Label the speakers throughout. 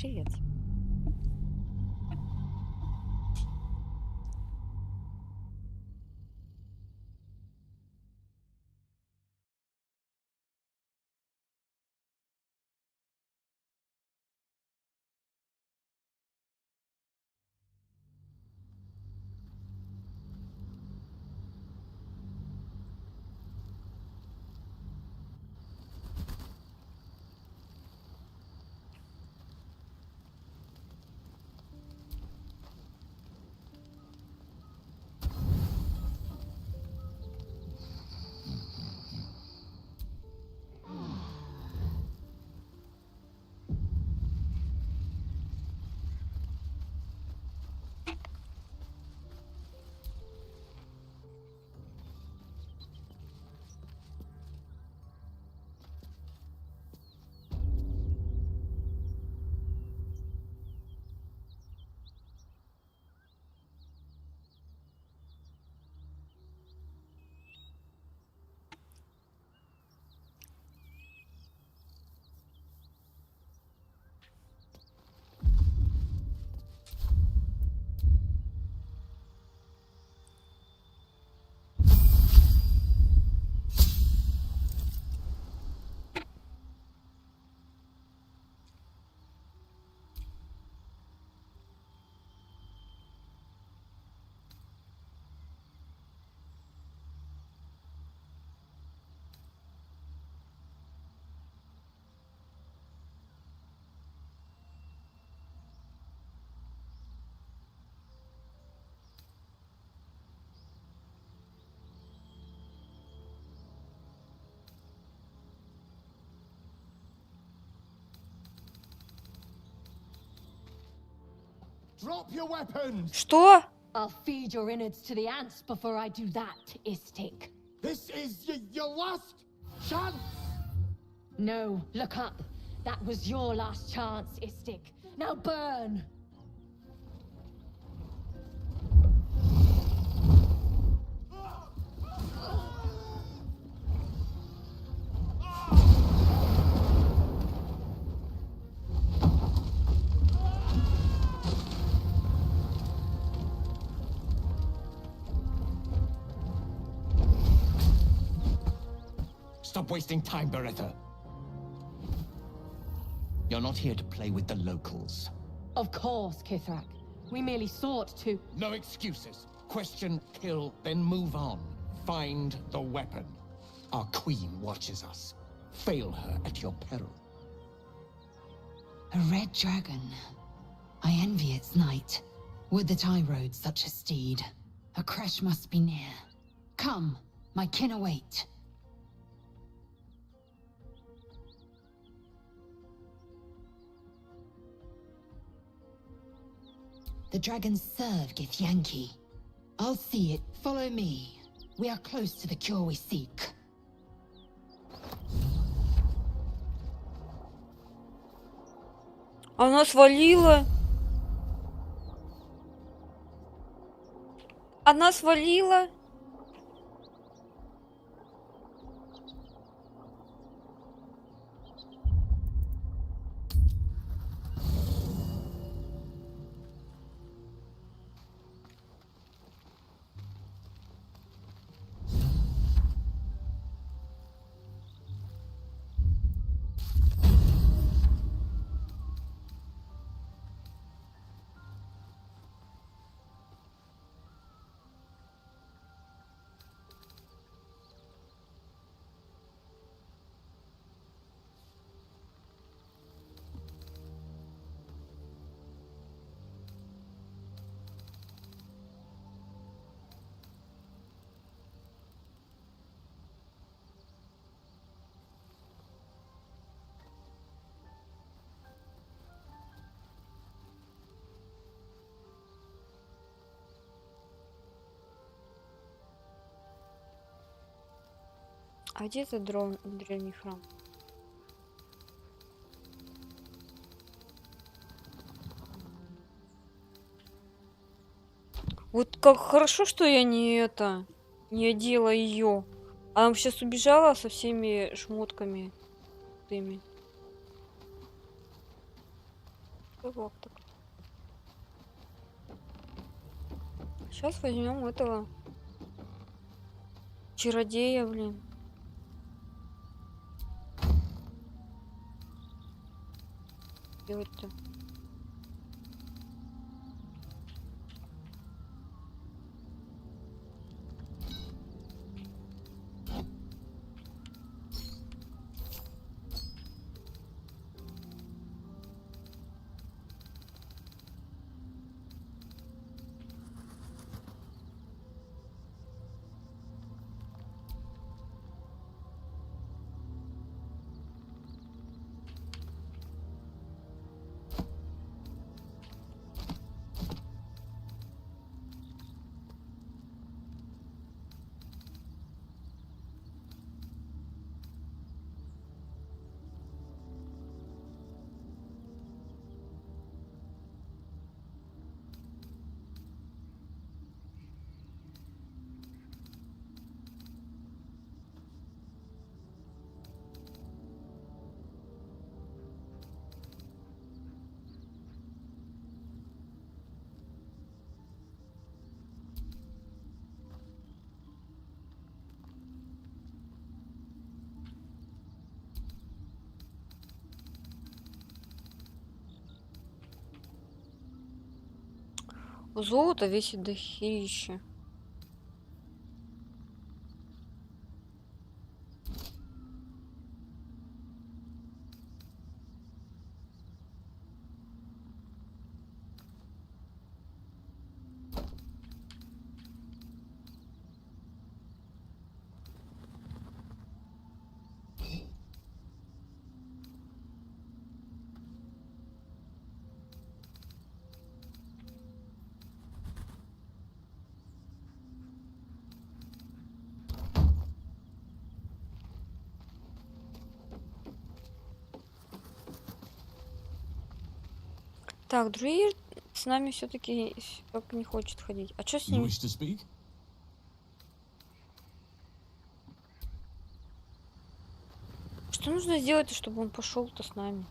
Speaker 1: Привет.
Speaker 2: Drop your weapons!
Speaker 1: Что?
Speaker 3: I'll feed your innards to the ants before I do that, Istik.
Speaker 2: This is your last chance!
Speaker 3: No, look up. That was your last chance, Istik. Now burn!
Speaker 2: Stop wasting time, Beretta. You're not here to play with the locals.
Speaker 3: Of course, Kithrak. We merely sought to...
Speaker 2: No excuses. Question, kill, then move on. Find the weapon. Our queen watches us. Fail her at your peril.
Speaker 4: A red dragon. I envy its knight. Would that I rode such a steed. A crash must be near. Come, my kin await. The dragons serve Githyanki. I'll see it. Follow me. We are close to the cure we seek.
Speaker 1: Она свалила. Она свалила. А где этот древний храм? Вот как хорошо, что я не одела ее. Она сейчас убежала со всеми шмотками теми. Вот так. Сейчас возьмем этого чародея, блин. Делать-то. Золото весит дохища. Так, друид с нами все-таки как не хочет ходить. А что с
Speaker 2: You
Speaker 1: ним?
Speaker 2: wish to speak?
Speaker 1: Что нужно сделать, чтобы он пошел-то с нами?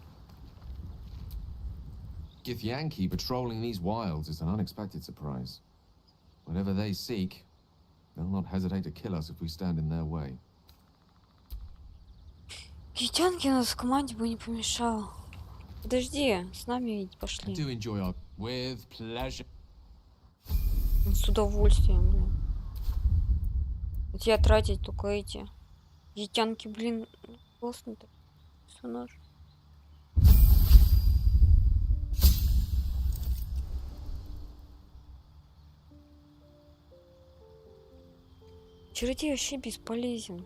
Speaker 5: Githyanki patrolling these wilds is an unexpected surprise. Whatever they seek, they'll not hesitate to kill us if we stand in their way.
Speaker 1: Китянки у нас в команде бы не помешал. Подожди, с нами ведь
Speaker 5: I
Speaker 1: пошли.
Speaker 5: do enjoy our... With pleasure.
Speaker 1: С удовольствием, блин. Вот я тратить только эти. Ятянки, блин, классно-то. Персонаж. Чародей вообще бесполезен.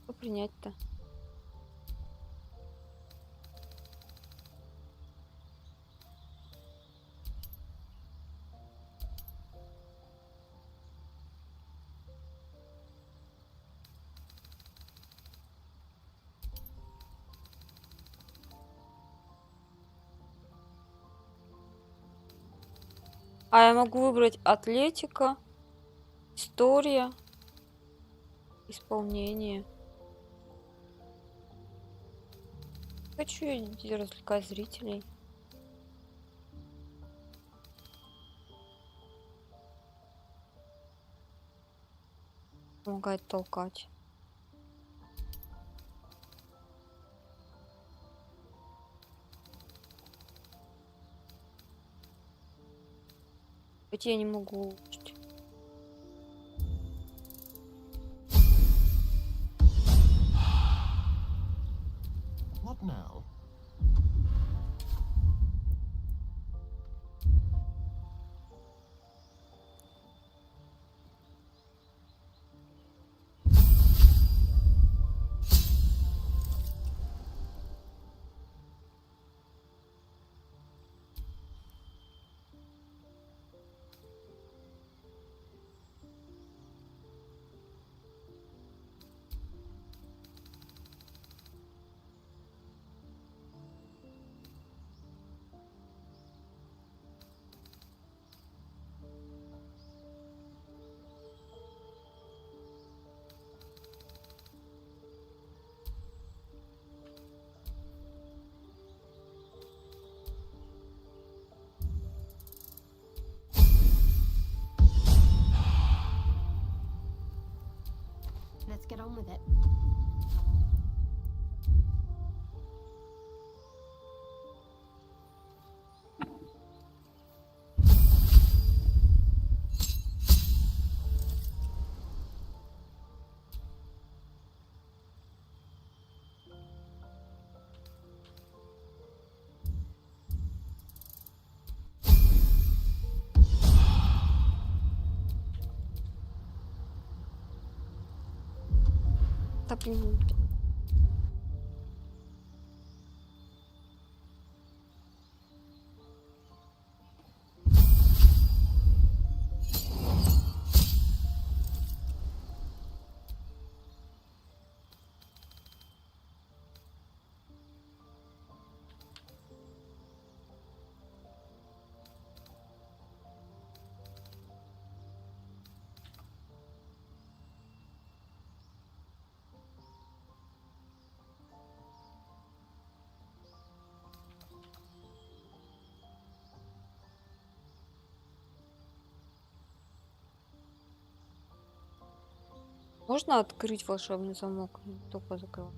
Speaker 1: Что принять-то? А я могу выбрать атлетика, история, исполнение. Хочу я развлекать зрителей. Помогает толкать. Хоть я не могу улучшить.
Speaker 2: What now?
Speaker 3: on with it.
Speaker 1: Да блин. Можно открыть волшебный замок? Только закрыл.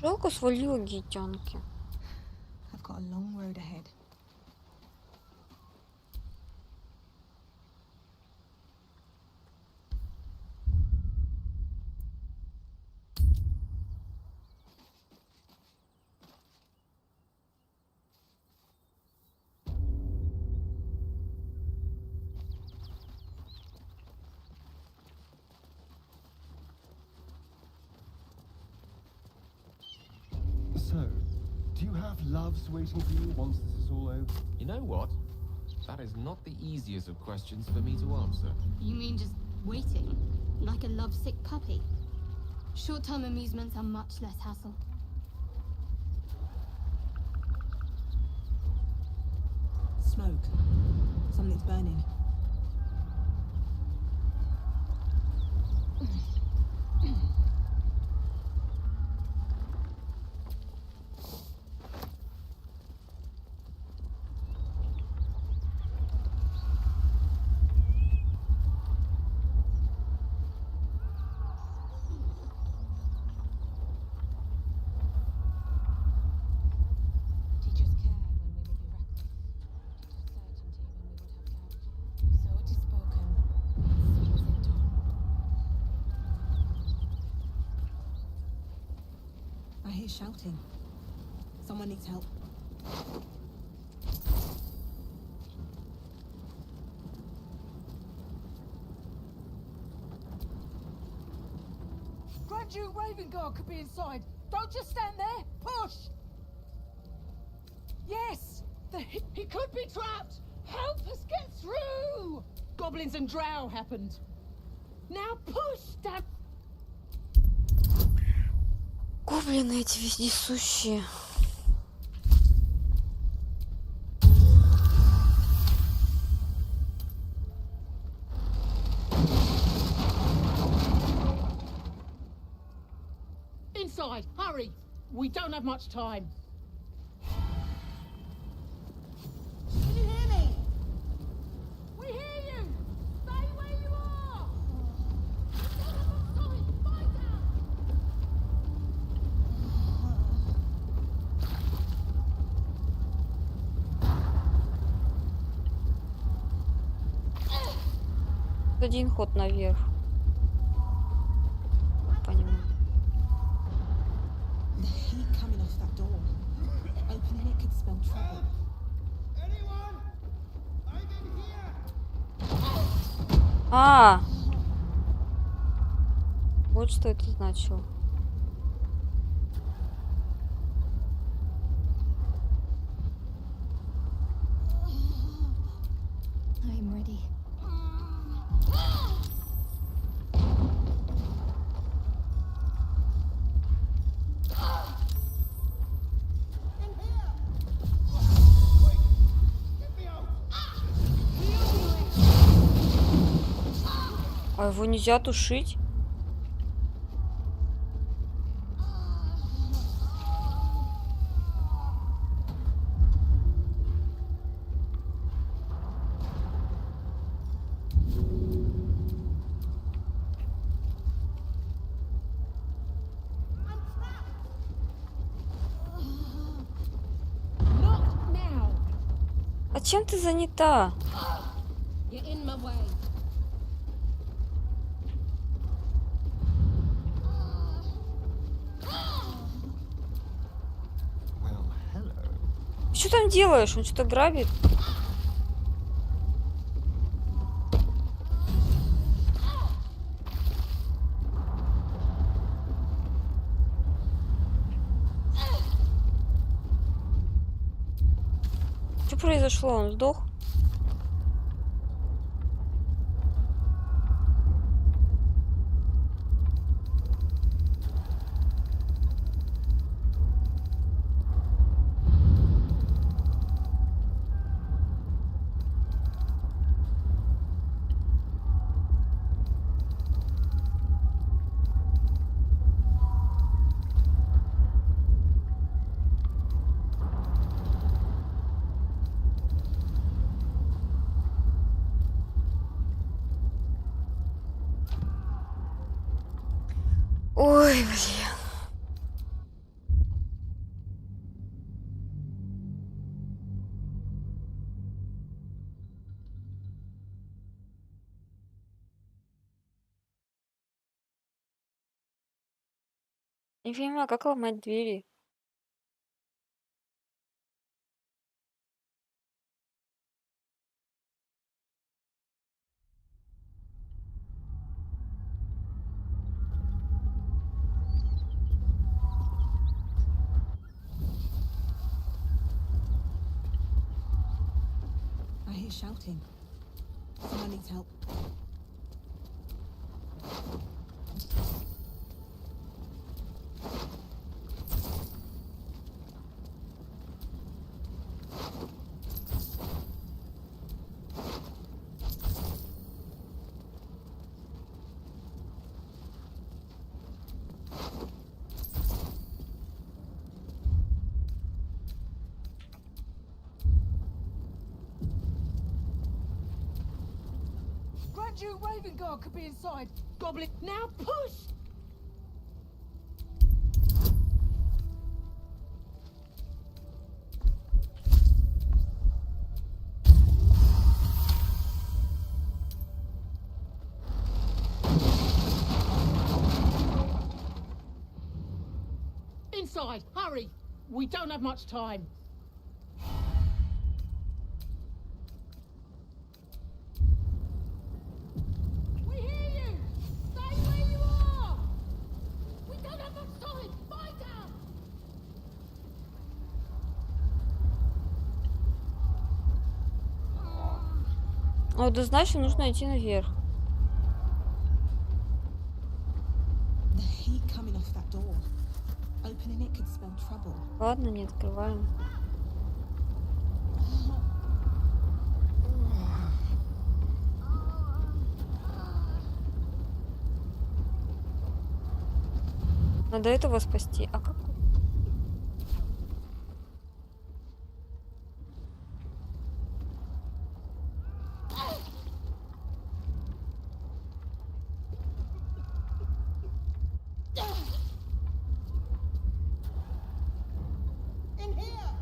Speaker 1: Жалко, свалила гитянки.
Speaker 4: I've got a long road ahead.
Speaker 6: So, do you have loves waiting for you once this is all over?
Speaker 5: You know what? That is not the easiest of questions for me to answer.
Speaker 3: You mean just waiting? Like a lovesick puppy? Short-term amusements are much less hassle.
Speaker 7: Smoke. Something's burning.
Speaker 4: Teachers cared when we would be reckless. Teachers certainty when we would have doubt. So it is spoken, so is it done.
Speaker 7: I hear shouting. Someone needs help.
Speaker 8: Grand Duke Ravengard could be inside. Don't just stand there. Push! Yes! He could be trapped! Help us get through! Goblins and drow happened. Now push, damn...
Speaker 1: Гоблины эти вездесущие.
Speaker 8: Inside, hurry! We don't have much time. Can you hear me? We hear you! Stay where you are! Sorry, fight out!
Speaker 1: Один ход наверх. Понимаю.
Speaker 7: The heat coming off that door. Opening it could spell trouble.
Speaker 1: А! Вот что это значило.
Speaker 3: I'm ready.
Speaker 1: А его нельзя тушить?
Speaker 8: Not now.
Speaker 1: А чем ты занята?
Speaker 3: You're in my way.
Speaker 6: Well, hello.
Speaker 1: Что там делаешь? Он что-то грабит? Что произошло? Он сдох? Ой, блин. Не понимаю, как ломать двери?
Speaker 7: I hear shouting. Someone needs help.
Speaker 8: Grand Duke Raven Guard could be inside. Goblin, now push! Inside, hurry! We don't have much time. We hear you! Stay where you are! We don't have much time! Fight out!
Speaker 1: Вот, значит, нужно идти наверх.
Speaker 7: The heat coming off that door. Opening it could spell trouble.
Speaker 1: Ладно, не открываем. Надо этого спасти. А как?
Speaker 2: In here!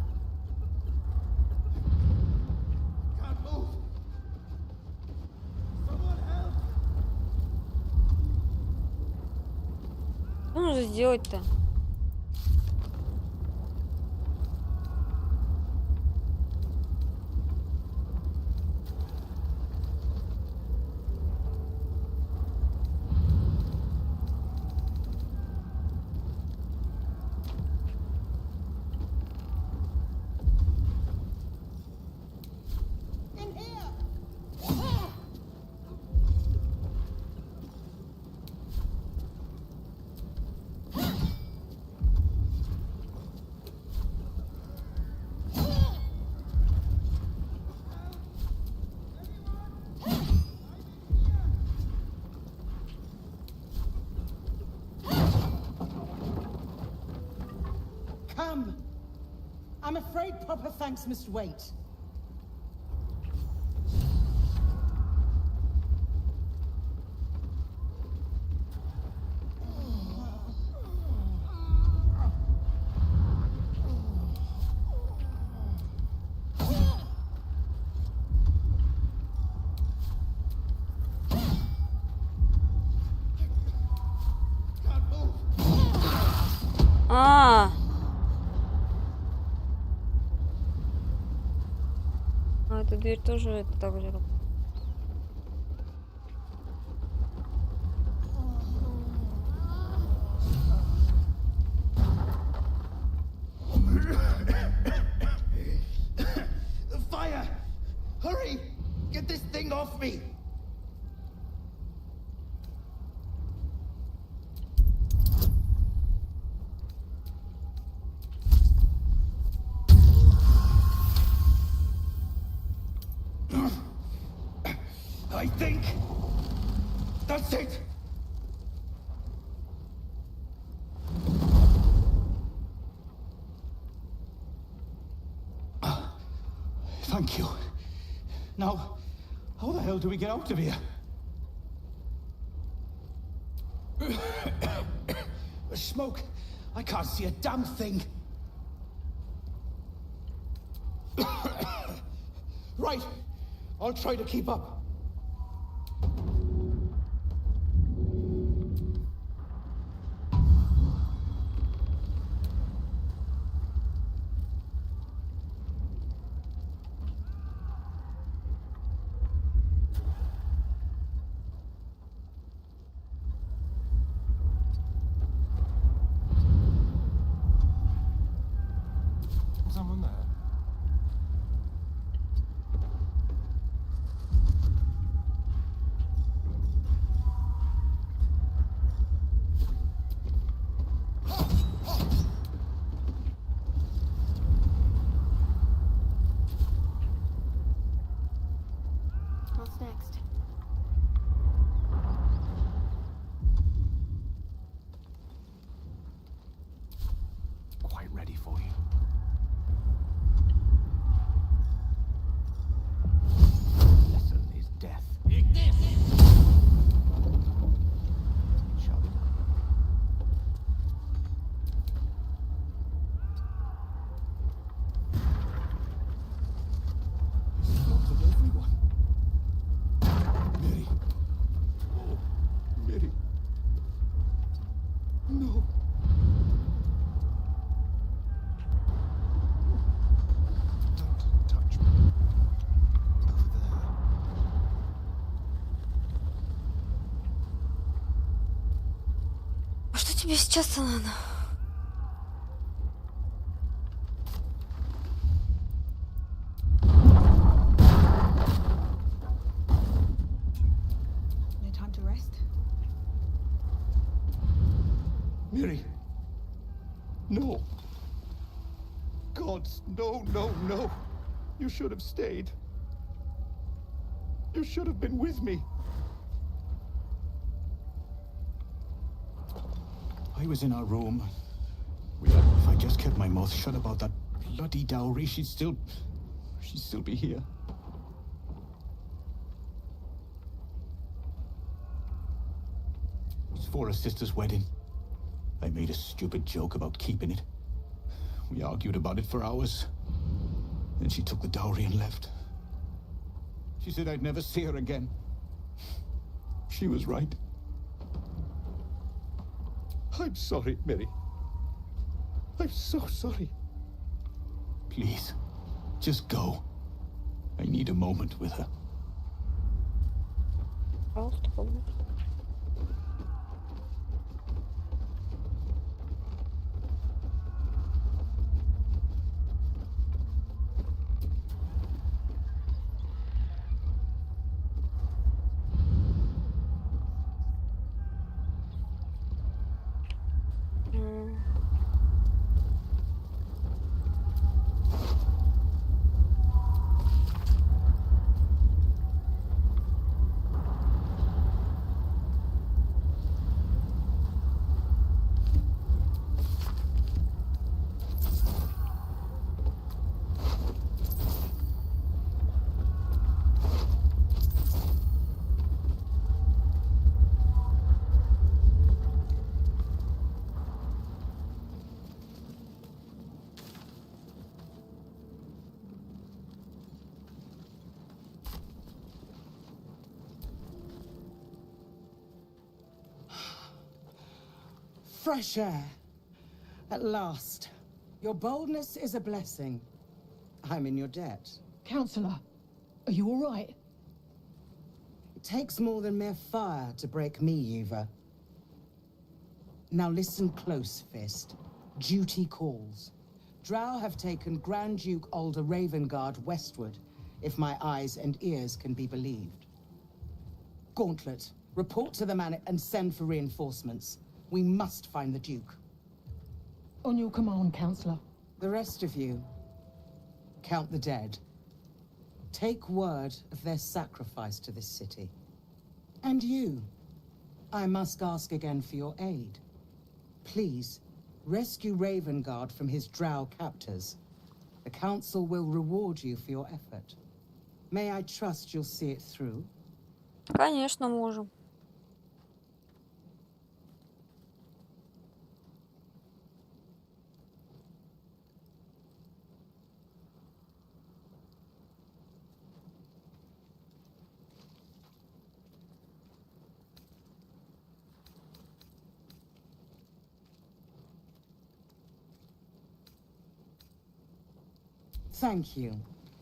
Speaker 2: Can't move! Someone help!
Speaker 1: делать-то?
Speaker 7: In here! Come! I'm afraid proper thanks must wait.
Speaker 1: А, эта дверь тоже это так же.
Speaker 2: Fire! Hurry! Get this thing off me! I think that's it. Thank you. Now, how the hell do we get out of here? The smoke. I can't see a damn thing. Right. I'll try to keep up.
Speaker 6: Someone there?
Speaker 3: What's next?
Speaker 6: Quite ready for you. Lesson is death. Shall we?
Speaker 2: Slaughtered everyone. Mary. Oh, Mary. No.
Speaker 6: Don't touch me. Over there.
Speaker 1: А что тебе сейчас надо?
Speaker 7: No time to rest?
Speaker 2: Mary. No. God, no, no, no. You should have stayed. You should have been with me. I was in our room. If I just kept my mouth shut about that bloody dowry, she'd still be here. It's for her sister's wedding. I made a stupid joke about keeping it. We argued about it for hours. Then she took the dowry and left. She said I'd never see her again. She was right.
Speaker 6: I'm sorry, Miri. I'm so sorry.
Speaker 2: Please, just go. I need a moment with her.
Speaker 1: Пожалуйста, побудь. М.
Speaker 9: Fresh air. At last. Your boldness is a blessing. I'm in your debt.
Speaker 8: Counselor, are you all right?
Speaker 9: It takes more than mere fire to break me, Yuva. Now listen close, Fist. Duty calls. Drow have taken Grand Duke Alder Ravengard westward, if my eyes and ears can be believed. Gauntlet, report to the man and send for reinforcements. We must find the Duke.
Speaker 8: On your command, Counselor.
Speaker 9: The rest of you, count the dead. Take word of their sacrifice to this city. And you, I must ask again for your aid. Please, rescue Ravengard from his drow captors. The Council will reward you for your effort. May I trust you'll see it through?
Speaker 1: Конечно, можем.
Speaker 9: Thank you.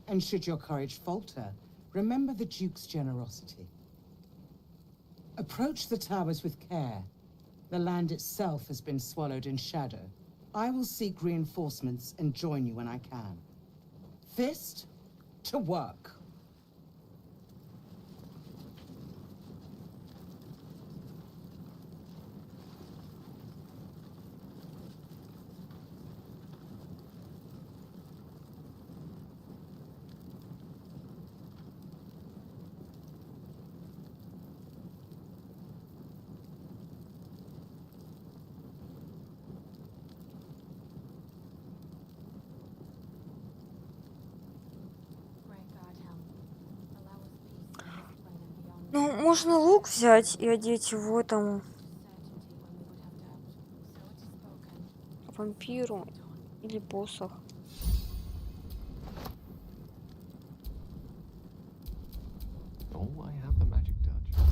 Speaker 9: And should your courage falter, remember the Duke's generosity. Approach the towers with care. The land itself has been swallowed in shadow. I will seek reinforcements and join you when I can. Fist, to work.
Speaker 1: Ну, можно лук взять и одеть его этому вампиру или посох.
Speaker 5: Oh, I have the magic touch.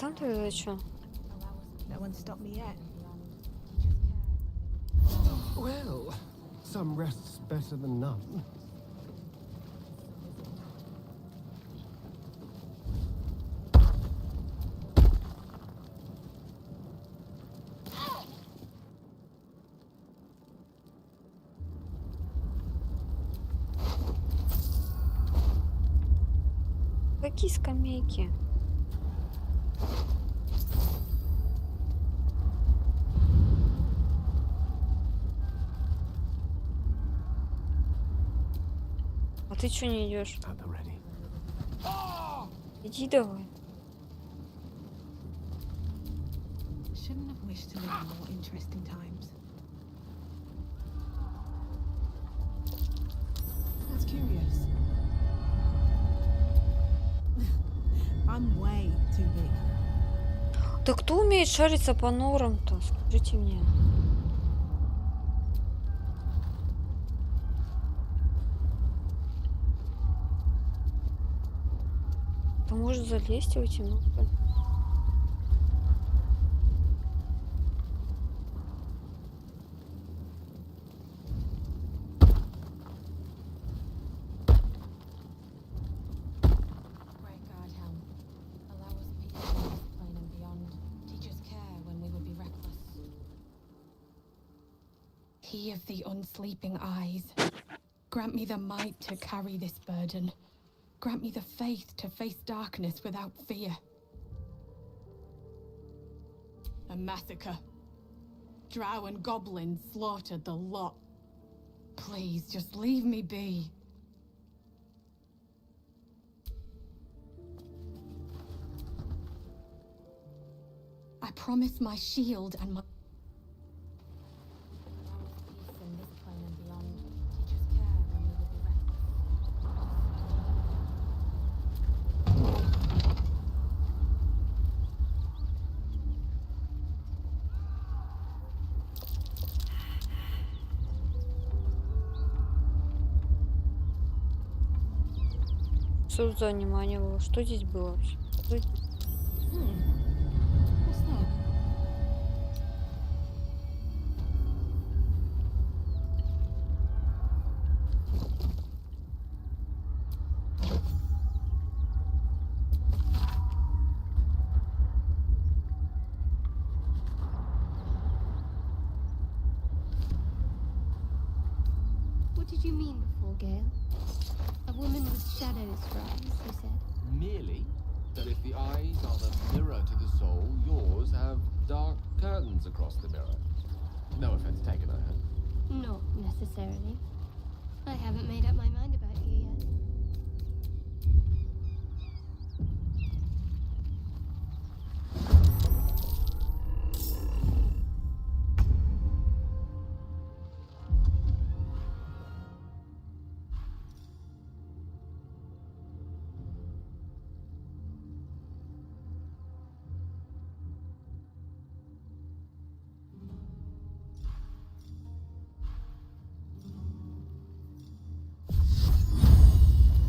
Speaker 1: там тогда что?
Speaker 7: No one stopped me yet.
Speaker 6: Well, some rest's better than none.
Speaker 1: Какие скамейки? А ты чё не идешь?
Speaker 6: At the ready.
Speaker 1: Иди давай.
Speaker 7: Shouldn't have wished to live in more interesting times. That's curious. I'm way too big.
Speaker 1: Да кто умеет шариться по норам-то? Скажите мне. Ты можешь залезть в эти норы?
Speaker 3: Great God, Helm. Allow us peace in this plane and beyond. Teach us care when we would be reckless. He of the unsleeping eyes. Grant me the might to carry this burden. Grant me the faith to face darkness without fear. A massacre. Drow and goblins slaughtered the lot. Please, just leave me be. I promise my shield and my... Peace in this plane and beyond. Teach us care when we would be reckless.
Speaker 1: Что за внимание было? Что здесь было вообще? Что здесь?
Speaker 7: What's that?
Speaker 3: What did you mean before, Gale? A woman with shadows for eyes, you said.
Speaker 5: Merely that if the eyes are the mirror to the soul, yours have dark curtains across the mirror. No offense taken, I hope.
Speaker 3: Not necessarily. I haven't made up my mind about you yet.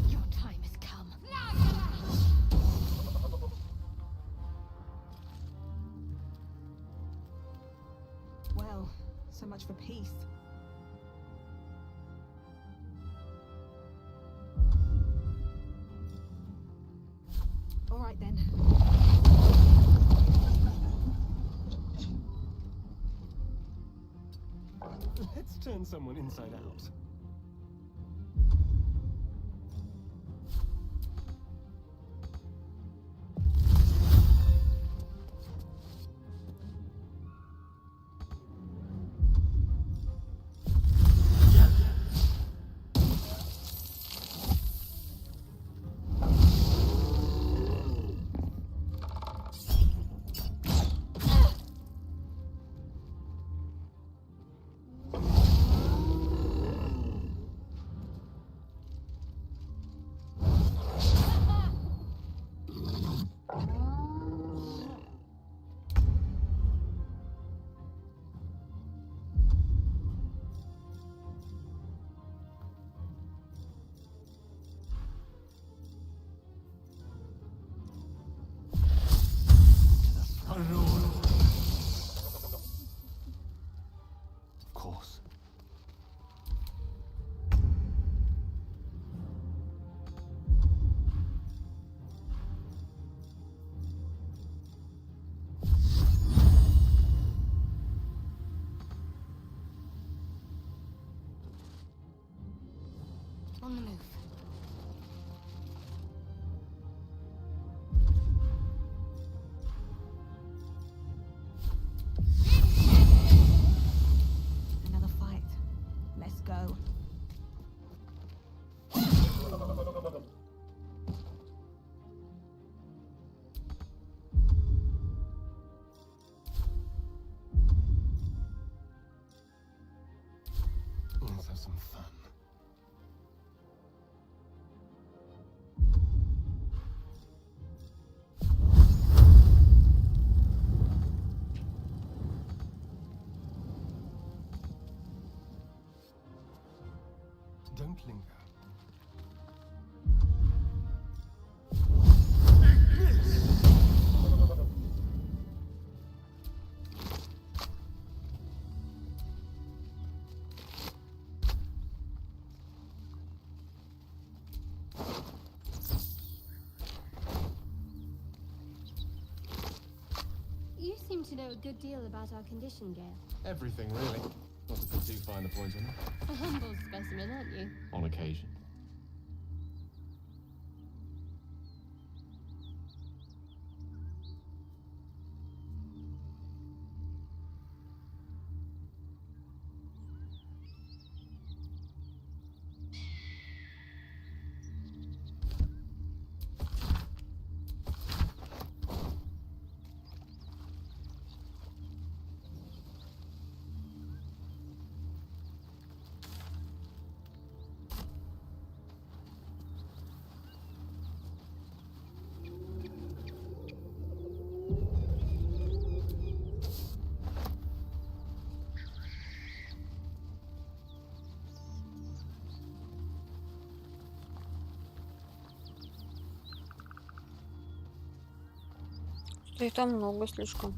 Speaker 4: Your time has come.
Speaker 7: Well, so much for peace. All right then.
Speaker 6: Let's turn someone inside out. have some fun. Don't linger.
Speaker 10: You seem to know a good deal about our condition, Gale.
Speaker 5: Everything, really. Not to put too fine a point on it.
Speaker 10: A humble specimen, aren't you?
Speaker 5: On occasion.
Speaker 1: Что их там много слишком.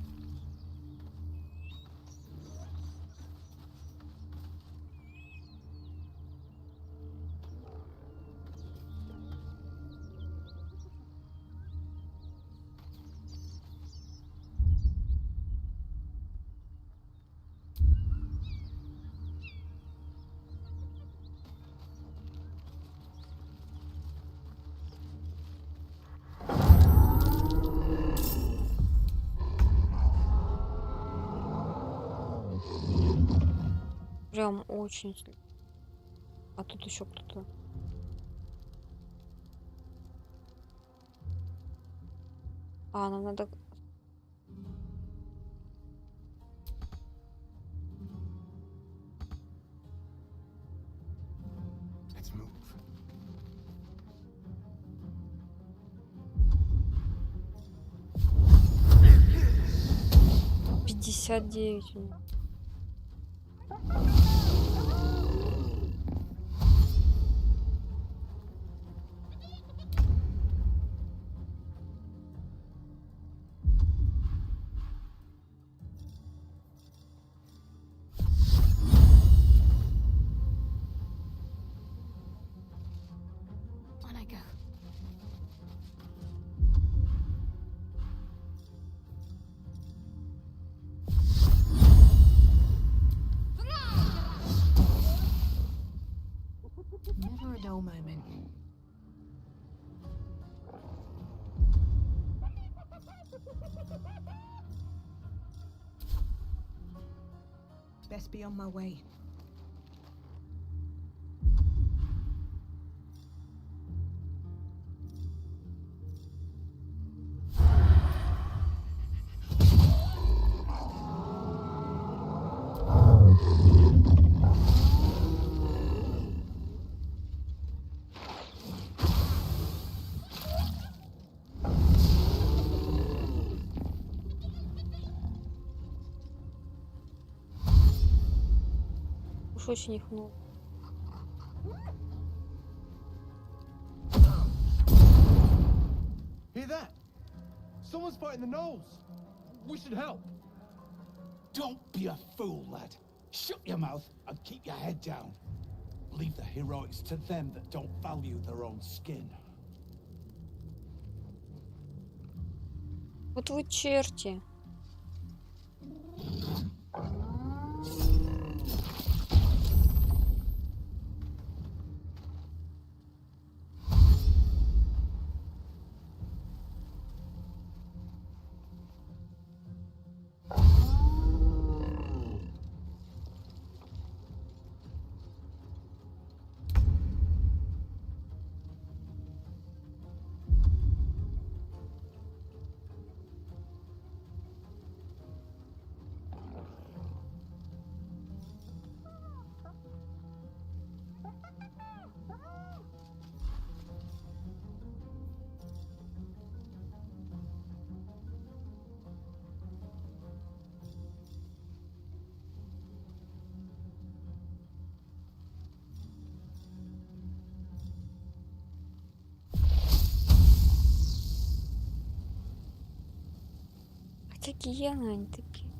Speaker 1: Прям очень. А тут еще кто-то. А, нам надо.
Speaker 6: Let's move.
Speaker 1: 59 у меня.
Speaker 10: On I go.
Speaker 7: Never a dull moment. Best be on my way.
Speaker 1: Уж очень их много.
Speaker 6: Hear that? Someone's fighting the gnolls. We should help.
Speaker 2: Don't be a fool, lad. Shut your mouth and keep your head down. Leave the heroics to them that don't value their own skin.
Speaker 1: Вот вы черти. Офигенно они такие.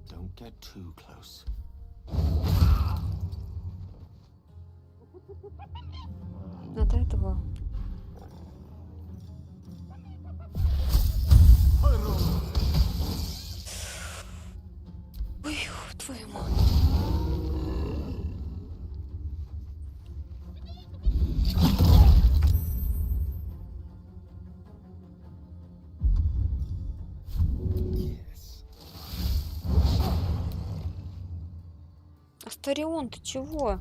Speaker 11: Don't get too close.
Speaker 1: Надо этого. Ой, твою мать.
Speaker 11: Yes.
Speaker 1: Астарион, ты чего?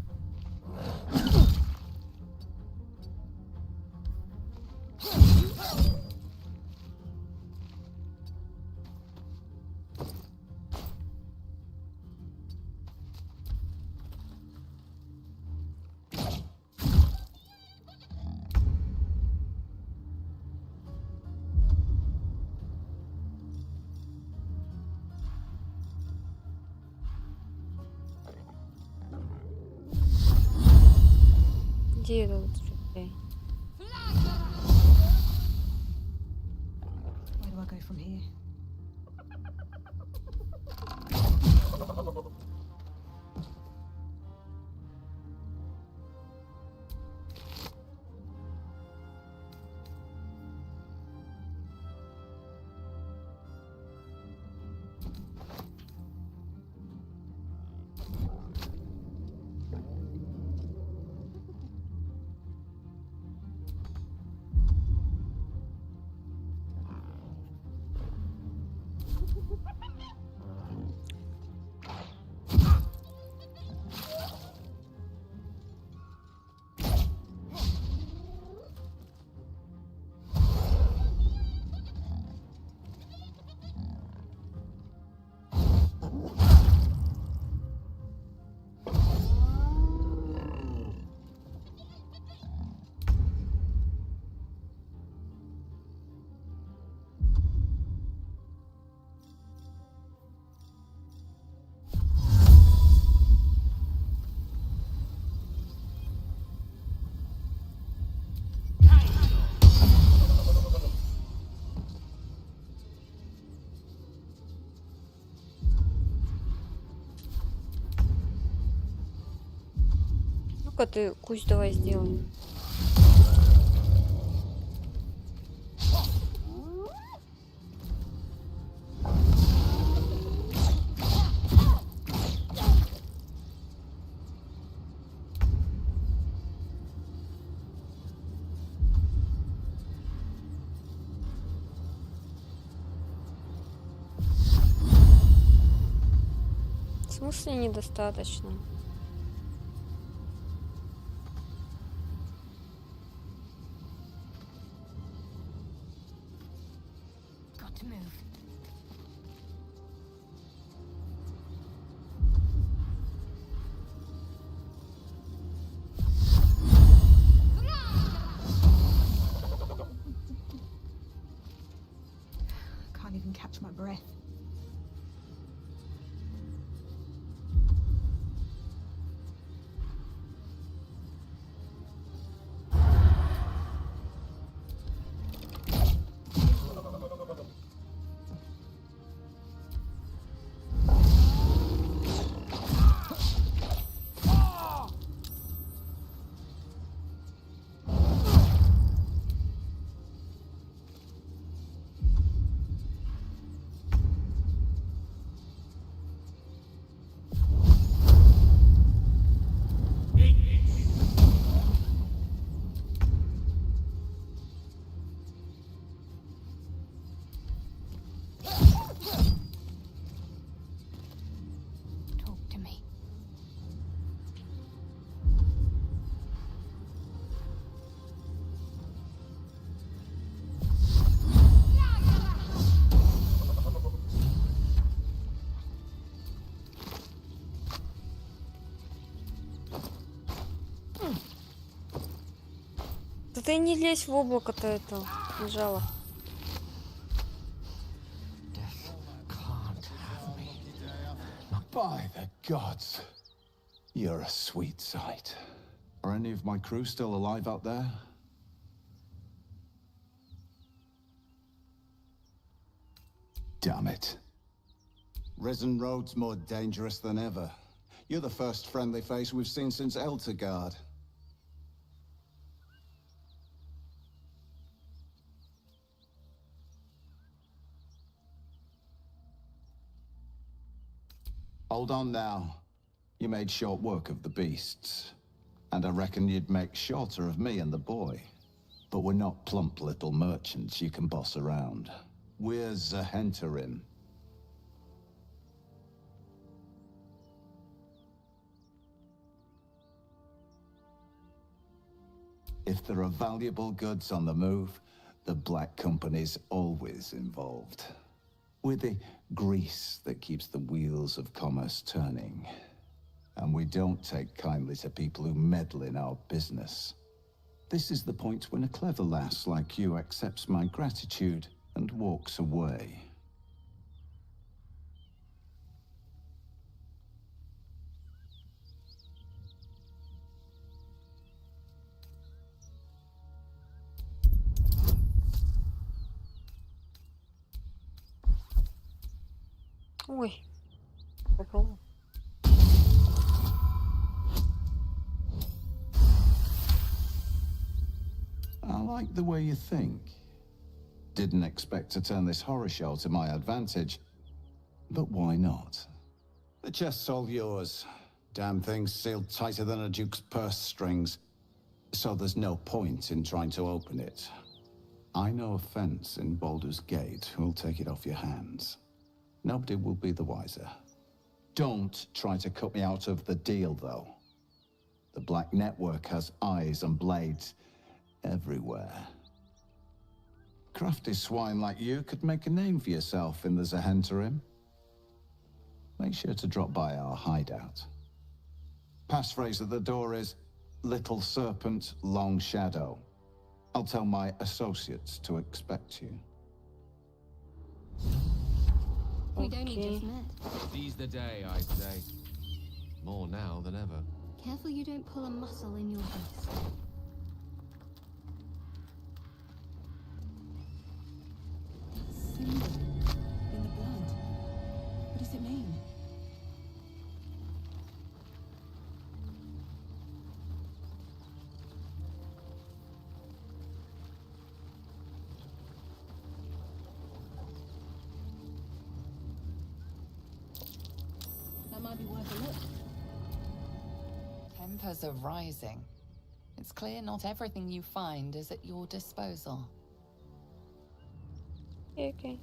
Speaker 1: Где это вот блядь?
Speaker 7: Where do I go from here?
Speaker 1: Ну-ка ты кусь давай сделай. В смысле недостаточно?
Speaker 10: Got to move.
Speaker 7: Can't even catch my breath.
Speaker 10: Talk to me.
Speaker 1: Да ты не лезь в облако-то это. Нажала.
Speaker 11: Death can't have me.
Speaker 2: By the gods, you're a sweet sight.
Speaker 5: Are any of my crew still alive out there?
Speaker 2: Damn it.
Speaker 12: Risen Road's more dangerous than ever. You're the first friendly face we've seen since Eltergard. Hold on now. You made short work of the beasts. And I reckon you'd make shorter of me and the boy. But we're not plump little merchants you can boss around. We're Zahentarim. If there are valuable goods on the move, the Black Company's always involved. We're the grease that keeps the wheels of commerce turning. And we don't take kindly to people who meddle in our business. This is the point when a clever lass like you accepts my gratitude and walks away.
Speaker 1: Ой. Попробуй.
Speaker 12: I like the way you think. Didn't expect to turn this horror show to my advantage, but why not? The chest's all yours. Damn thing's sealed tighter than a duke's purse strings, so there's no point in trying to open it. I know a fence in Baldur's Gate who'll take it off your hands. Nobody will be the wiser. Don't try to cut me out of the deal, though. The Black Network has eyes and blades everywhere. Crafty swine like you could make a name for yourself in the Zahentarim. Make sure to drop by our hideout. Passphrase at the door is Little Serpent, Long Shadow. I'll tell my associates to expect you.
Speaker 10: We'd only just met.
Speaker 5: Seize the day, I'd say. More now than ever.
Speaker 10: Careful you don't pull a muscle in your haste.
Speaker 7: Symbol in the blood. What does it mean? That might be worth a look.
Speaker 13: Tempers are rising. It's clear not everything you find is at your disposal.
Speaker 1: Okay.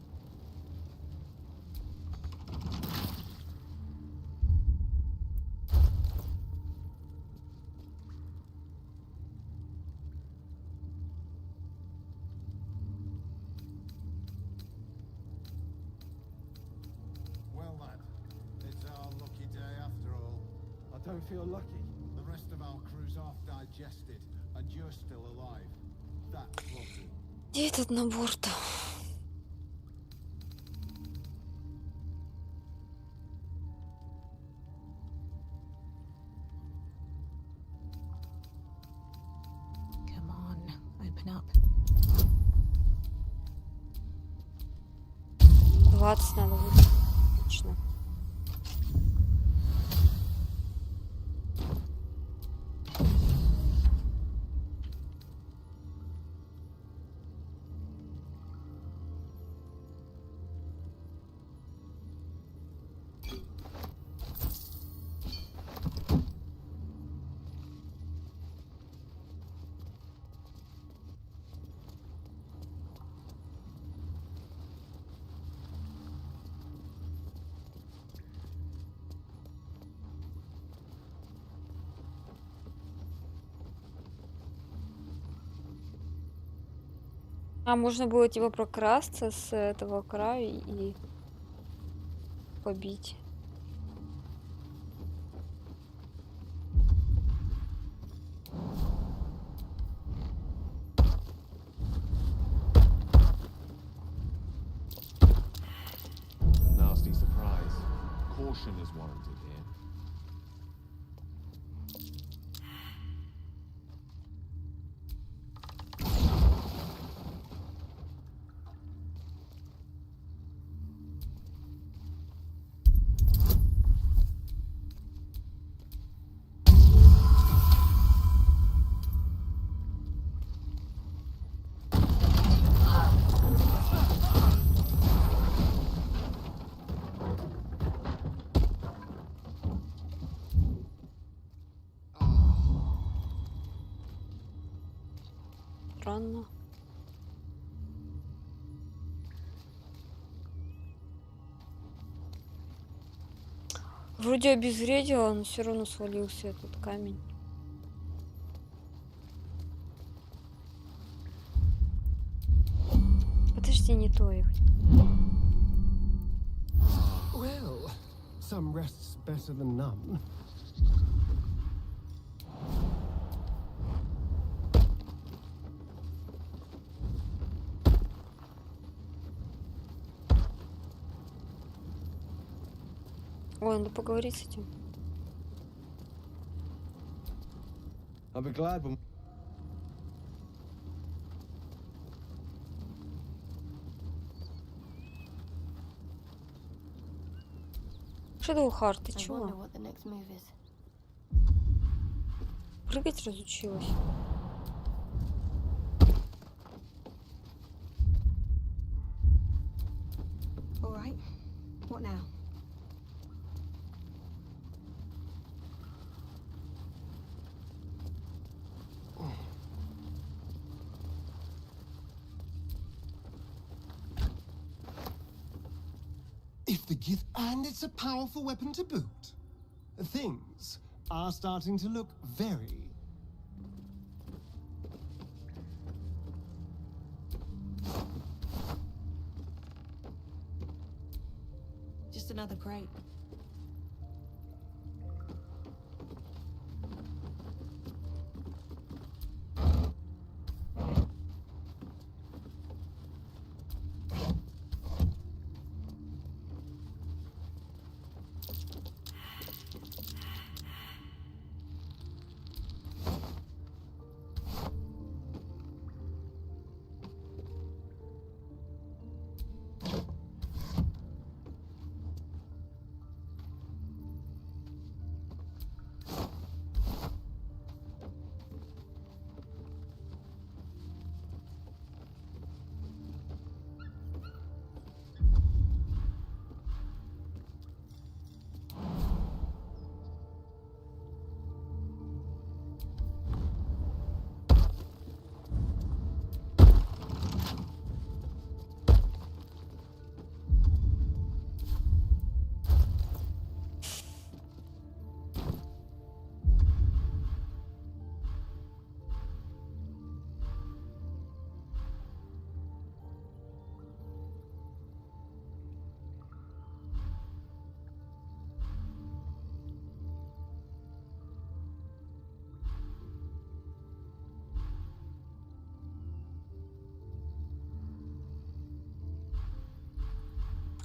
Speaker 12: Well, lad, it's our lucky day after all.
Speaker 6: I don't feel lucky.
Speaker 12: The rest of our crew's half digested, and you're still alive. That's lucky.
Speaker 1: Где этот набор-то?
Speaker 3: Come on, open up.
Speaker 1: 20 надо будет. Точно. А можно было типа прокрасться с этого края и побить.
Speaker 5: Nasty surprise. Caution is warranted here.
Speaker 1: странно. Вроде обезвредила, но все равно свалился этот камень. Подожди, не то их.
Speaker 6: Well, some rest's better than none.
Speaker 1: Ой, надо поговорить с этим.
Speaker 12: I'll be glad when...
Speaker 1: Шэдоухарт, ты
Speaker 10: I
Speaker 1: чего?
Speaker 10: wonder what the next move is.
Speaker 1: Прыгать разучилась.
Speaker 7: All right. What now?
Speaker 6: If the gift, and it's a powerful weapon to boot. Things are starting to look very...
Speaker 7: Just another crate.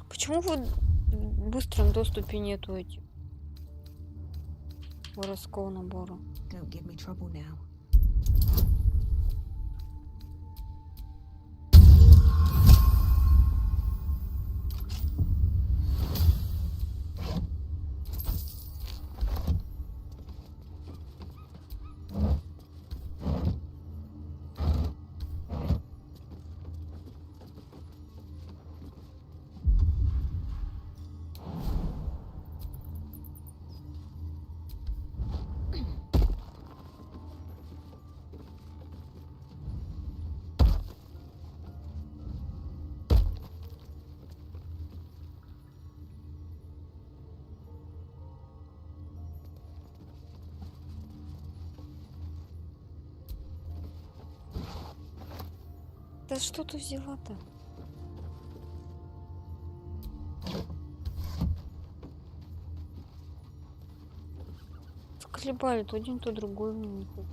Speaker 1: Почему в быстром доступе нету этих воровского набора?
Speaker 7: Don't give me trouble now.
Speaker 1: Да что ты взяла-то? Сколебали, то один, то другой мне не ходит.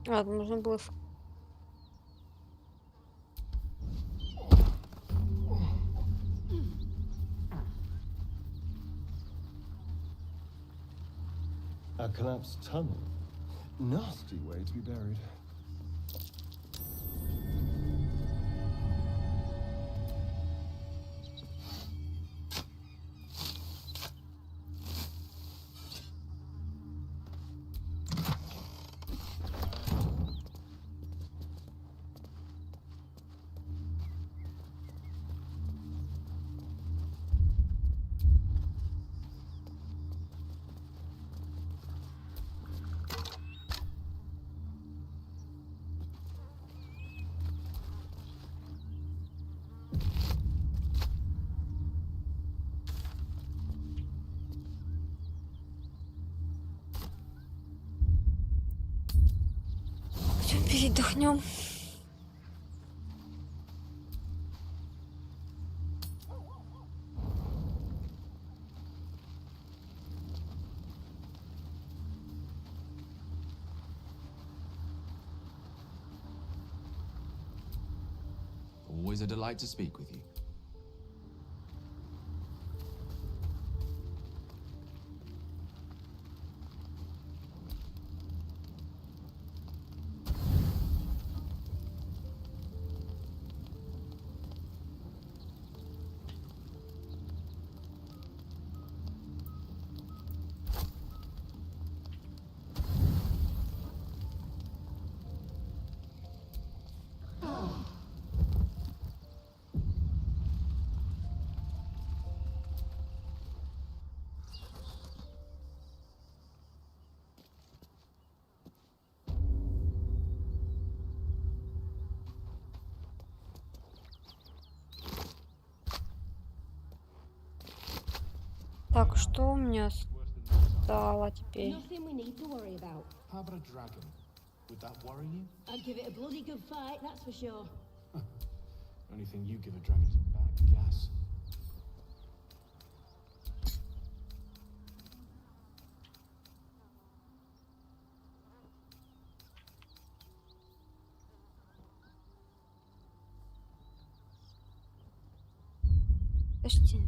Speaker 1: Можно было...
Speaker 6: A collapsed tunnel. Nasty way to be buried.
Speaker 1: Пойдем передохнем.
Speaker 5: Always a delight to speak with you.
Speaker 1: Так, что у меня стало теперь?
Speaker 14: Nothing we need to worry about.
Speaker 11: How about a dragon? Would that worry you?
Speaker 14: I'd give it a bloody good fight, that's for sure.
Speaker 11: Only thing you give a dragon is bad gas.
Speaker 1: Подожди.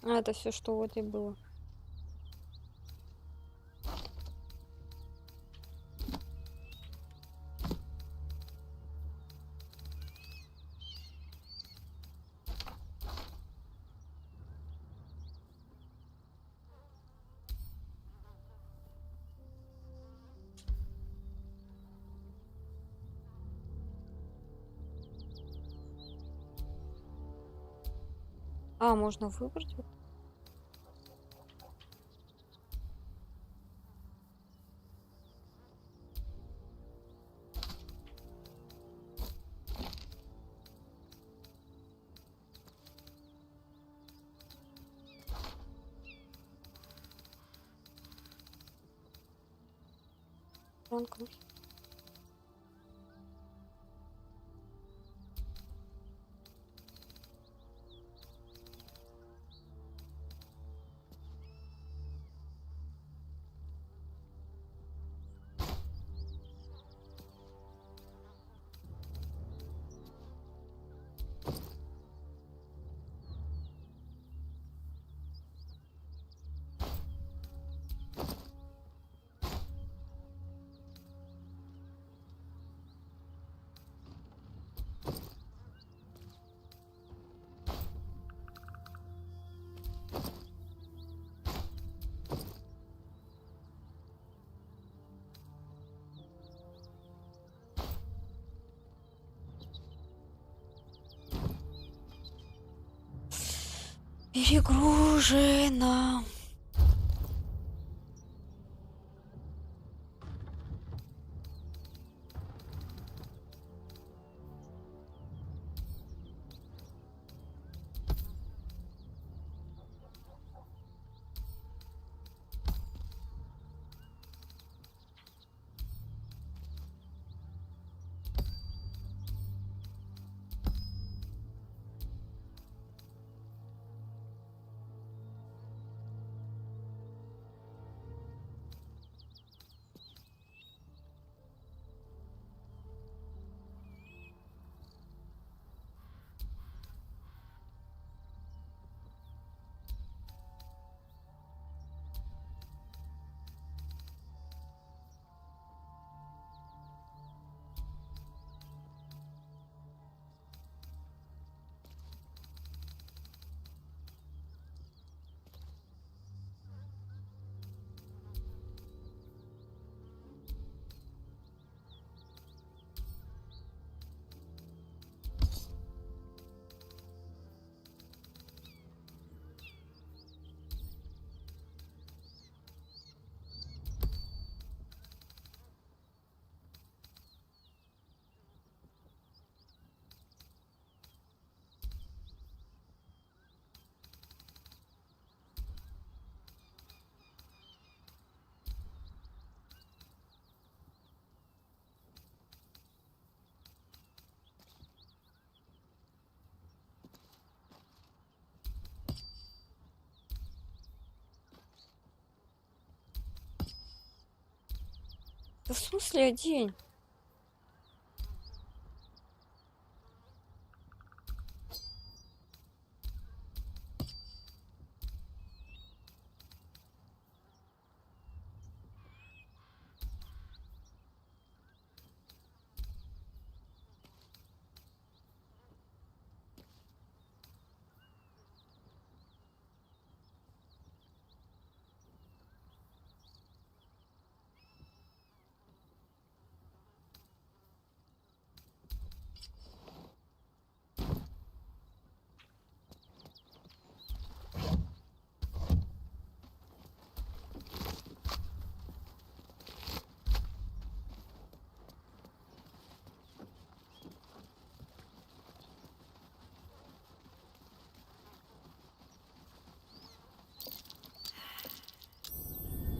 Speaker 1: А, это все, что вот и было. А, можно выбрать? Вот. Ранком. Перегружена. Да в смысле одень?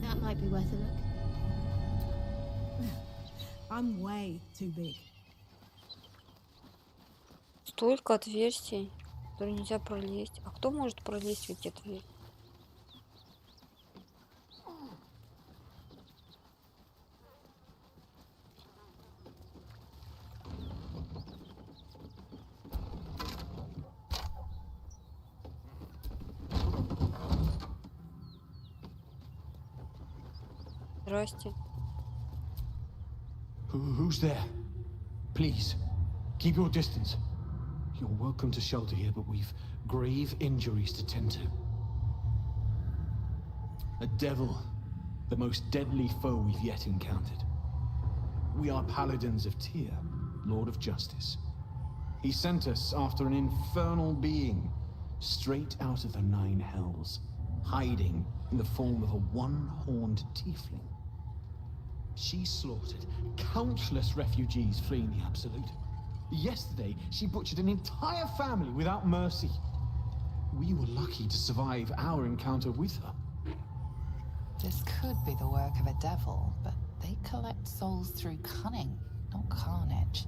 Speaker 14: That might be worth a look.
Speaker 7: I'm way too big.
Speaker 1: Столько отверстий, которые нельзя пролезть. А кто может пролезть в эти отверстия? Здрасте.
Speaker 11: Who's there? Please, keep your distance. You're welcome to shelter here, but we've grave injuries to tend to. A devil, the most deadly foe we've yet encountered. We are paladins of Tyr, Lord of Justice. He sent us after an infernal being, straight out of the Nine Hells, hiding in the form of a one-horned tiefling. She slaughtered countless refugees fleeing the Absolute. Yesterday, she butchered an entire family without mercy. We were lucky to survive our encounter with her.
Speaker 13: This could be the work of a devil, but they collect souls through cunning, not carnage.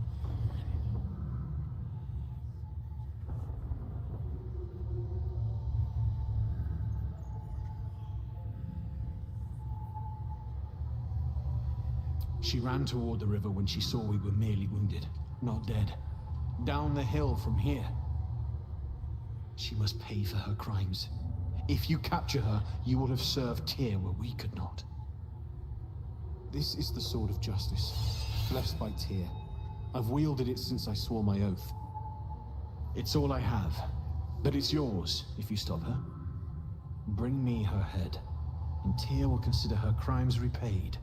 Speaker 11: She ran toward the river when she saw we were merely wounded, not dead. Down the hill from here. She must pay for her crimes. If you capture her, you will have served Tyr where we could not. This is the sword of justice, blessed by Tyr. I've wielded it since I swore my oath. It's all I have, but it's yours if you stop her. Bring me her head, and Tyr will consider her crimes repaid.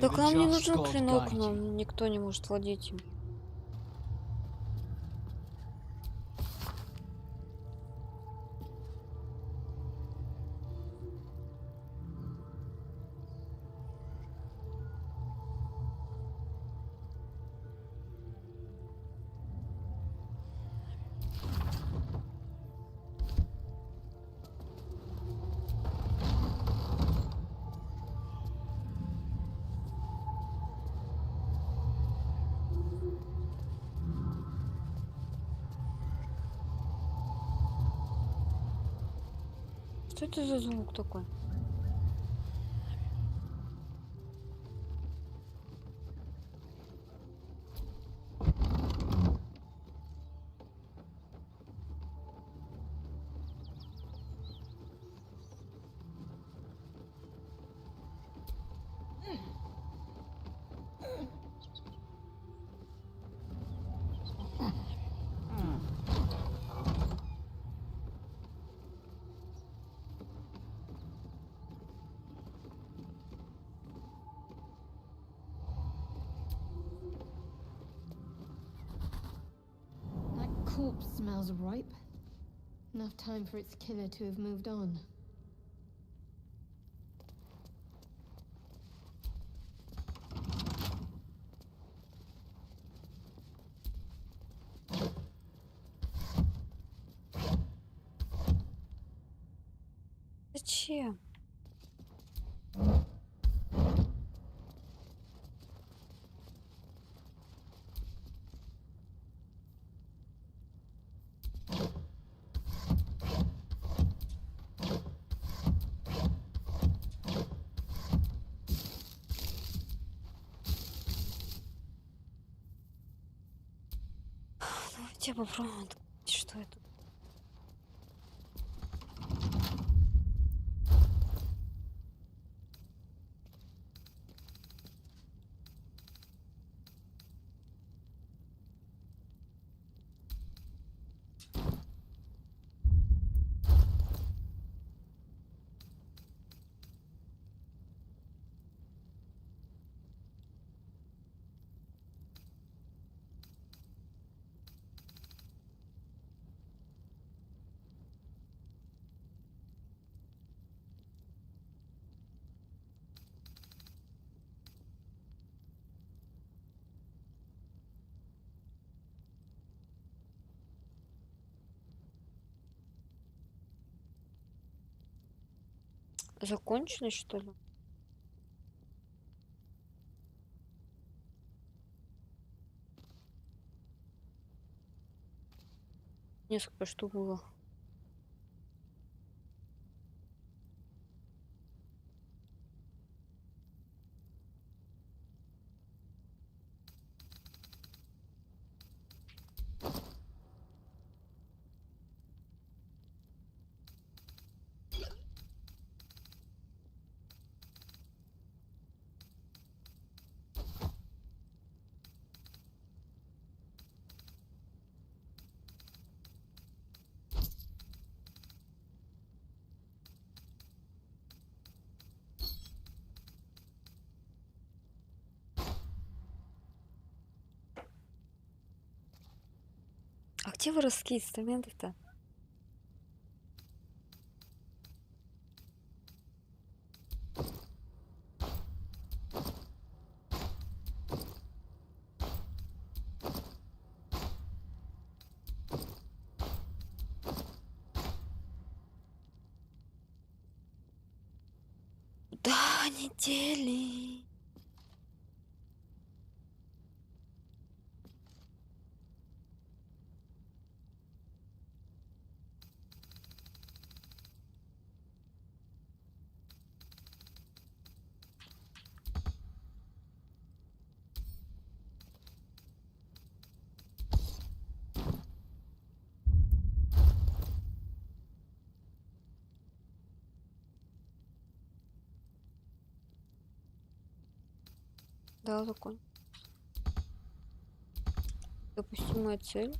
Speaker 1: Так нам не нужен клинок, нам никто не может владеть им. Что это за звук такой?
Speaker 10: That corpse smells ripe. Enough time for its killer to have moved on.
Speaker 1: Зачем? Давайте попробуем открыть, что это. Закончили, что ли? Несколько штук было. А где воровские инструменты-то? Да, они дели. Да, закон. Допустимая цель.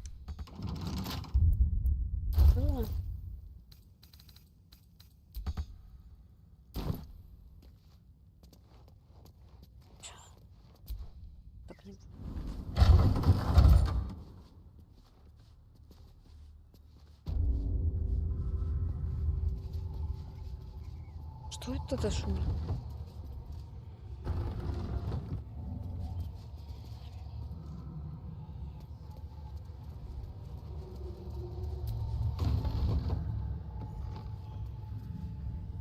Speaker 1: Было? Так, не- Что это за шум?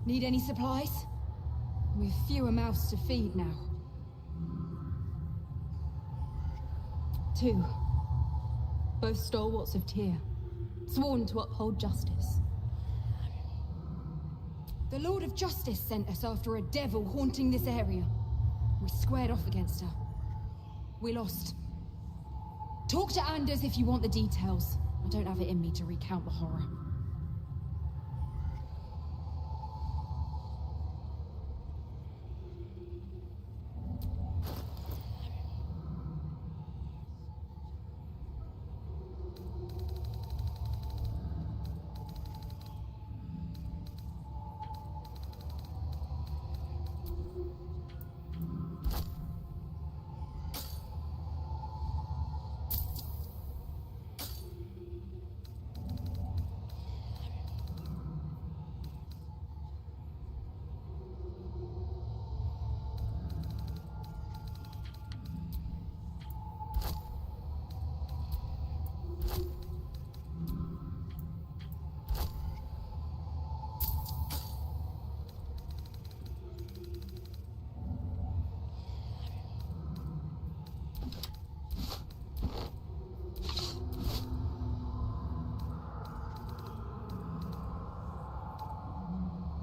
Speaker 3: Need any supplies? We've fewer mouths to feed now. 2. Both stalwarts of Tyr, sworn to uphold justice. The Lord of Justice sent us after a devil haunting this area. We squared off against her. We lost. Talk to Anders if you want the details. I don't have it in me to recount the horror.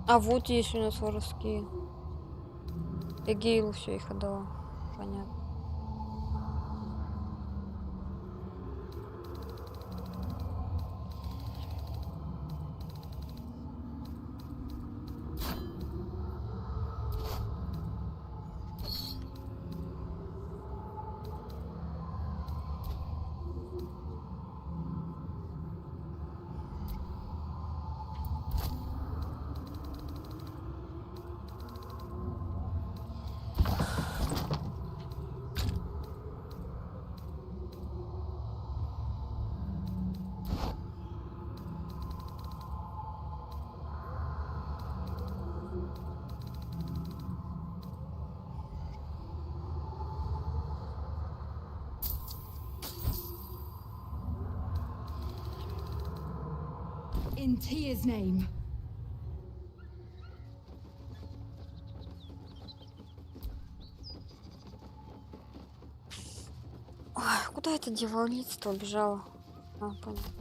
Speaker 1: А вот есть у нас воровские. Эгейл все их отдала. Понятно.
Speaker 3: In Tia's name.
Speaker 1: Ой, куда это дьяволица-то убежала? А, понятно.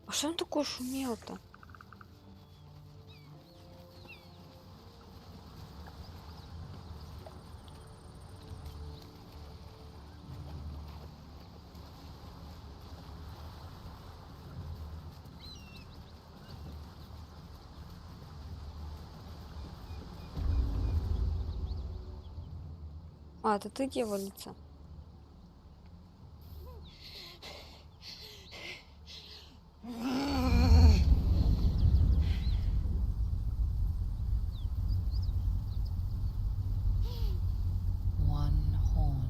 Speaker 1: А что он такое шумел-то? А, это ты дьяволица?
Speaker 13: One horn.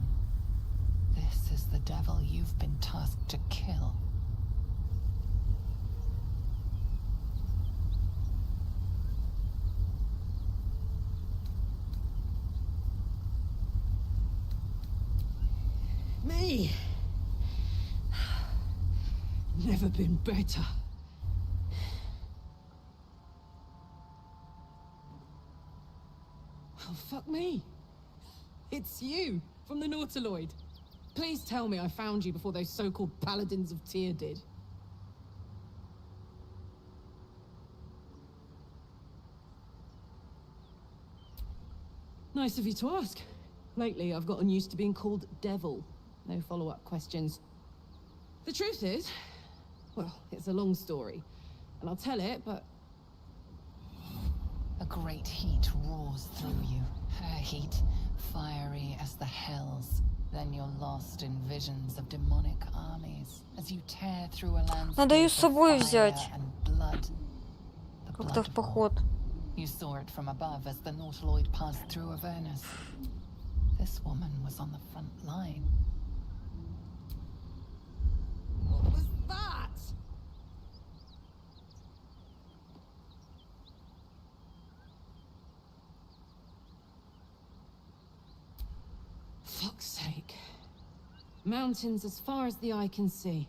Speaker 13: This is the devil you've been tasked to kill.
Speaker 8: Me? Never been better. Oh, fuck me. It's you, from the Nautiloid. Please tell me I found you before those so-called paladins of Tyr did. Nice of you to ask. Lately, I've gotten used to being called Devil. No follow-up questions. The truth is, well, it's a long story, and I'll tell it, but...
Speaker 13: A great heat roars through you. Her heat, fiery as the hells. Then you're lost in visions of demonic armies as you tear through a landscape
Speaker 1: Надо ее с собой
Speaker 13: of
Speaker 1: взять.
Speaker 13: fire and blood. The
Speaker 1: Как-то в
Speaker 13: blood
Speaker 1: поход.
Speaker 13: You saw it from above as the Nautiloid passed through Avernus. This woman was on the front line.
Speaker 8: What was that? Fuck's sake. Mountains as far as the eye can see.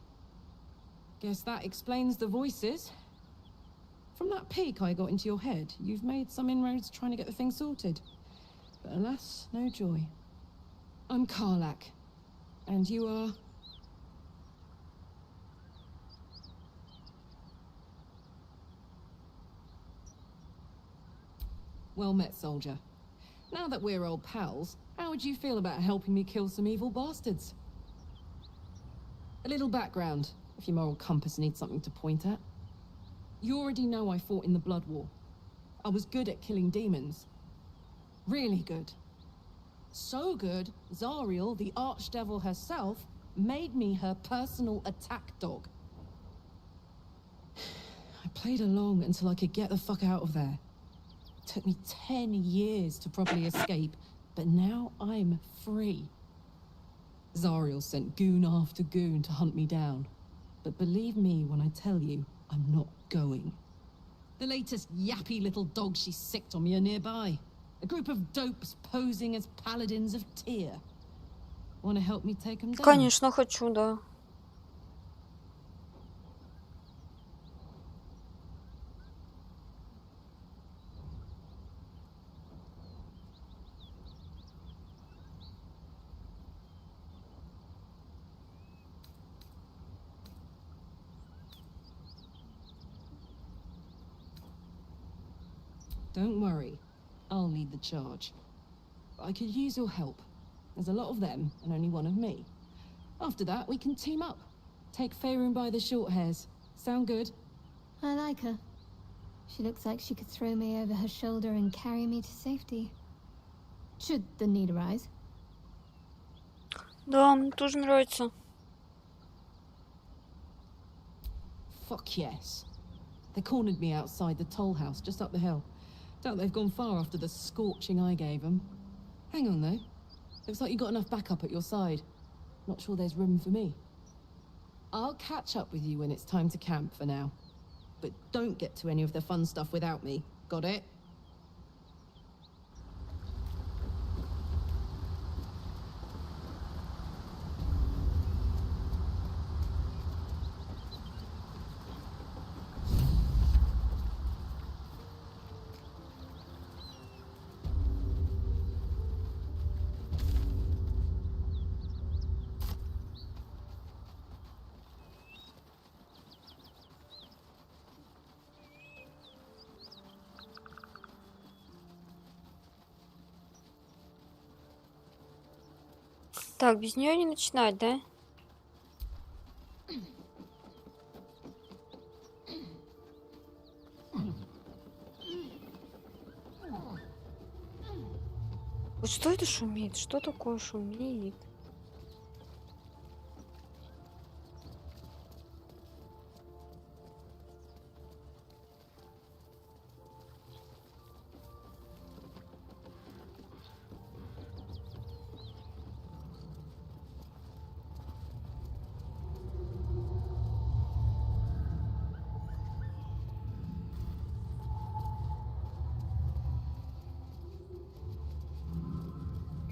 Speaker 8: Guess that explains the voices. From that peek I got into your head, you've made some inroads trying to get the thing sorted. But alas, no joy. I'm Karlak. And you are... Well met, soldier. Now that we're old pals, how would you feel about helping me kill some evil bastards? A little background, if your moral compass needs something to point at. You already know I fought in the Blood War. I was good at killing demons. Really good. So good, Zariel, the archdevil herself, made me her personal attack dog. I played along until I could get the fuck out of there. It took me 10 years to properly escape, but now I'm free. Zariel sent goon after goon to hunt me down. But believe me when I tell you, I'm not going. The latest yappy little dogs she sicked on me are nearby. A group of dopes posing as paladins of Tyr. Want to help me take them down?
Speaker 1: Конечно, хочу, да.
Speaker 8: Don't worry. I'll lead the charge. But I could use your help. There's a lot of them, and only one of me. After that, we can team up. Take Faerun by the short hairs. Sound good?
Speaker 10: I like her. She looks like she could throw me over her shoulder and carry me to safety. Should the need arise.
Speaker 1: Да, мне тоже нравится.
Speaker 8: Fuck yes. They cornered me outside the toll house just up the hill. Doubt they've gone far after the scorching I gave them. Hang on, though. Looks like you got enough backup at your side. Not sure there's room for me. I'll catch up with you when it's time to camp for now. But don't get to any of the fun stuff without me. Got it?
Speaker 1: Так, без нее не начинать, да? Вот что это шумит? Что такое шумит?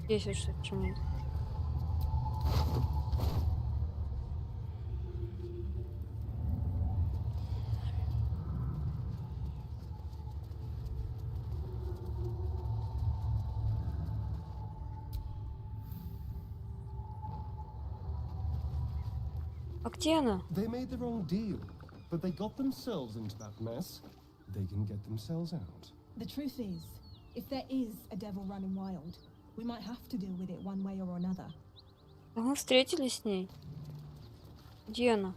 Speaker 1: Здесь вот что-то шумит. А где она?
Speaker 6: They made the wrong deal, but they got themselves into that mess. They can get themselves out.
Speaker 7: The truth is, if there is a devil running wild, we might have to deal with it one way or another.
Speaker 1: Да мы встретились с ней. Где она?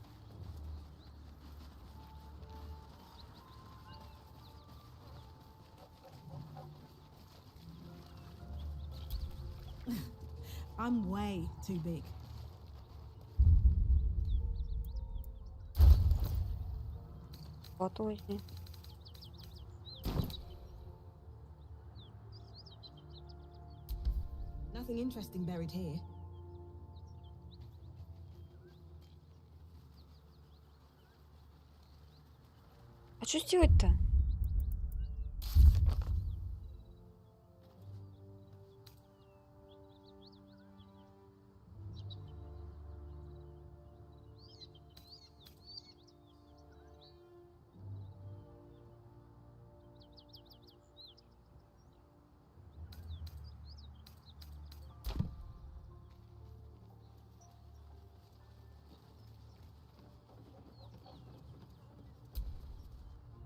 Speaker 7: I'm way too big.
Speaker 1: Вот возьми.
Speaker 7: Nothing interesting buried here.
Speaker 1: А что сделать-то?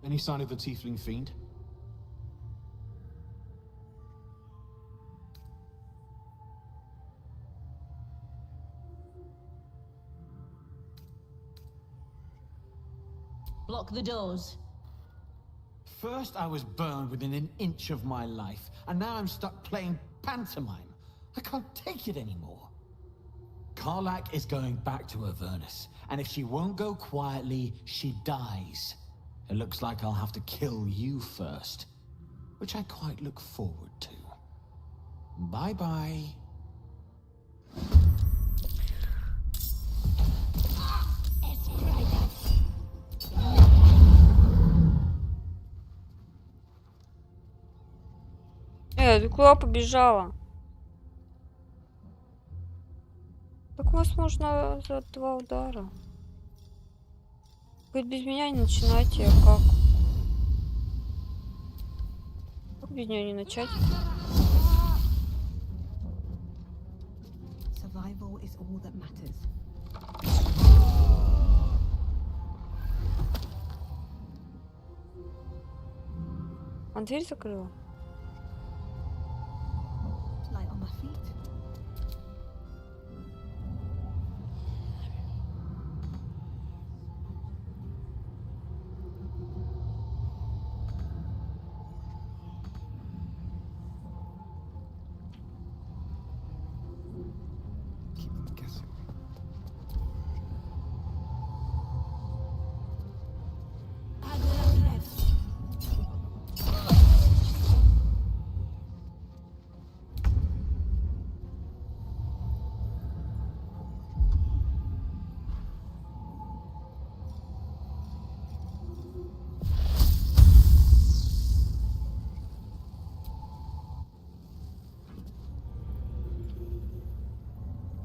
Speaker 11: Any sign of the tiefling fiend?
Speaker 14: Lock the doors.
Speaker 11: First, I was burned within an inch of my life, and now I'm stuck playing pantomime. I can't take it anymore. Karlak is going back to Avernus, and if she won't go quietly, she dies. It looks like I'll have to kill you first, which I quite look forward to. Bye-bye.
Speaker 1: Ты куда побежала? Как вас можно за 2 удара? Хоть без меня не начинайте, а как? Как без нее не начать?
Speaker 7: Survival is all that matters.
Speaker 1: А дверь закрыла?
Speaker 7: Light on my feet.
Speaker 6: Keep them guessing.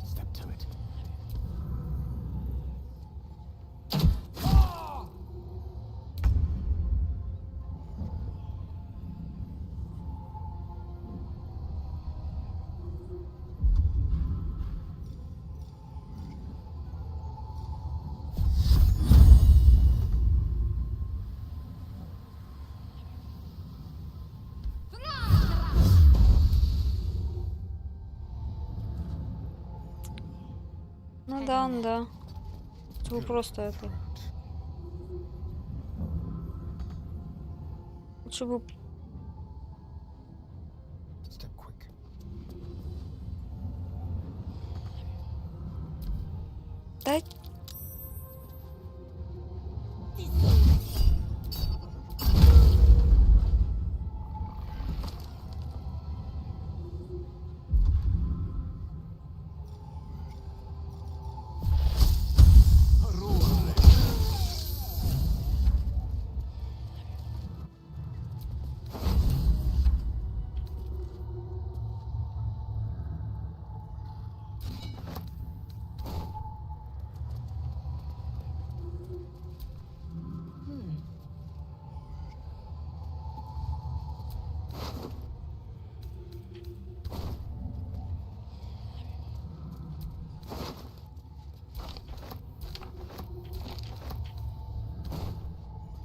Speaker 6: Step to it.
Speaker 1: Ну да, ну да. Вы просто это... Лучше бы...
Speaker 6: Step quick.
Speaker 1: Да...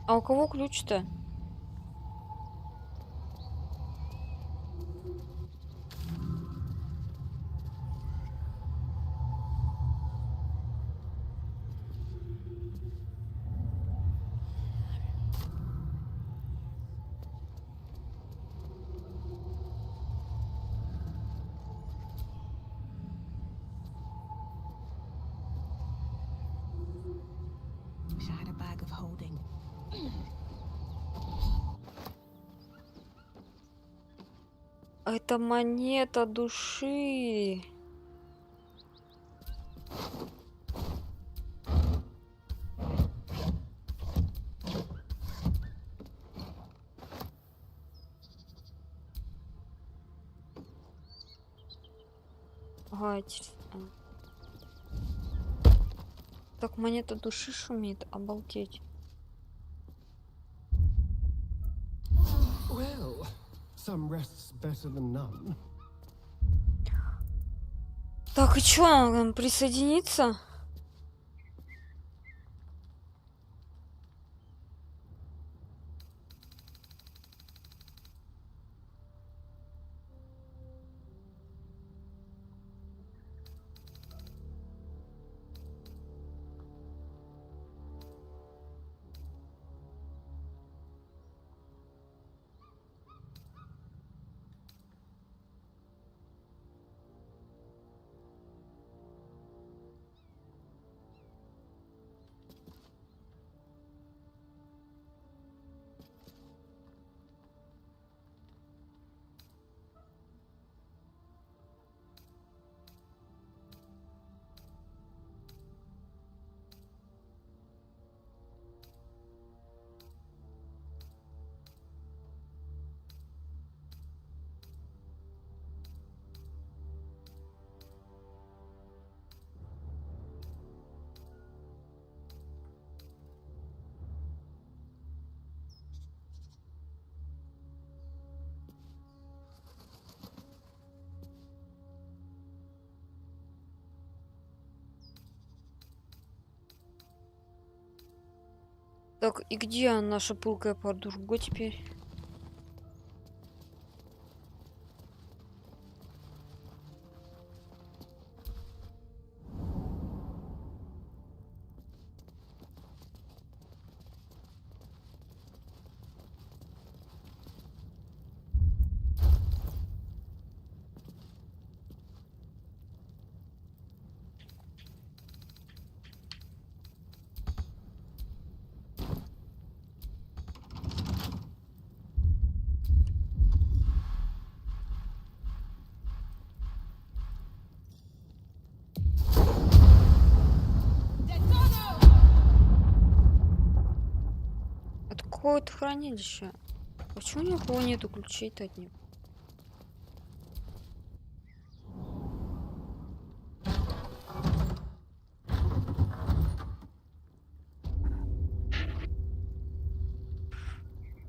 Speaker 1: А у кого ключ-то?
Speaker 7: Wish I had a bag of holding.
Speaker 1: Это монета души. Ага, так монета души шумит, обалдеть.
Speaker 6: Well, some rest's better than none.
Speaker 1: Так, и чё, нам присоединиться? Так, и где наша пылкая подруга теперь? Это какое-то хранилище. Почему никого нету ключей-то от них?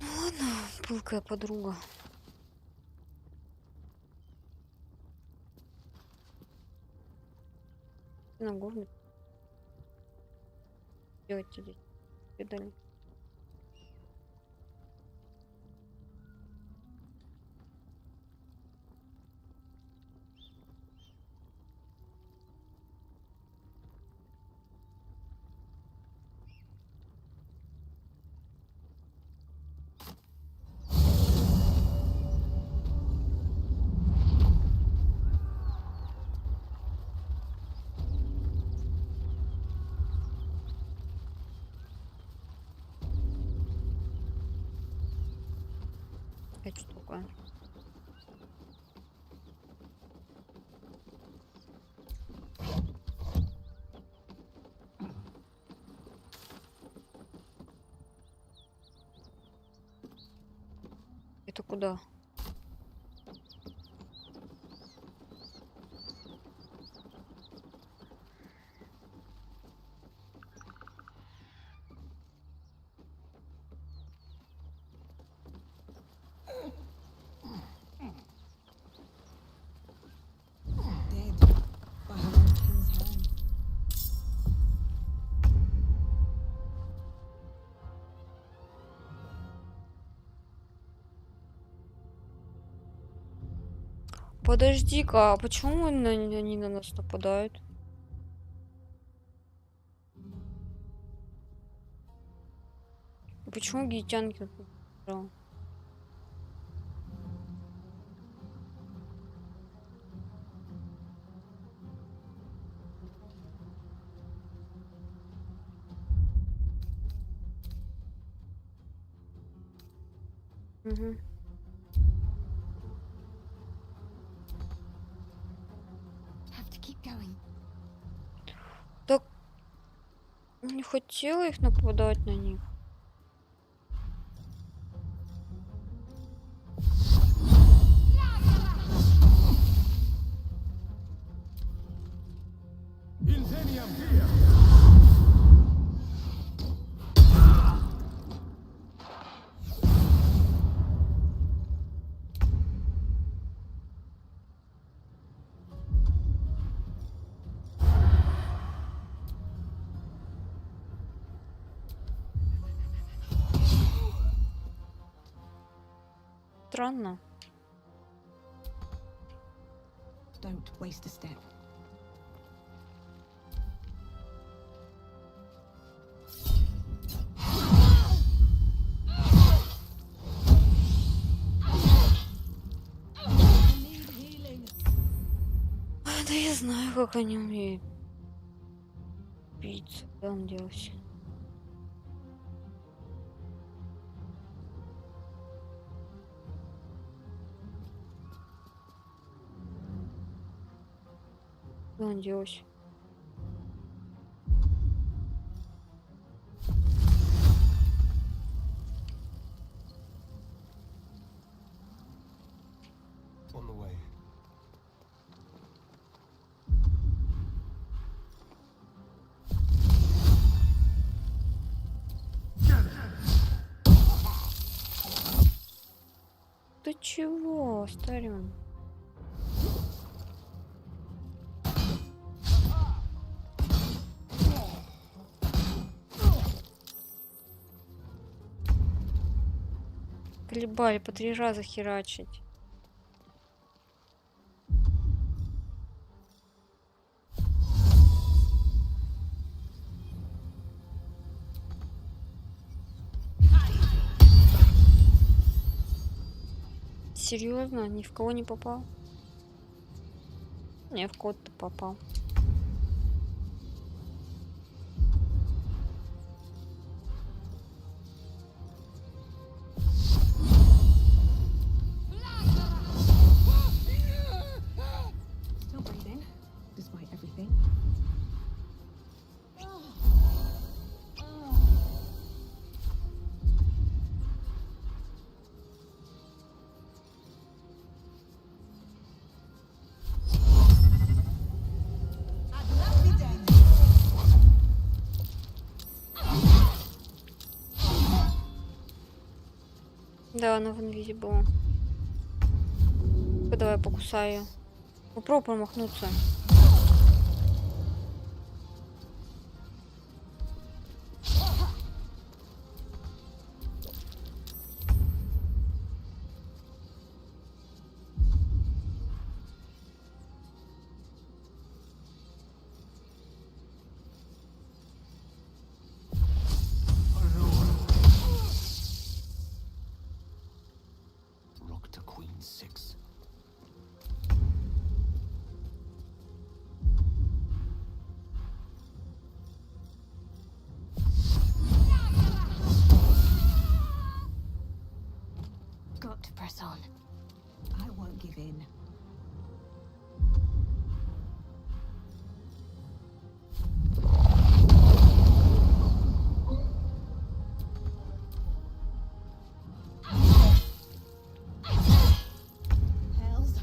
Speaker 1: Ну ладно, пылкая подруга. На город. Делать здесь. Педали. Это что такое? Это куда?
Speaker 7: Dead by her own king's hand.
Speaker 1: Подожди-ка, а почему они на нас нападают? Почему гаитянки нападают? Угу.
Speaker 10: Have to keep going.
Speaker 1: Так не хотела их нападать на них. Странно.
Speaker 7: Don't waste a step.
Speaker 1: Да я знаю, как они умеют бить. Куда он делся? Куда он делся?
Speaker 6: On the way.
Speaker 1: Ты чего, старин? Колебали по 3 раза херачить. Серьезно? Ни в кого не попал? Не, в кого-то попал.
Speaker 7: Still breathing, despite everything.
Speaker 1: Да, она в инвизе была. Давай покусаю ее. Попробуй промахнуться.
Speaker 2: Rook to Queen 6.
Speaker 10: Got to press on.
Speaker 7: I won't give in. Hells,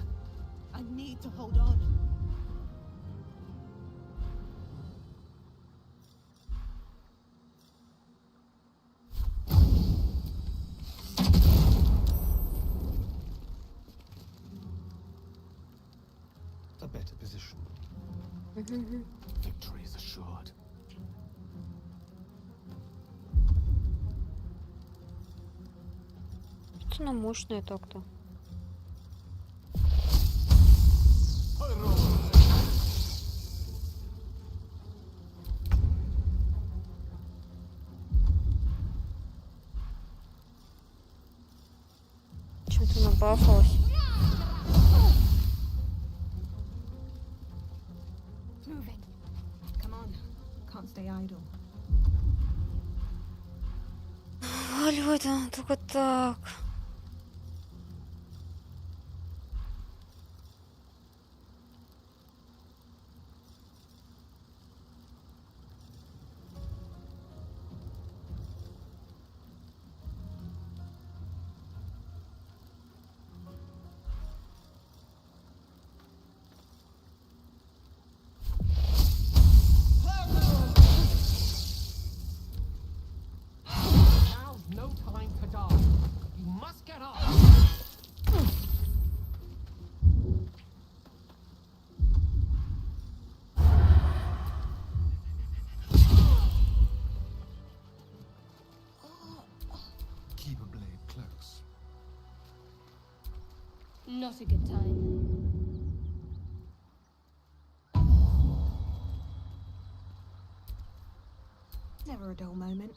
Speaker 7: I need to hold on.
Speaker 6: A better position.
Speaker 2: Victory is assured.
Speaker 1: Она мощная так-то. Чем-то набафалась.
Speaker 7: Moving. Come on. Can't stay idle.
Speaker 1: Алло, это только так.
Speaker 15: Now's no time to die. You must get up.
Speaker 6: Keep a blade close.
Speaker 10: Not a good time.
Speaker 7: Never a dull moment.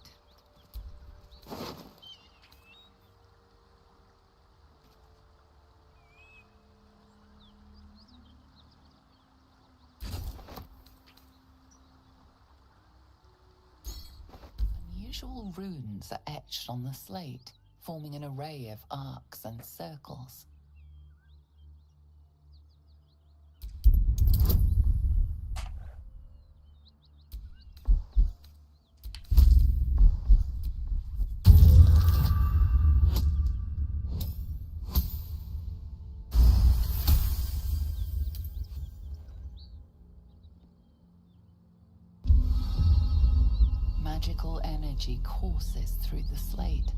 Speaker 13: Unusual runes are etched on the slate, forming an array of arcs and circles. Magical energy courses through the slate.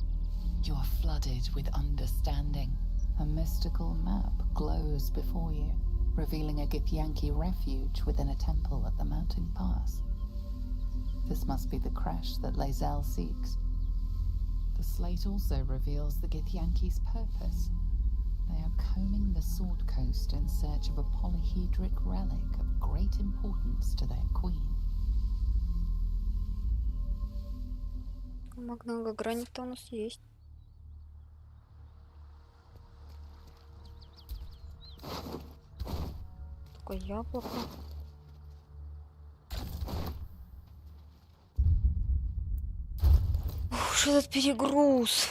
Speaker 13: You are flooded with understanding. A mystical map glows before you, revealing a Githyanki refuge within a temple at the mountain pass. This must be the crash that Lae'zel seeks. The slate also reveals the Githyanki's purpose. They are combing the Sword Coast in search of a polyhedric relic of great importance to their queen.
Speaker 1: Много гранит-то у нас есть. Такое яблоко. Ух, что этот перегруз.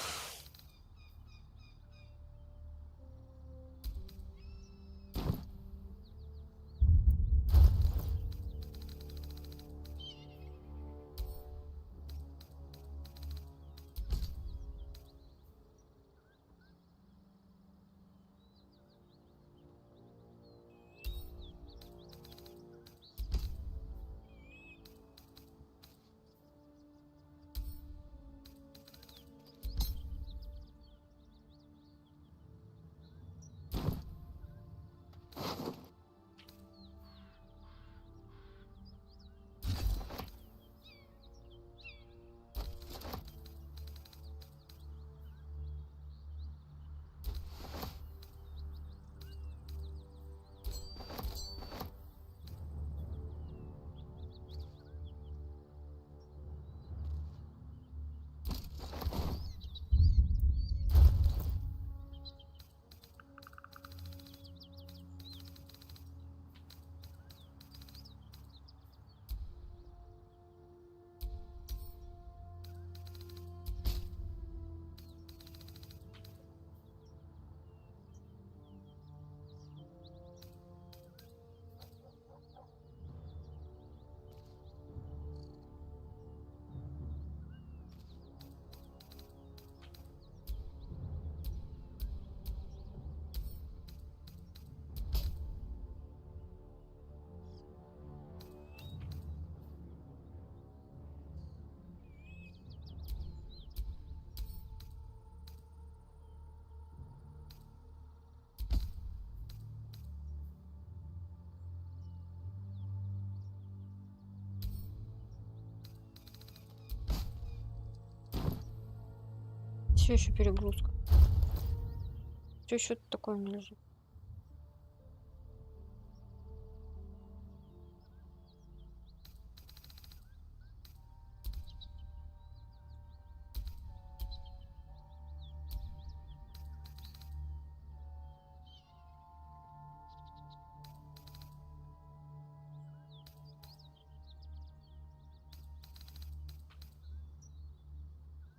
Speaker 1: Все еще перегрузка. Что еще такое у меня лежит?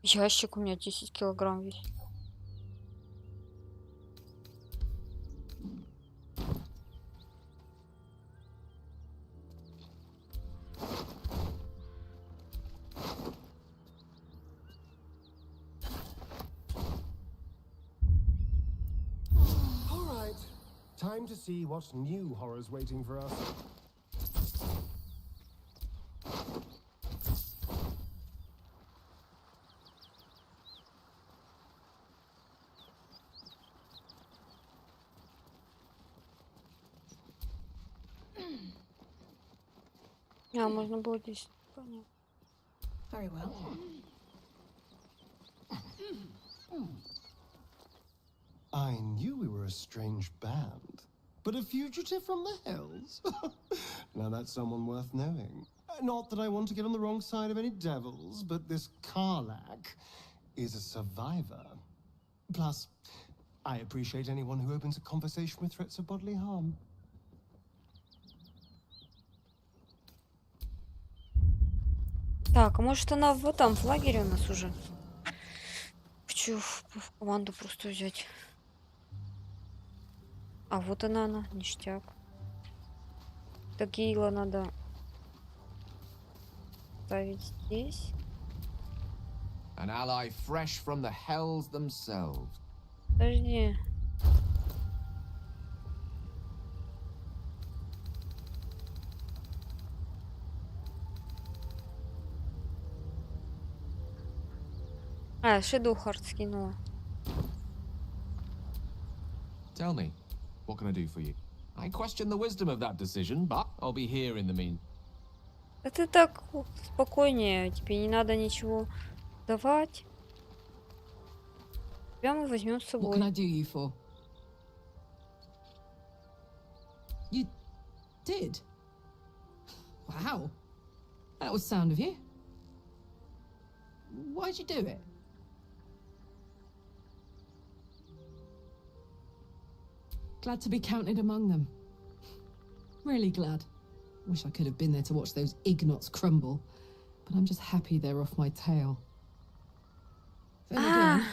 Speaker 1: Ящик у меня 10 килограмм весит.
Speaker 6: All right. Time to see what new horror's waiting for us.
Speaker 1: А, можно было здесь. Понятно.
Speaker 7: Very well.
Speaker 6: I knew we were a strange band, but a fugitive from the hills? Now that's someone worth knowing. Not that I want to get on the wrong side of any devils, but this Karlak is a survivor. Plus, I appreciate anyone who opens a conversation with threats of bodily harm.
Speaker 1: Так, а может она в этом, в лагере у нас уже? Хочу в команду просто взять. А вот она, ништяк. Такие надо ставить здесь.
Speaker 5: An ally fresh from the hells themselves.
Speaker 1: Подожди. А, Shadowheart скинула.
Speaker 5: Tell me, what can I do for you? I question the wisdom of that decision, but I'll be here in the mean.
Speaker 1: Да ты так спокойнее, тебе не надо ничего давать. Прямо возьмем с
Speaker 8: What can I
Speaker 1: собой.
Speaker 8: do you for? You did? Wow. That was sound of you. Why'd you do it? Glad to be counted among them. Really glad. Wish I could have been there to watch those Ignots crumble, but I'm just happy they're off my tail. Then again,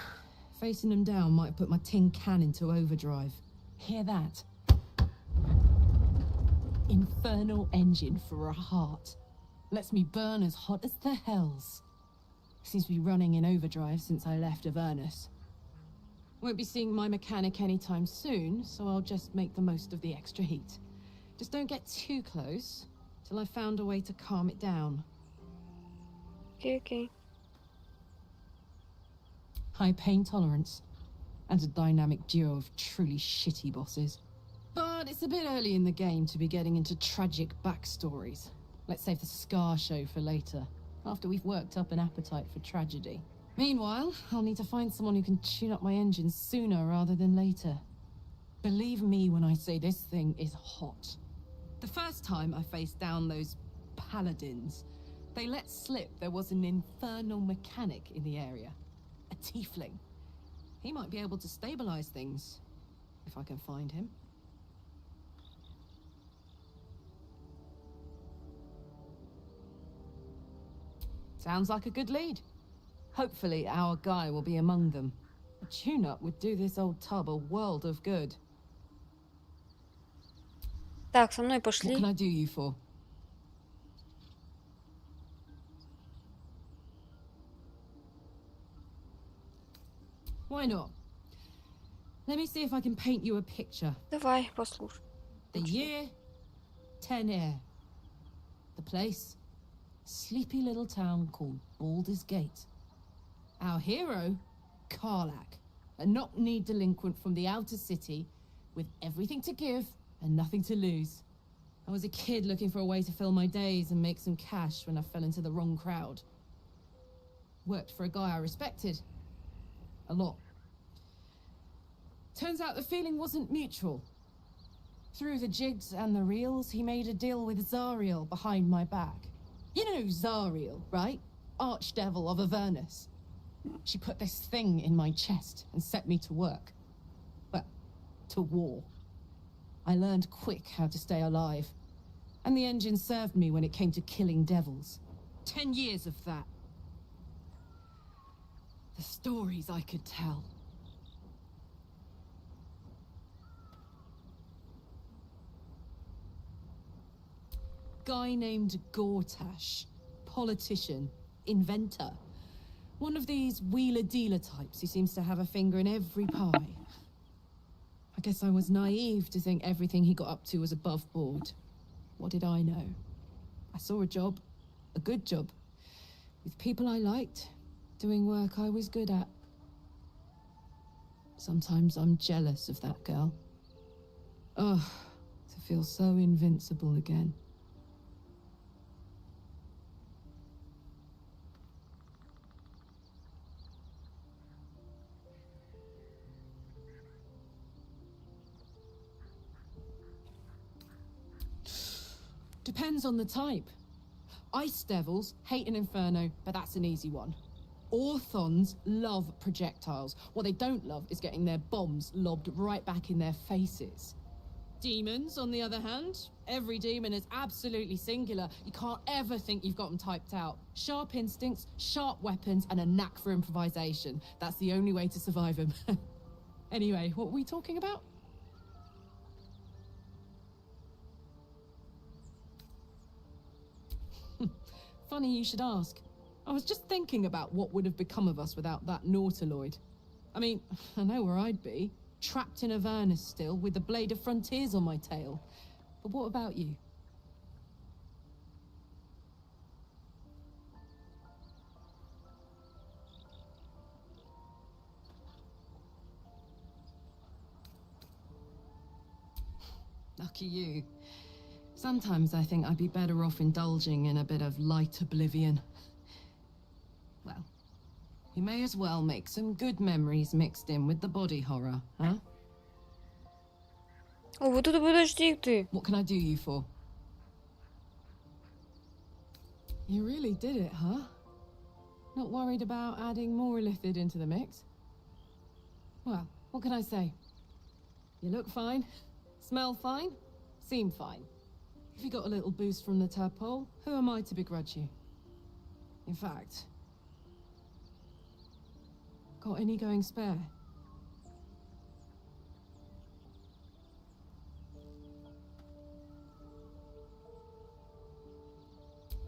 Speaker 8: facing them down might have put my tin can into overdrive. Hear that? Infernal engine for a heart. Lets me burn as hot as the hells. Seems to be running in overdrive since I left Avernus. Won't be seeing my mechanic anytime soon, so I'll just make the most of the extra heat. Just don't get too close till I've found a way to calm it down.
Speaker 1: Okay.
Speaker 8: High pain tolerance, and a dynamic duo of truly shitty bosses. But it's a bit early in the game to be getting into tragic backstories. Let's save the scar show for later, after we've worked up an appetite for tragedy. Meanwhile, I'll need to find someone who can tune up my engine sooner rather than later. Believe me when I say this thing is hot. The first time I faced down those paladins, they let slip there was an infernal mechanic in the area. A tiefling. He might be able to stabilize things, if I can find him. Sounds like a good lead. Hopefully our guy will be among them. A tune-up would do this old tub a world of good.
Speaker 1: Так, со мной
Speaker 8: What
Speaker 1: пошли.
Speaker 8: can I do you for? Why not? Let me see if I can paint you a picture.
Speaker 1: Давай, послушай.
Speaker 8: The year, 10 air. The place, sleepy little town called Baldur's Gate. Our hero, Karlak, a knock-kneed delinquent from the outer city with everything to give and nothing to lose. I was a kid looking for a way to fill my days and make some cash when I fell into the wrong crowd. Worked for a guy I respected. A lot. Turns out the feeling wasn't mutual. Through the jigs and the reels, he made a deal with Zariel behind my back. You know Zariel, right? Archdevil of Avernus. She put this thing in my chest and set me to work. Well, to war. I learned quick how to stay alive. And the engine served me when it came to killing devils. 10 years of that. The stories I could tell. Guy named Gortash. Politician. Inventor. One of these wheeler-dealer types who seems to have a finger in every pie. I guess I was naive to think everything he got up to was above board. What did I know? I saw a job. A good job. With people I liked. Doing work I was good at. Sometimes I'm jealous of that girl. Ugh, to feel so invincible again. Depends on the type. Ice devils hate an inferno, but that's an easy one. Orthons love projectiles. What they don't love is getting their bombs lobbed right back in their faces. Demons, on the other hand, every demon is absolutely singular. You can't ever think you've got them typed out. Sharp instincts, sharp weapons, and a knack for improvisation. That's the only way to survive them. Anyway, what were we talking about? Funny you should ask. I was just thinking about what would have become of us without that Nautiloid. I mean, I know where I'd be. Trapped in Avernus still, with the Blade of Frontiers on my tail. But what about you? Lucky you. Sometimes I think I'd be better off indulging in a bit of light oblivion. Well, You may as well make some good memories mixed in with the body horror, huh?
Speaker 1: О, вот это подожди ты.
Speaker 8: What can I do you for? You really did it, huh? Not worried about adding more illithid into the mix? Well, what can I say? You look fine, smell fine, seem fine. If you got a little boost from the tadpole, who am I to begrudge you? In fact, got any going spare?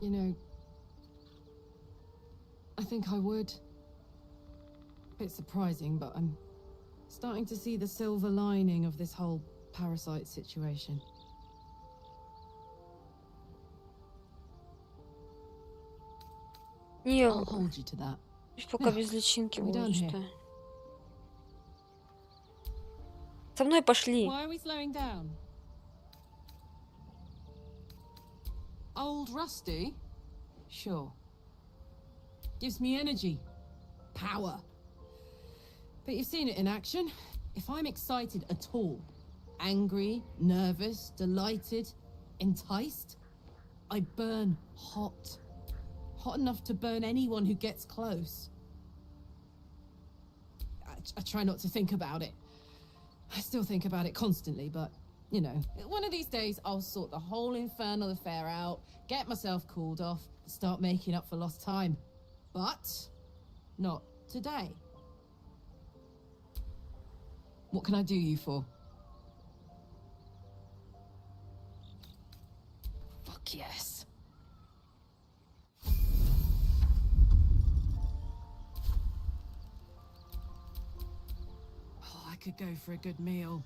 Speaker 8: You know, I think I would. Bit surprising, but I'm starting to see the silver lining of this whole parasite situation.
Speaker 1: Не,
Speaker 8: I'll hold you to that.
Speaker 1: пока без личинки
Speaker 8: We done
Speaker 1: будет
Speaker 8: here.
Speaker 1: что. Со мной пошли.
Speaker 8: Why are we slowing down? Old Rusty? Sure. Gives me energy. Power. But you've seen it in action. If I'm excited at all, angry, nervous, delighted, enticed, I burn hot. Hot enough to burn anyone who gets close. I try not to think about it. I still think about it constantly, but, you know, one of these days I'll sort the whole infernal affair out, get myself cooled off, start making up for lost time. But not today. What can I do you for? Fuck yes. Oh, I could go for a good meal.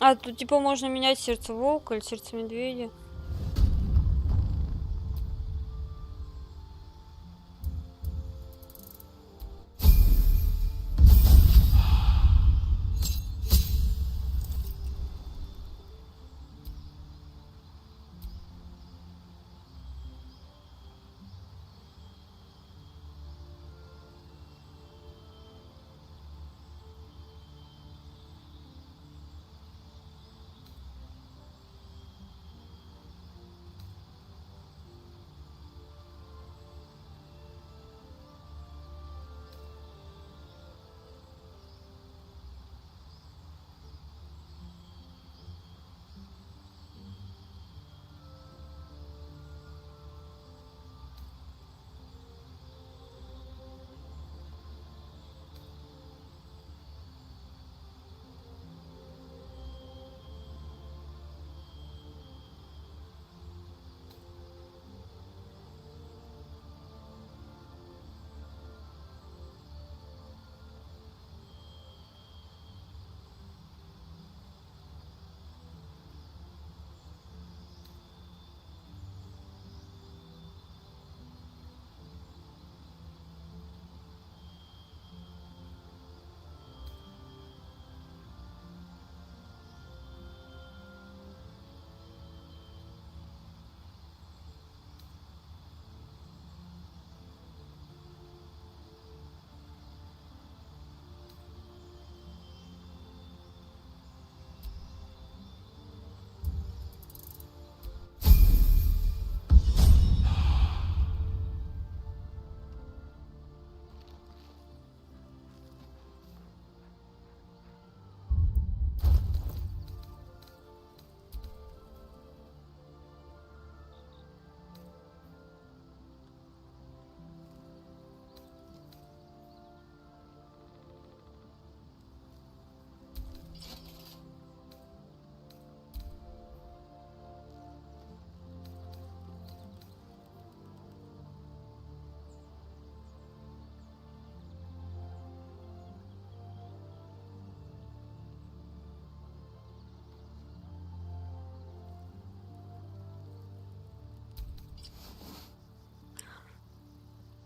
Speaker 1: А, тут типа можно менять сердце волка или сердце медведя.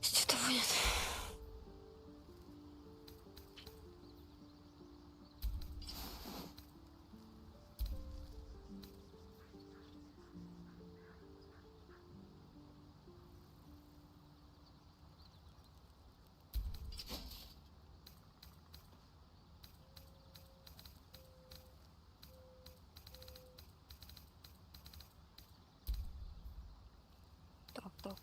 Speaker 1: Что-то будет. Так.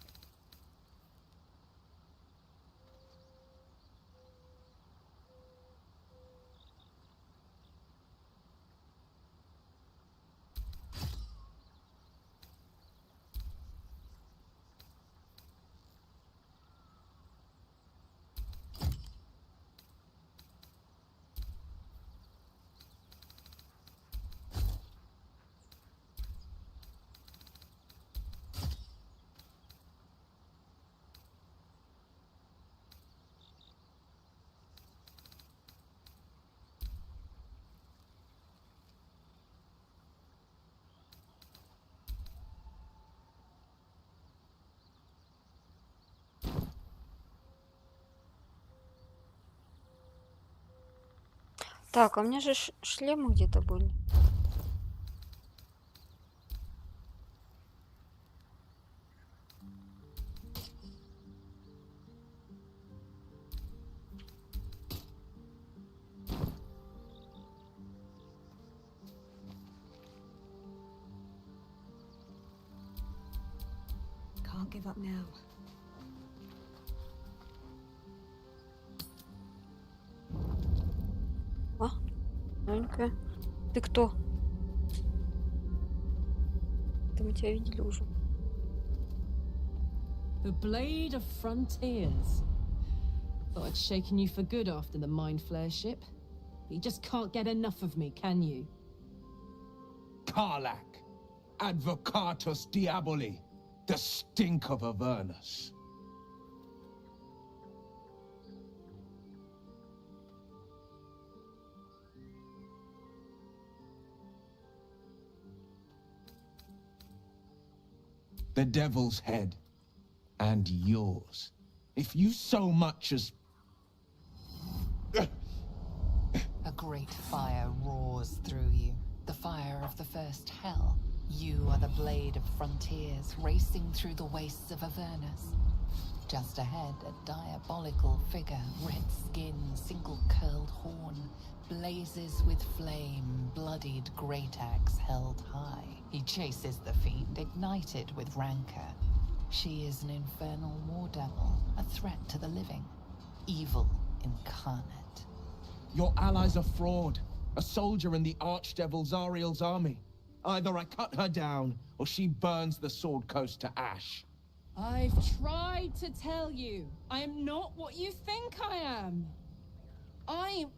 Speaker 1: Так, а у меня же шлемы где-то были.
Speaker 7: Can't give up now.
Speaker 1: А? Новенькая. Ты кто? Это мы тебя видели уже.
Speaker 8: The Blade of Frontiers. Thought I'd shaken you for good after the Mind Flare ship. You just can't get enough of me, can you?
Speaker 16: Karlak, Advocatus Diaboli, the stink of Avernus. The devil's head. And yours. If you so much as...
Speaker 13: A great fire roars through you. The fire of the first hell. You are the blade of frontiers racing through the wastes of Avernus. Just ahead, a diabolical figure, red skin, single-curled horn, blazes with flame, bloodied great axe held high. He chases the fiend, ignited with rancor. She is an infernal war devil, a threat to the living. Evil incarnate.
Speaker 16: Your ally's a fraud. A soldier in the Archdevil Zariel's army. Either I cut her down, or she burns the Sword Coast to ash.
Speaker 8: I've tried to tell you. I am not what you think I am. I'm...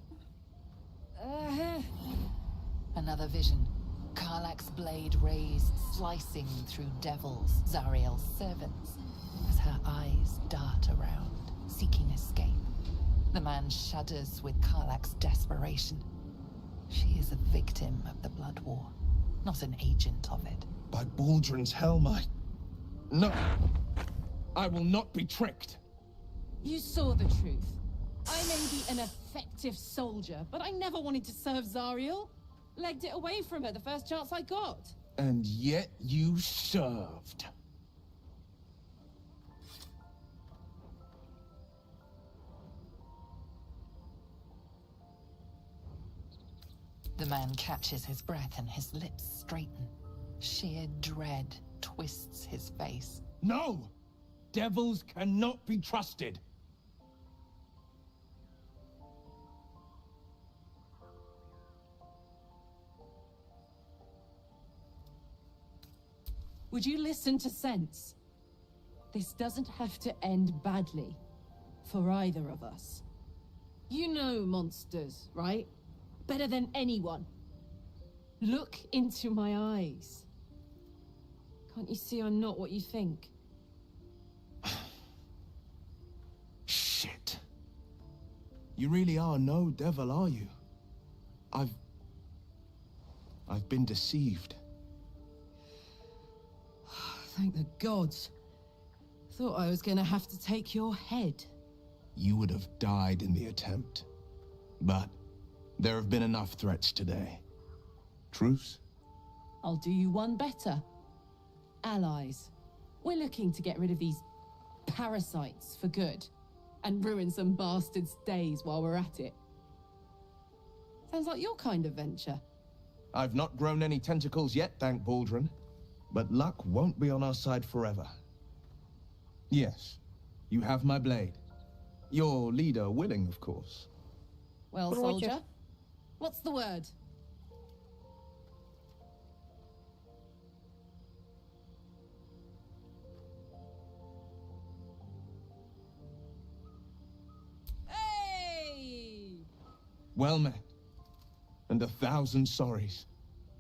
Speaker 13: Another vision. Karlach's blade raised, slicing through devils, Zariel's servants, as her eyes dart around, seeking escape. The man shudders with Karlach's desperation. She is a victim of the Blood War, not an agent of it.
Speaker 16: By Baldur's helm, No! I will not be tricked!
Speaker 8: You saw the truth. I may be an effective soldier, but I never wanted to serve Zariel. Legged it away from her the first chance I got.
Speaker 16: And yet you served.
Speaker 13: The man catches his breath and his lips straighten. Sheer dread twists his face.
Speaker 16: No! Devils cannot be trusted!
Speaker 8: Would you listen to sense? This doesn't have to end badly. For either of us. You know monsters, right? Better than anyone. Look into my eyes. Can't you see I'm not what you think?
Speaker 16: Shit. You really are no devil, are you? I've been deceived.
Speaker 8: Thank the gods. Thought I was gonna have to take your head.
Speaker 16: You would have died in the attempt. But there have been enough threats today. Truce?
Speaker 8: I'll do you one better. Allies. We're looking to get rid of these parasites for good. And ruin some bastards' days while we're at it. Sounds like your kind of venture.
Speaker 16: I've not grown any tentacles yet, thank Baldrin. But luck won't be on our side forever. Yes, you have my blade. Your leader willing, of course.
Speaker 8: Well, soldier, what's the word? Hey!
Speaker 16: Well met. And 1,000 sorries.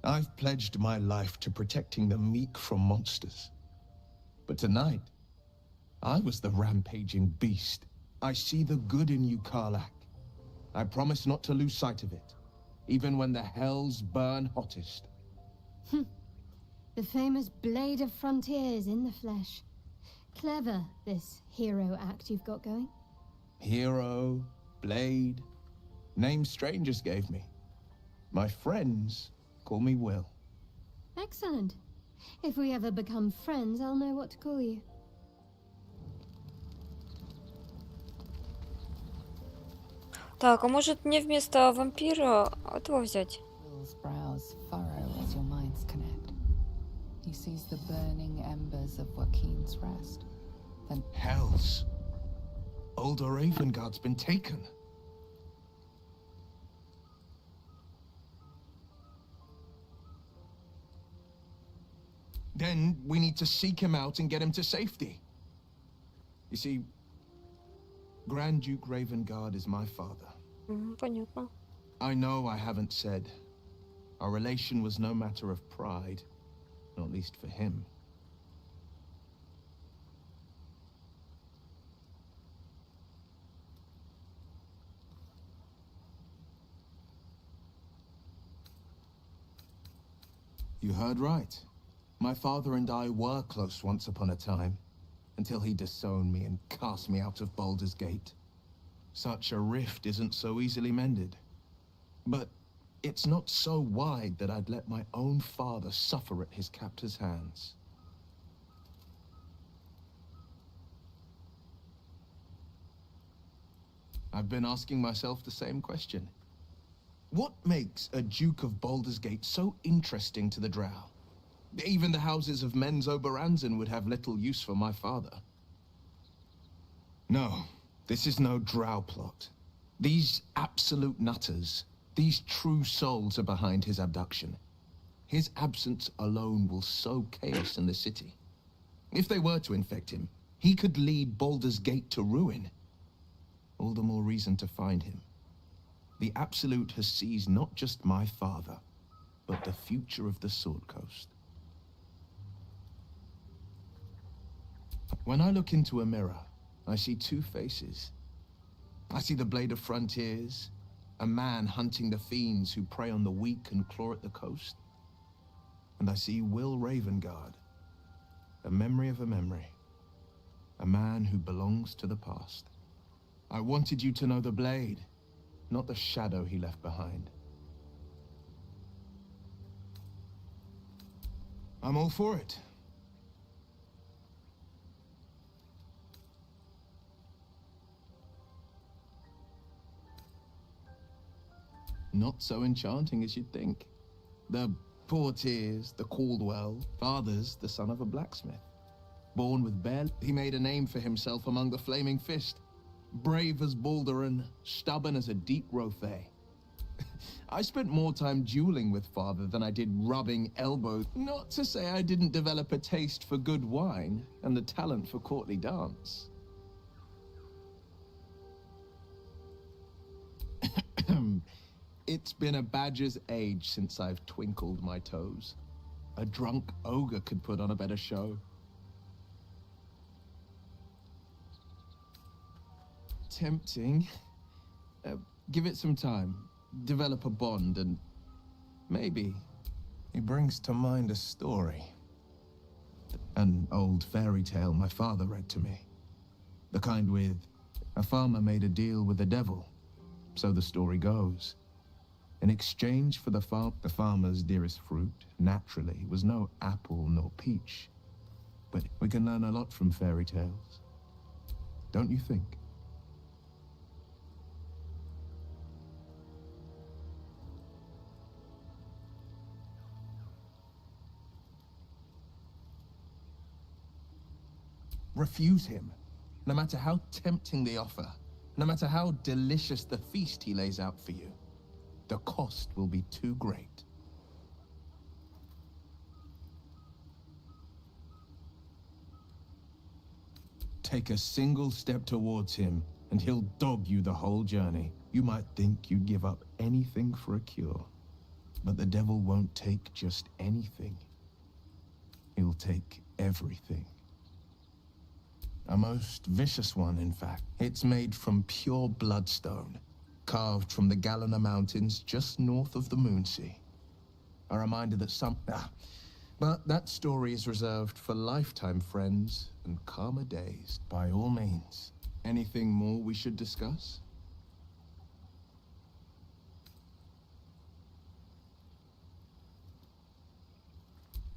Speaker 16: I've pledged my life to protecting the meek from monsters. But tonight, I was the rampaging beast. I see the good in you, Karlach. I promise not to lose sight of it, even when the hells burn hottest.
Speaker 10: The famous Blade of Frontiers in the flesh. Clever, this hero act you've got going.
Speaker 16: Hero, blade, names strangers gave me. My friends call me Will.
Speaker 10: Excellent. If we ever become friends, I'll know what to call you.
Speaker 1: Так, а может мне вместо вампира этого взять?
Speaker 13: Will's brows furrow as your minds connect. He sees the burning embers of Joaquin's rest. Then
Speaker 16: Hells. Old Ravengard's been taken. Then we need to seek him out and get him to safety. You see, Grand Duke Ravengard is my father.
Speaker 1: Понятно.
Speaker 16: I know I haven't said. Our relation was no matter of pride, not least for him. You heard right. My father and I were close once upon a time, until he disowned me and cast me out of Baldur's Gate. Such a rift isn't so easily mended. But it's not so wide that I'd let my own father suffer at his captor's hands. I've been asking myself the same question. What makes a Duke of Baldur's Gate so interesting to the Drow? Even the houses of Men's Oberanzen would have little use for my father. No, this is no Drow plot. These absolute nutters, these true souls are behind his abduction. His absence alone will sow chaos in the city. If they were to infect him, he could lead Baldur's Gate to ruin. All the more reason to find him. The Absolute has seized not just my father, but the future of the Sword Coast. When I look into a mirror, I see two faces. I see the Blade of Frontiers, a man hunting the fiends who prey on the weak and claw at the coast. And I see Will Ravengard, a memory of a memory, a man who belongs to the past. I wanted you to know the Blade, not the shadow he left behind. I'm all for it. Not so enchanting as you'd think. The Portiers, the Caldwell, father's the son of a blacksmith. Born with bare, he made a name for himself among the Flaming Fist. Brave as Baldur and stubborn as a deep Rothay. I spent more time dueling with father than I did rubbing elbows. Not to say I didn't develop a taste for good wine and the talent for courtly dance. It's been a badger's age since I've twinkled my toes. A drunk ogre could put on a better show. Tempting. Give it some time. Develop a bond and maybe. He brings to mind a story. An old fairy tale my father read to me. The kind with a farmer made a deal with the devil. So the story goes. In exchange for the farmer's dearest fruit, naturally, was no apple nor peach. But we can learn a lot from fairy tales. Don't you think? Refuse him, no matter how tempting the offer, no matter how delicious the feast he lays out for you. The cost will be too great. Take a single step towards him, and he'll dog you the whole journey. You might think you'd give up anything for a cure, but the devil won't take just anything. He'll take everything. A most vicious one, in fact. It's made from pure bloodstone, carved from the Galena Mountains just north of the Moonsea. A reminder that but that story is reserved for lifetime friends and calmer days. By all means. Anything more we should discuss?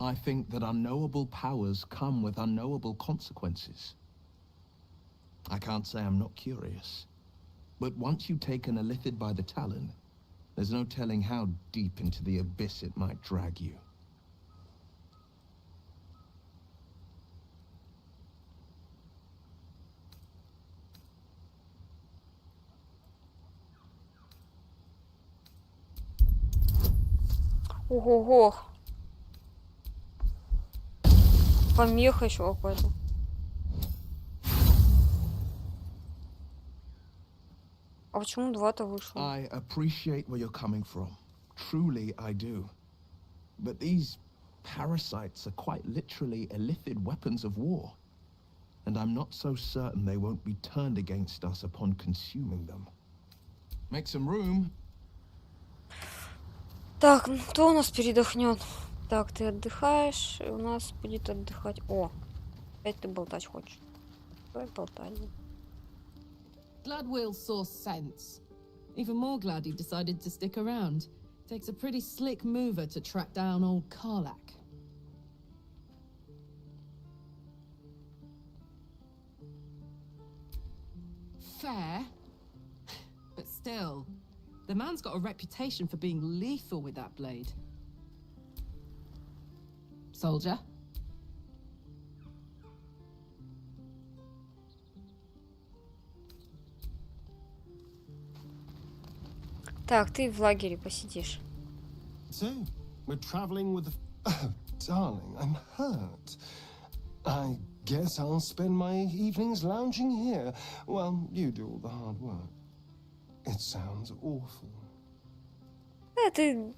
Speaker 16: I think that unknowable powers come with unknowable consequences. I can't say I'm not curious. But once you've taken a lithid by the talon, there's no telling how deep into the abyss it might drag you.
Speaker 1: Ого-го. Помеха еще какой-то. А почему 2-то вышло?
Speaker 16: I appreciate where you're coming from. Truly, I do. But these parasites are quite literally illithid weapons of war. And I'm not so certain they won't be turned against us upon consuming them. Make some room.
Speaker 1: Так, ну кто у нас передохнет? Так, ты отдыхаешь, и у нас будет отдыхать... О, опять ты болтать хочешь. Давай болтать.
Speaker 8: Glad Will saw sense. Even more glad he decided to stick around. Takes a pretty slick mover to track down old Karlak. Fair, but still, the man's got a reputation for being lethal with that blade. Soldier?
Speaker 1: Так, ты в лагере посидишь.
Speaker 6: So, we're traveling with the... Oh, darling, I'm hurt. I guess I'll spend my evenings lounging here while you do all the hard work. It sounds awful.
Speaker 1: Ты...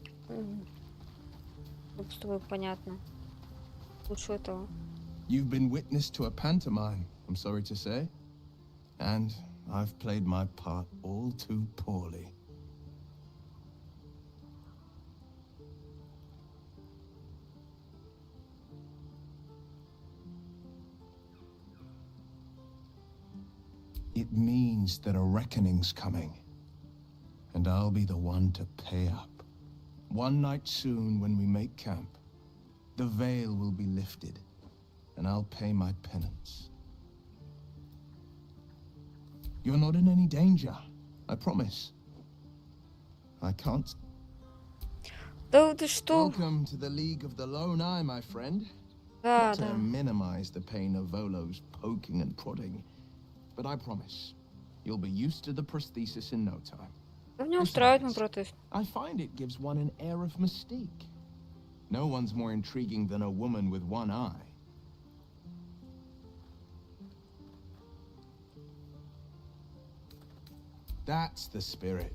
Speaker 1: С тобой понятно. Лучше этого.
Speaker 16: You've been witness to a pantomime, I'm sorry to say. And I've played my part all too poorly. It means that a reckoning's coming. And I'll be the one to pay up. One night soon, when we make camp, the veil will be lifted, and I'll pay my penance. You're not in any danger, I promise. I can't...
Speaker 1: Да ты что?
Speaker 16: Welcome to the League of the Lone Eye, my friend.
Speaker 1: Да,
Speaker 16: Not to
Speaker 1: да.
Speaker 16: minimize the pain of Volo's poking and prodding, but I promise, you'll be used to the prosthesis in no time.
Speaker 1: Да мне устраивает мой протез.
Speaker 16: I find it gives one an air of mystique. No one's more intriguing than a woman with one eye. That's the spirit.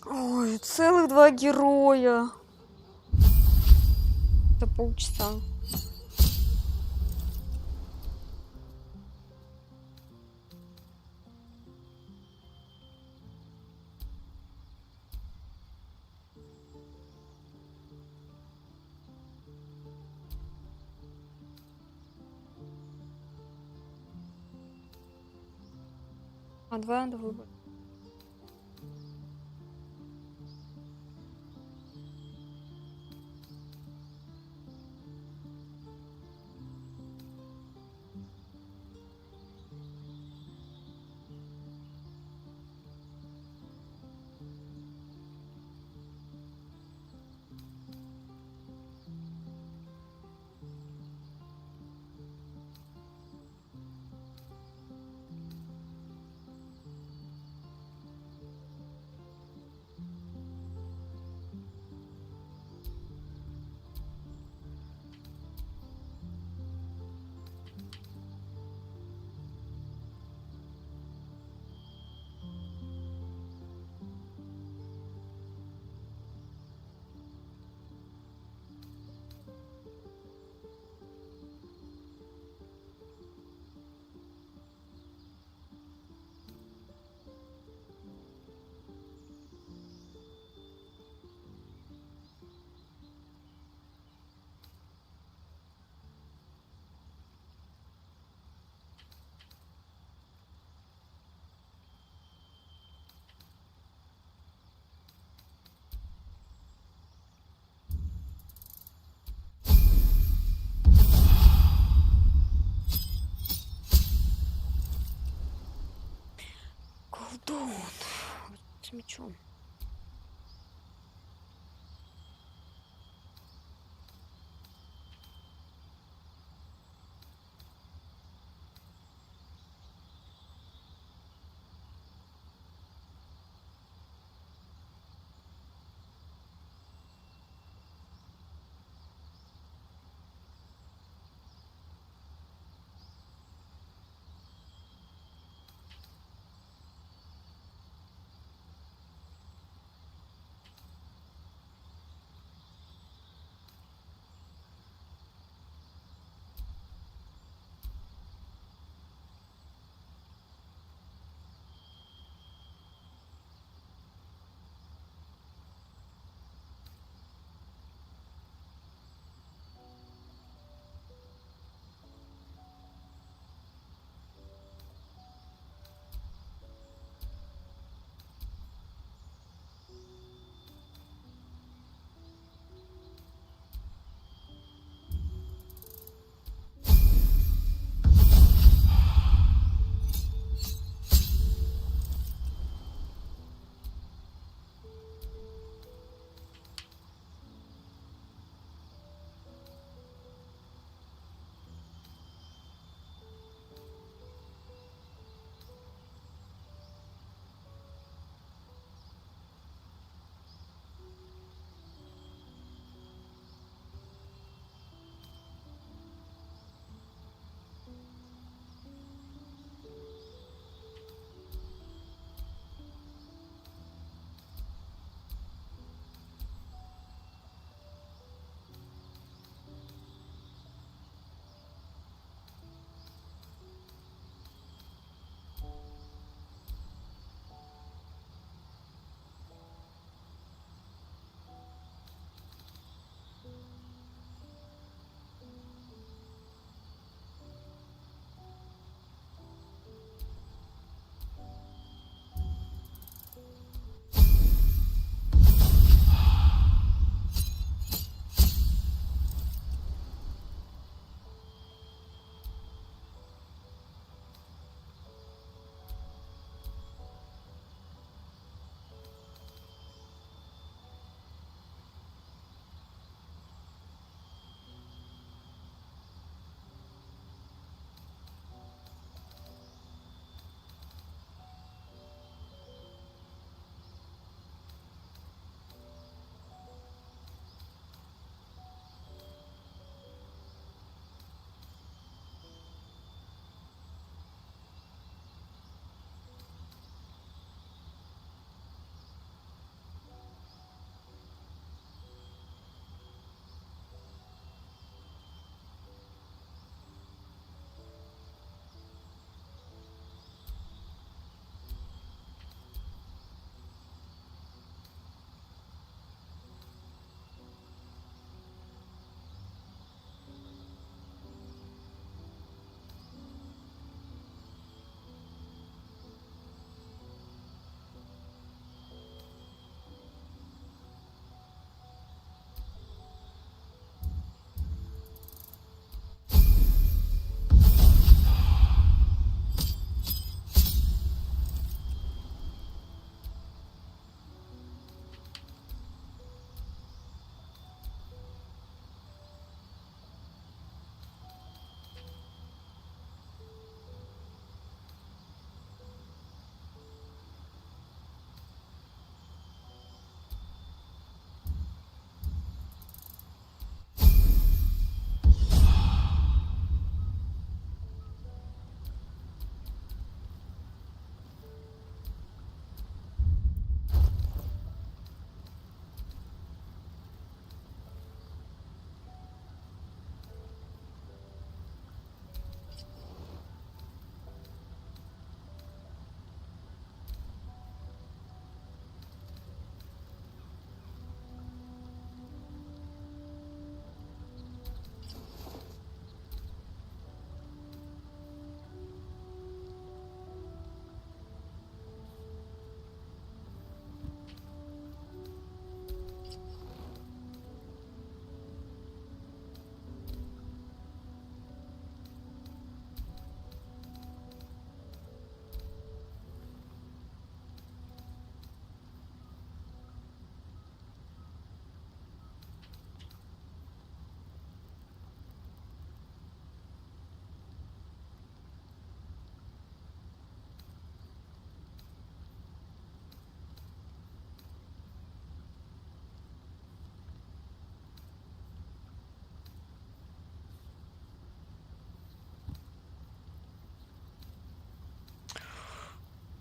Speaker 1: Ой, целых 2 героя. За полчаса. А 2 надо выбрать. Колдун. С мечом.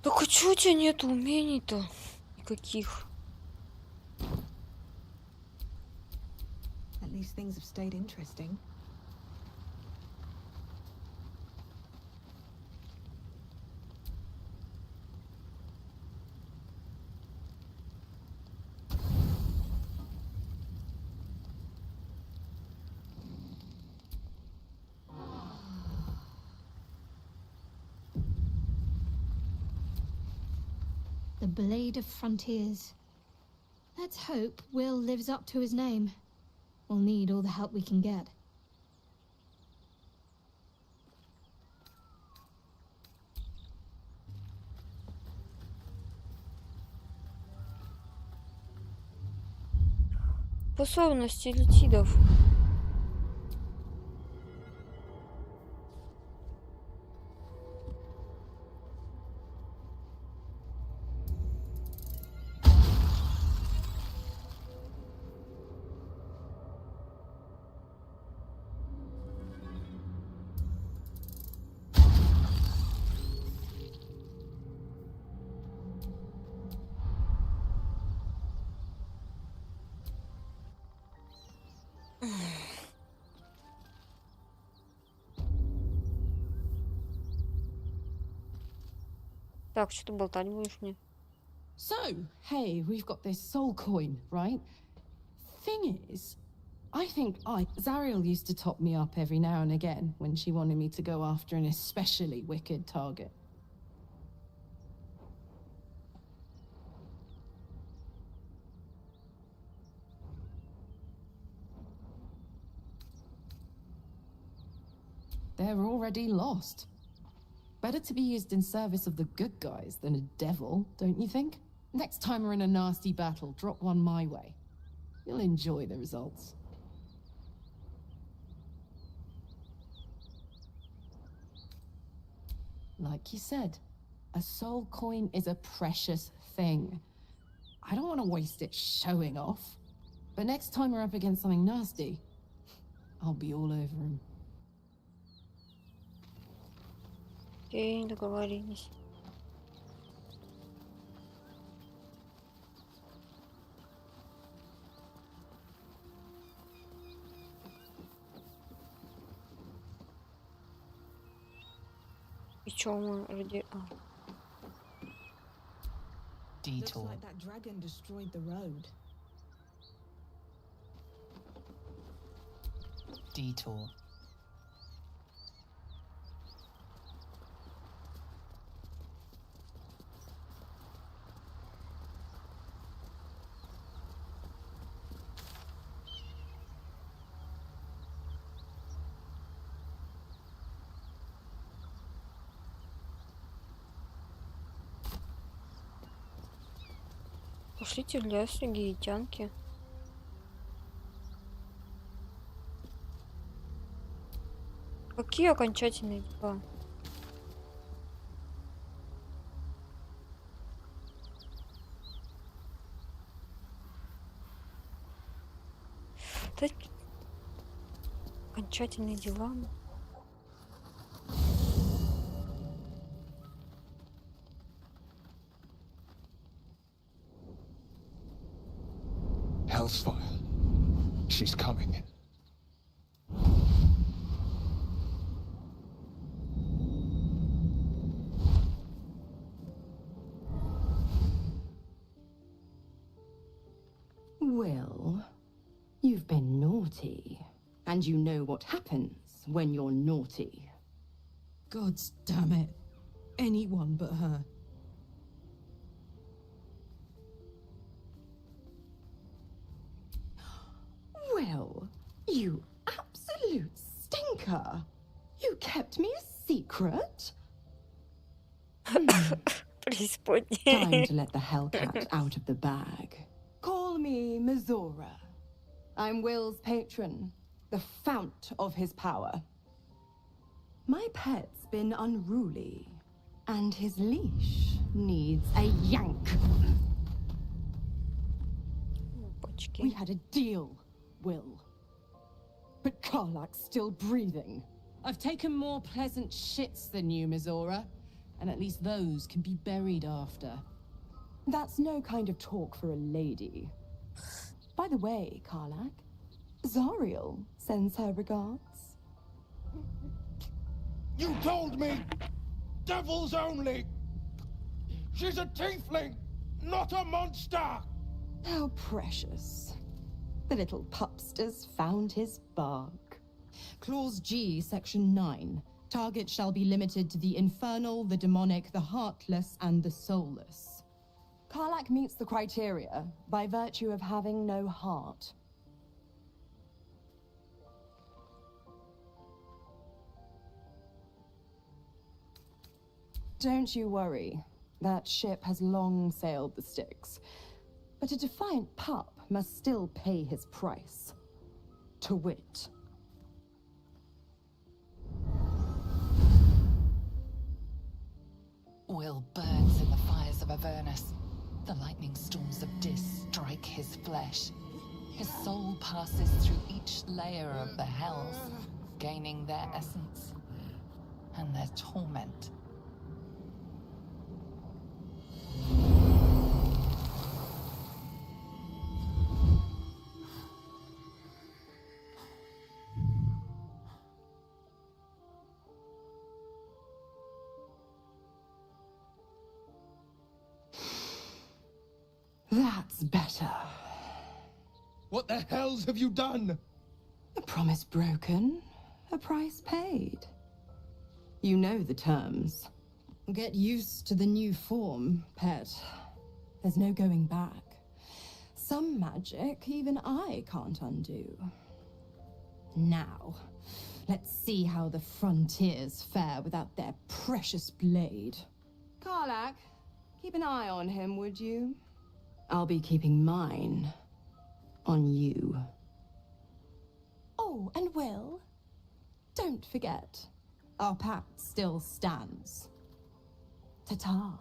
Speaker 1: Так а чё у тебя нет умений-то? Никаких.
Speaker 7: At least things have stayed interesting.
Speaker 10: The Blade of Frontiers. Let's hope Will lives up to his name. We'll need all the help we can get.
Speaker 1: Способности летидов. Так, что ты болтать будешь мне?
Speaker 8: So, hey, we've got this soul coin, right? Thing is, I think Zariel used to top me up every now and again when she wanted me to go after an especially wicked target. They're already lost. Better to be used in service of the good guys than a devil, don't you think? Next time we're in a nasty battle, drop one my way. You'll enjoy the results. Like you said, a soul coin is a precious thing. I don't want to waste it showing off. But next time we're up against something nasty, I'll be all over him.
Speaker 1: Окей, договорились. И чё мы ради...
Speaker 7: Looks like that dragon destroyed the road.
Speaker 13: Detour.
Speaker 1: Пошлите в лес, египтянки. Какие окончательные дела? Да... Окончательные дела.
Speaker 16: Hellsfire. She's coming.
Speaker 17: Will, you've been naughty. And you know what happens when you're naughty.
Speaker 8: Gods damn it. Anyone but her.
Speaker 17: Will, you absolute stinker. You kept me a secret? Time to let the Hellcat out of the bag. Call me Mizora. I'm Will's patron, the fount of his power. My pet's been unruly, and his leash needs a yank. We had a deal, Will. But Karlak's still breathing.
Speaker 8: I've taken more pleasant shits than you, Mizora. And at least those can be buried after.
Speaker 17: That's no kind of talk for a lady. By the way, Karlak, Zariel sends her regards.
Speaker 16: You told me! Devils only! She's a tiefling, not a monster!
Speaker 17: How precious. The little pupster's found his bark.
Speaker 8: Clause G, Section 9. Target shall be limited to the infernal, the demonic, the heartless, and the soulless.
Speaker 17: Karlak meets the criteria by virtue of having no heart. Don't you worry. That ship has long sailed the Styx. But a defiant pup must still pay his price. To wit.
Speaker 13: Will burns in the fires of Avernus. The lightning storms of Dis strike his flesh. His soul passes through each layer of the hells, gaining their essence and their torment.
Speaker 17: That's better.
Speaker 16: What the hells have you done?
Speaker 17: A promise broken, a price paid. You know the terms.
Speaker 8: Get used to the new form, pet.
Speaker 17: There's no going back. Some magic even I can't undo.
Speaker 8: Now, let's see how the frontiers fare without their precious blade.
Speaker 17: Karlak, keep an eye on him, would you? I'll be keeping mine on you. Oh, and Will, don't forget, our pact still stands. Ta-ta.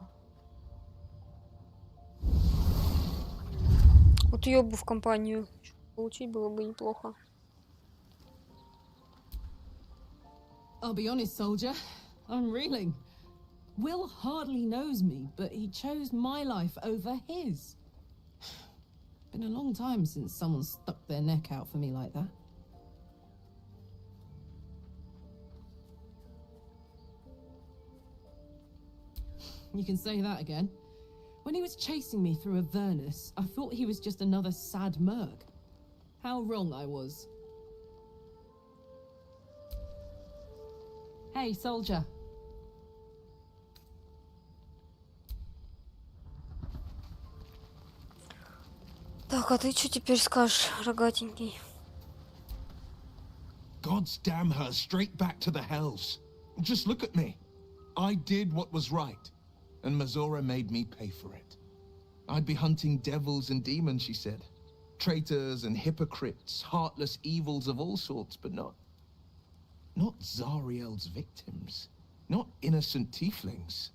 Speaker 1: Вот ее бы в компанию получить было бы неплохо.
Speaker 8: I'll be honest, soldier. I'm reeling. Will hardly knows me, but he chose my life over his. Been a long time since someone stuck their neck out for me like that. You can say that again. When he was chasing me through Avernus, I thought he was just another sad merc. How wrong I was. Hey, soldier.
Speaker 1: Так, а ты что теперь скажешь, рогатенький?
Speaker 16: God's damn her straight back to the hells. Just look at me. I did what was right, and Mazora made me pay for it. I'd be hunting devils and demons, she said. Traitors and hypocrites, heartless evils of all sorts, but not Zariel's victims. Not innocent tieflings.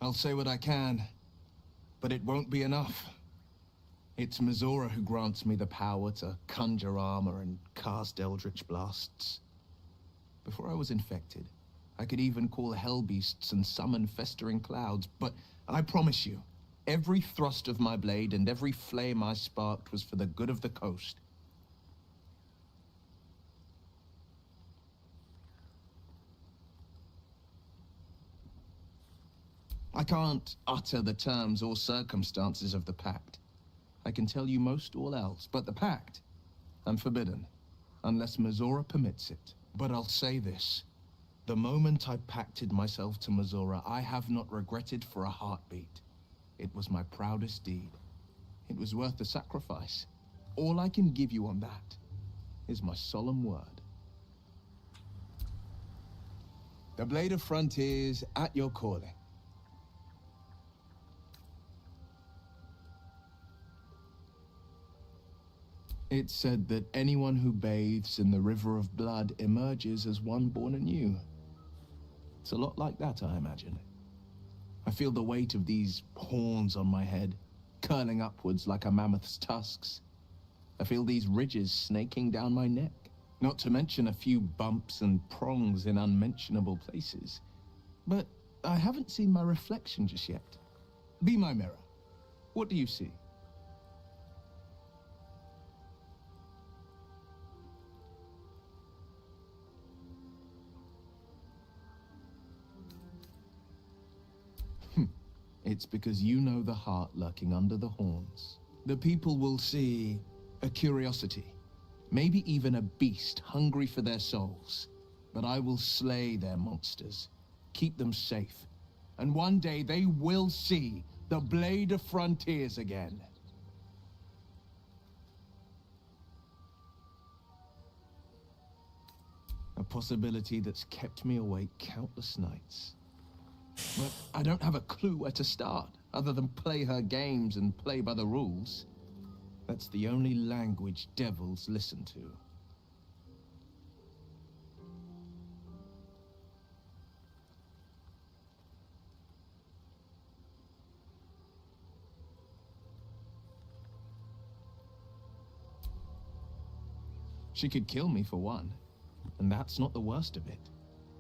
Speaker 16: I'll say what I can, but it won't be enough. It's Mazora who grants me the power to conjure armor and cast eldritch blasts. Before I was infected, I could even call hell beasts and summon festering clouds, but I promise you, every thrust of my blade and every flame I sparked was for the good of the coast. I can't utter the terms or circumstances of the pact. I can tell you most all else, but the pact, I'm forbidden, unless Mazora permits it. But I'll say this. The moment I pacted myself to Mazora, I have not regretted for a heartbeat. It was my proudest deed. It was worth the sacrifice. All I can give you on that is my solemn word. The Blade of Frontiers at your calling. It's said that anyone who bathes in the river of blood emerges as one born anew. It's a lot like that, I imagine. I feel the weight of these horns on my head, curling upwards like a mammoth's tusks. I feel these ridges snaking down my neck, not to mention a few bumps and prongs in unmentionable places. But I haven't seen my reflection just yet. Be my mirror. What do you see? It's because you know the heart lurking under the horns. The people will see a curiosity, maybe even a beast hungry for their souls. But I will slay their monsters, keep them safe, and one day they will see the Blade of Frontiers again. A possibility that's kept me awake countless nights. But I don't have a clue where to start, other than play her games and play by the rules. That's the only language devils listen to. She could kill me for one, and that's not the worst of it.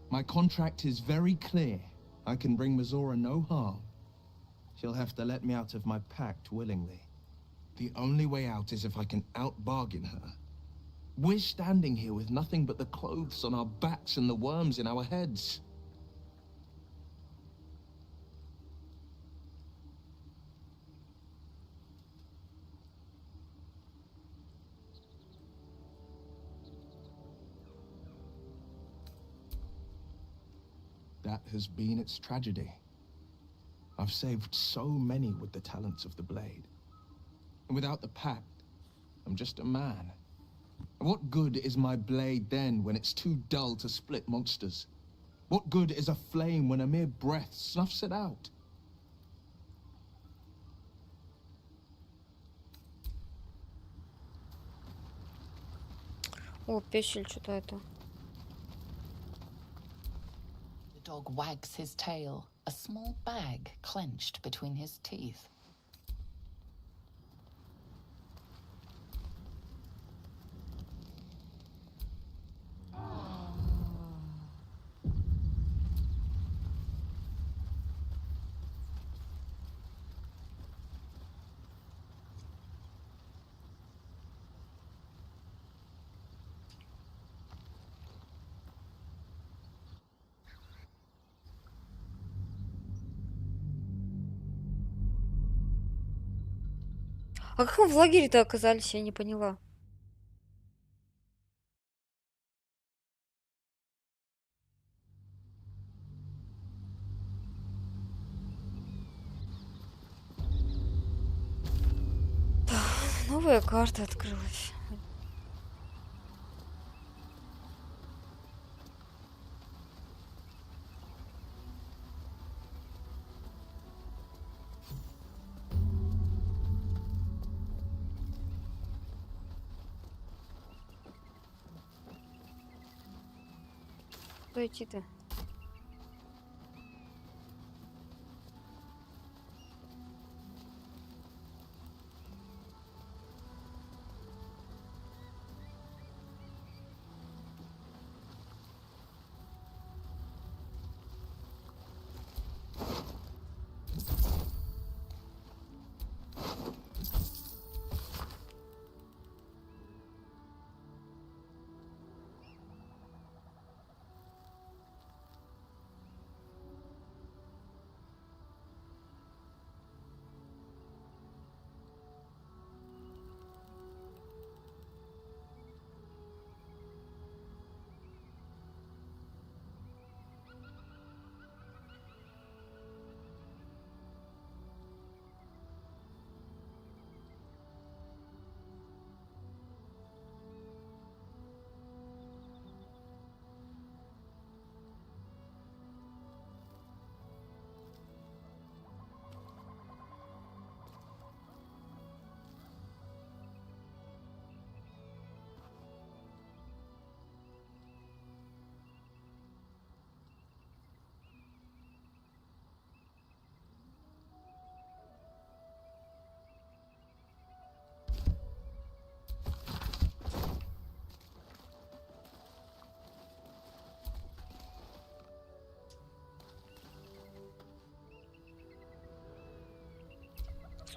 Speaker 16: My contract is very clear. I can bring Mazora no harm. She'll have to let me out of my pact willingly. The only way out is if I can out-bargain her. We're standing here with nothing but the clothes on our backs and the worms in our heads. That has been its tragedy. I've saved so many with the talents of the blade. And without the pact, I'm just a man. What good is my blade then when it's too dull to split monsters? What good is a flame when a mere breath snuffs it out?
Speaker 1: О, песель что-то это.
Speaker 13: The dog wags his tail, a small bag clenched between his teeth.
Speaker 1: А как мы в лагере-то оказались, я не поняла. Новая карта открылась. Куда идти-то?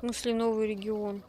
Speaker 1: смысле новый регион?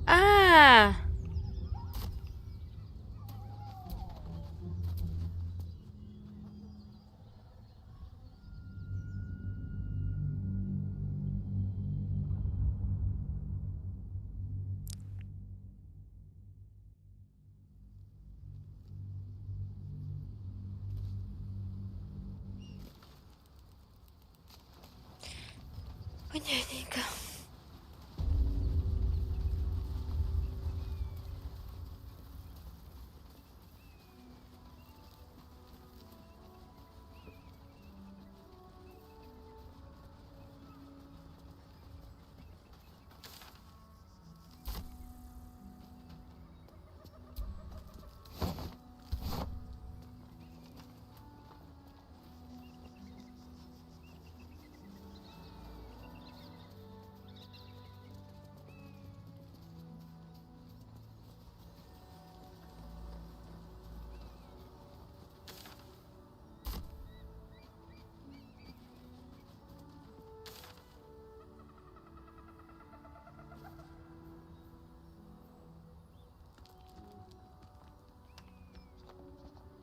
Speaker 1: А, понятненько.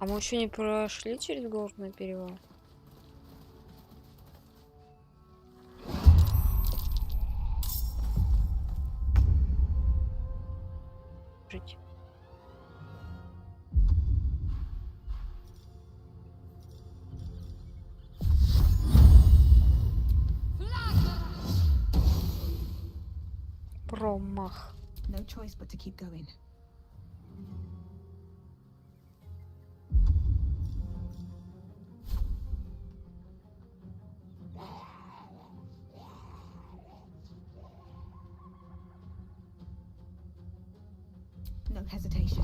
Speaker 1: А мы еще не прошли через горный перевал? Жить. Промах.
Speaker 7: No choice but to keep going. No hesitation.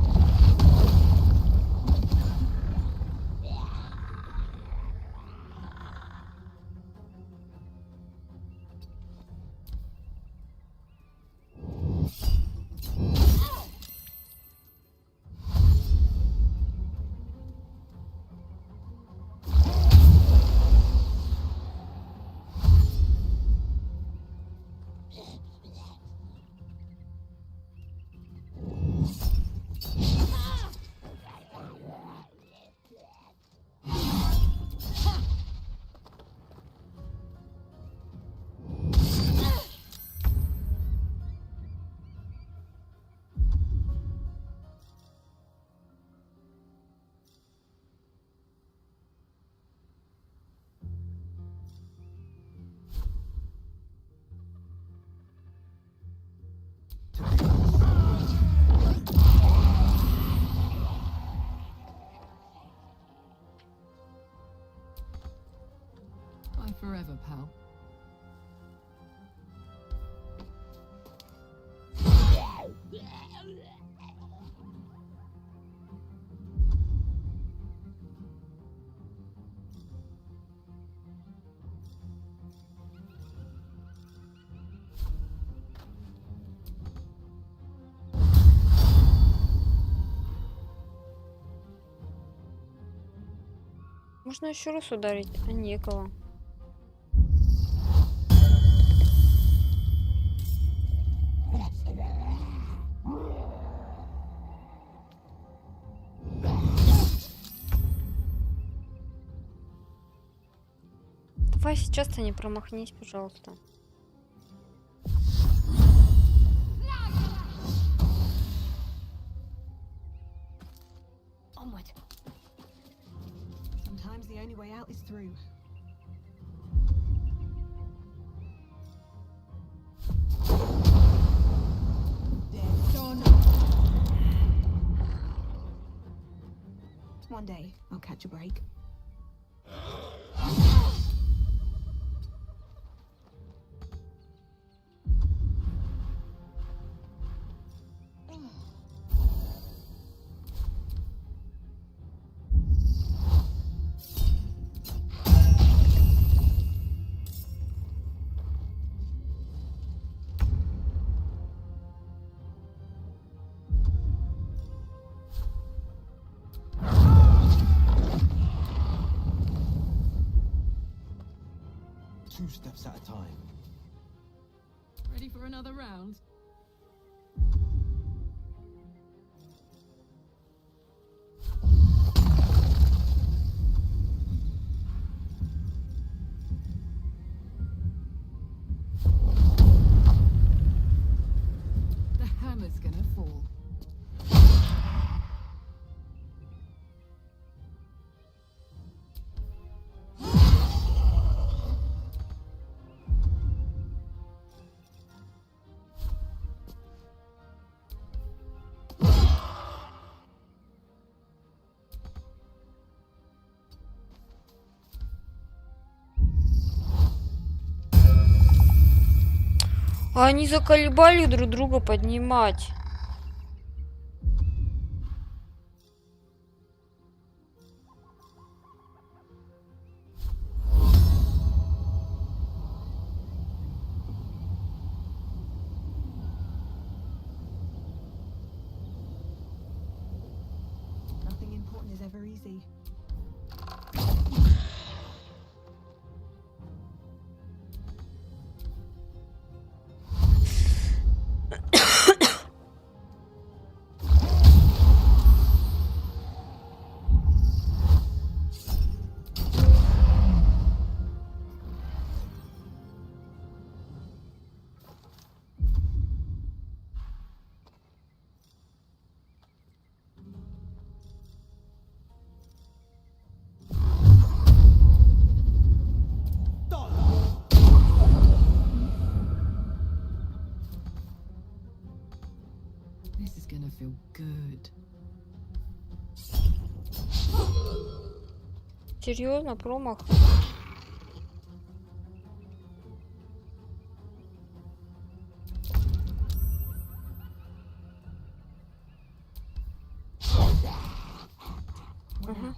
Speaker 8: Bye forever, pal.
Speaker 1: Можно еще раз ударить, а некого. Давай сейчас-то не промахнись, пожалуйста.
Speaker 7: Onward. Sometimes the only way out is through. One day, I'll catch a break.
Speaker 11: Two steps at a time.
Speaker 8: Ready for another round? The hammer's gonna fall.
Speaker 1: А они заколебали друг друга поднимать.
Speaker 7: Nothing important is ever easy.
Speaker 8: This is gonna feel good.
Speaker 1: Серьезно, промах? Ага.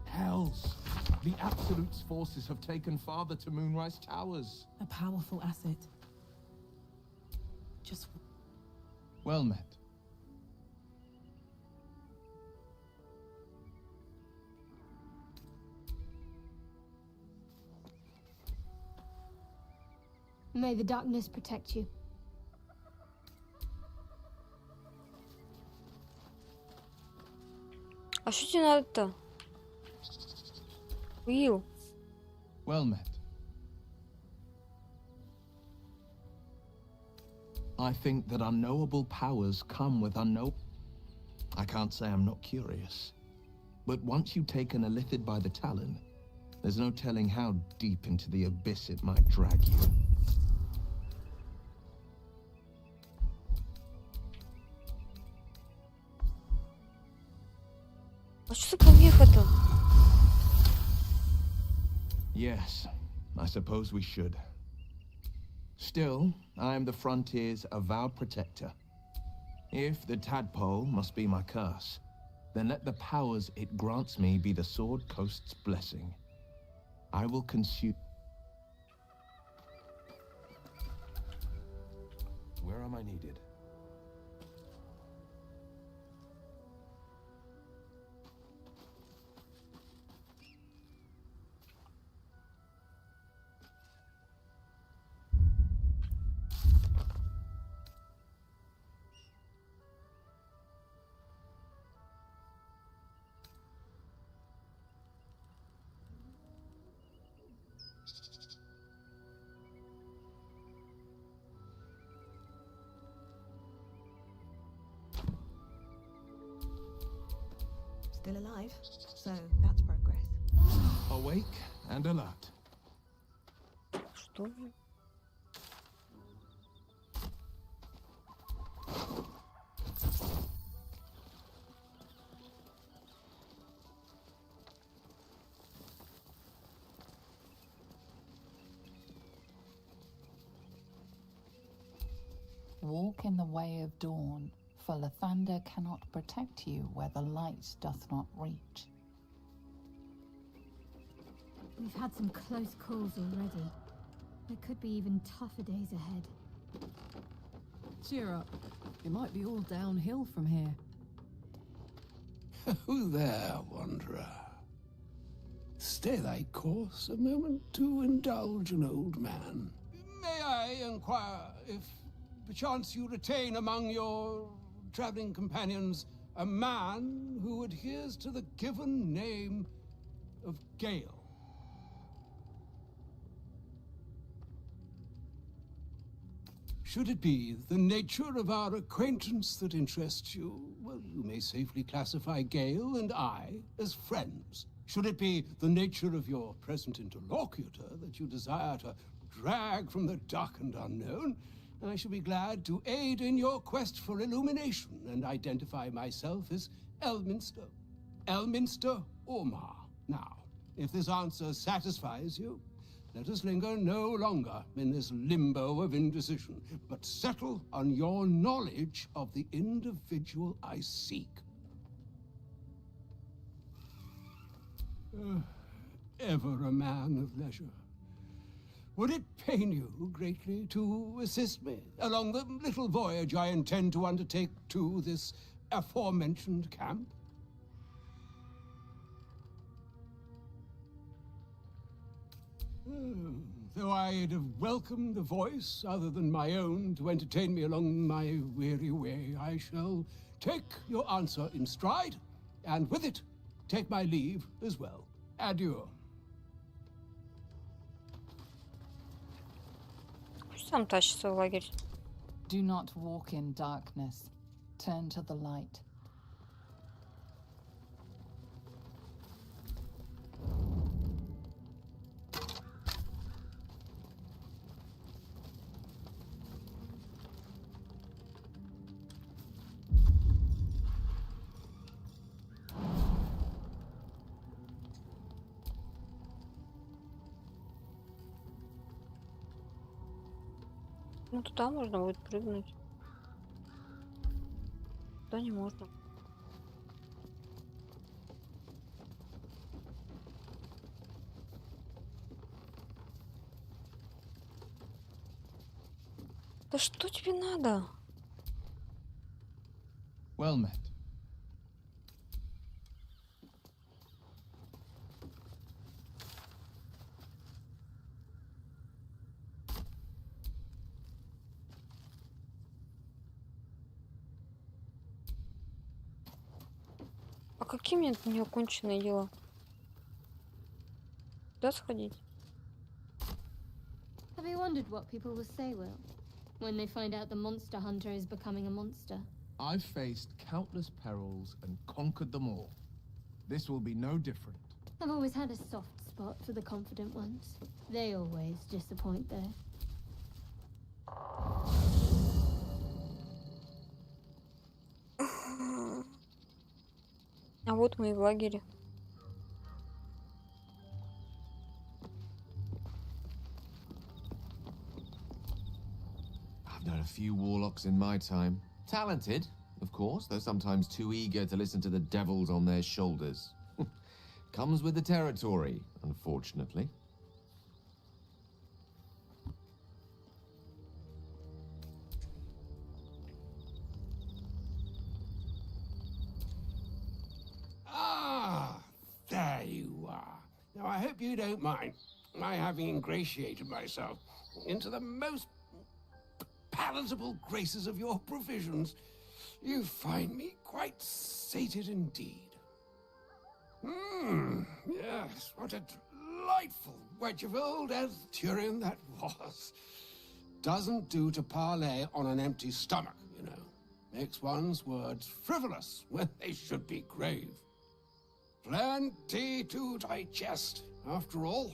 Speaker 16: Hells! The Absolute's forces have taken Father to Moonrise Towers.
Speaker 7: A powerful asset. Just
Speaker 16: Well met.
Speaker 10: May the darkness protect you.
Speaker 1: А что тебе надо-то? Уилл.
Speaker 16: Well met. I think that unknowable powers come with I can't say I'm not curious. But once you've taken a lithid by the talon, there's no telling how deep into the abyss it might drag you.
Speaker 1: А что за помеха-то?
Speaker 16: Yes, I suppose we should. Still, I am the frontier's avowed protector. If the tadpole must be my curse, then let the powers it grants me be the Sword Coast's blessing. I will consume...
Speaker 11: Where am I needed?
Speaker 7: still alive, so that's progress.
Speaker 16: Awake and alert.
Speaker 1: Что?
Speaker 13: Walk in the way of dawn, for Lathander cannot protect you where the light doth not reach.
Speaker 10: We've had some close calls already. There could be even tougher days ahead.
Speaker 8: Cheer up. It might be all downhill from here.
Speaker 18: Who there, wanderer? Stay thy course a moment to indulge an old man. May I inquire if perchance you retain among your traveling companions a man who adheres to the given name of Gale? Should it be the nature of our acquaintance that interests you, well, you may safely classify Gale and I as friends. Should it be the nature of your present interlocutor that you desire to drag from the dark and unknown, I shall be glad to aid in your quest for illumination and identify myself as Elminster. Elminster Ormar. Now, if this answer satisfies you, let us linger no longer in this limbo of indecision, but settle on your knowledge of the individual I seek. Ever a man of leisure. Would it pain you greatly to assist me along the little voyage I intend to undertake to this aforementioned camp? Though I'd have welcomed a voice other than my own to entertain me along my weary way, I shall take your answer in stride, and with it, take my leave as well. Adieu.
Speaker 1: Пусть сам тащится в лагерь.
Speaker 13: Do not walk in darkness. Turn to the light.
Speaker 1: Ну, туда можно будет прыгнуть. Туда не можно. Да что тебе надо?
Speaker 16: Well met.
Speaker 1: А какие мне неоконченные дела? Куда сходить?
Speaker 10: Have you wondered what people will say, Will, when they find out the monster hunter is becoming a monster?
Speaker 16: I've faced countless perils and conquered them all. This will be no different.
Speaker 10: I've always had a soft spot for the confident ones. They always disappoint, though.
Speaker 1: А вот мы и в лагере.
Speaker 5: I've known a few warlocks in my time. Talented, of course, though sometimes too eager to listen to the devils on their shoulders. Comes with the territory, unfortunately.
Speaker 18: There you are. Now, I hope you don't mind my having ingratiated myself into the most palatable graces of your provisions. You find me quite sated indeed. Yes, what a delightful wedge of old Arthurian that was. Doesn't do to parley on an empty stomach, you know. Makes one's words frivolous when they should be grave. Plenty to digest, after all.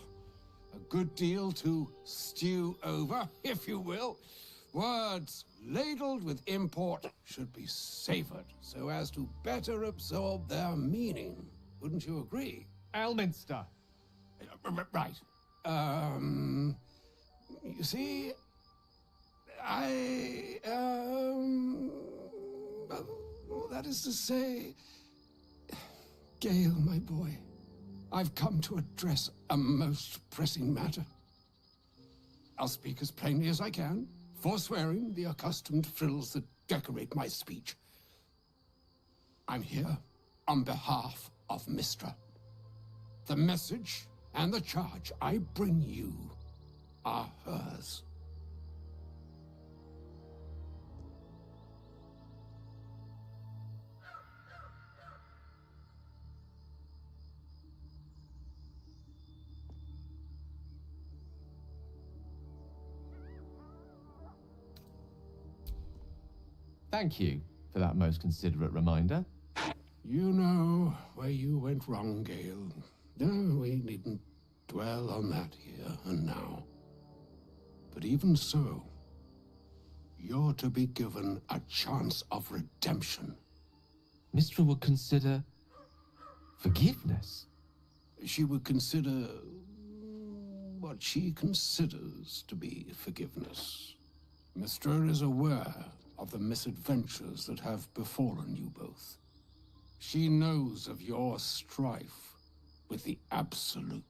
Speaker 18: A good deal to stew over, if you will. Words ladled with import should be savored so as to better absorb their meaning. Wouldn't you agree?
Speaker 15: Elminster.
Speaker 18: Right. You see, that is to say, Gale, my boy, I've come to address a most pressing matter. I'll speak as plainly as I can, forswearing the accustomed frills that decorate my speech. I'm here on behalf of Mistra. The message and the charge I bring you are hers.
Speaker 5: Thank you for that most considerate reminder.
Speaker 18: You know where you went wrong, Gale. No, we needn't dwell on that here and now. But even so, you're to be given a chance of redemption.
Speaker 5: Mistra would consider forgiveness.
Speaker 18: She would consider what she considers to be forgiveness. Mistra is aware of the misadventures that have befallen you both. She knows of your strife with the Absolute,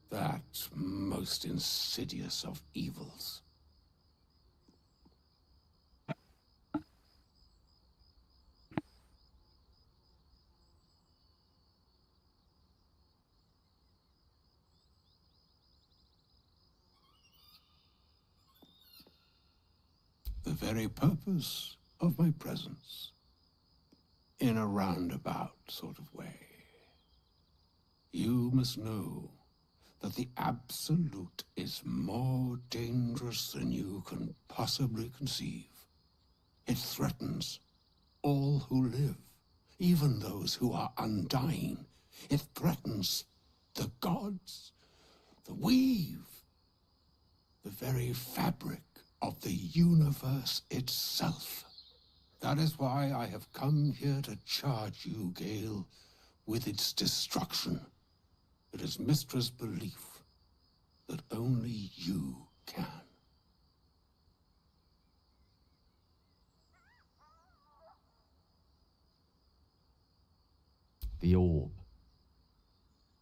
Speaker 18: that most insidious of evils. The very purpose of my presence, in a roundabout sort of way. You must know that the Absolute is more dangerous than you can possibly conceive. It threatens all who live, even those who are undying. It threatens the gods, the weave, the very fabric of the universe itself. That is why I have come here to charge you, Gale, with its destruction. It is Mistra's belief that only you can.
Speaker 5: The orb.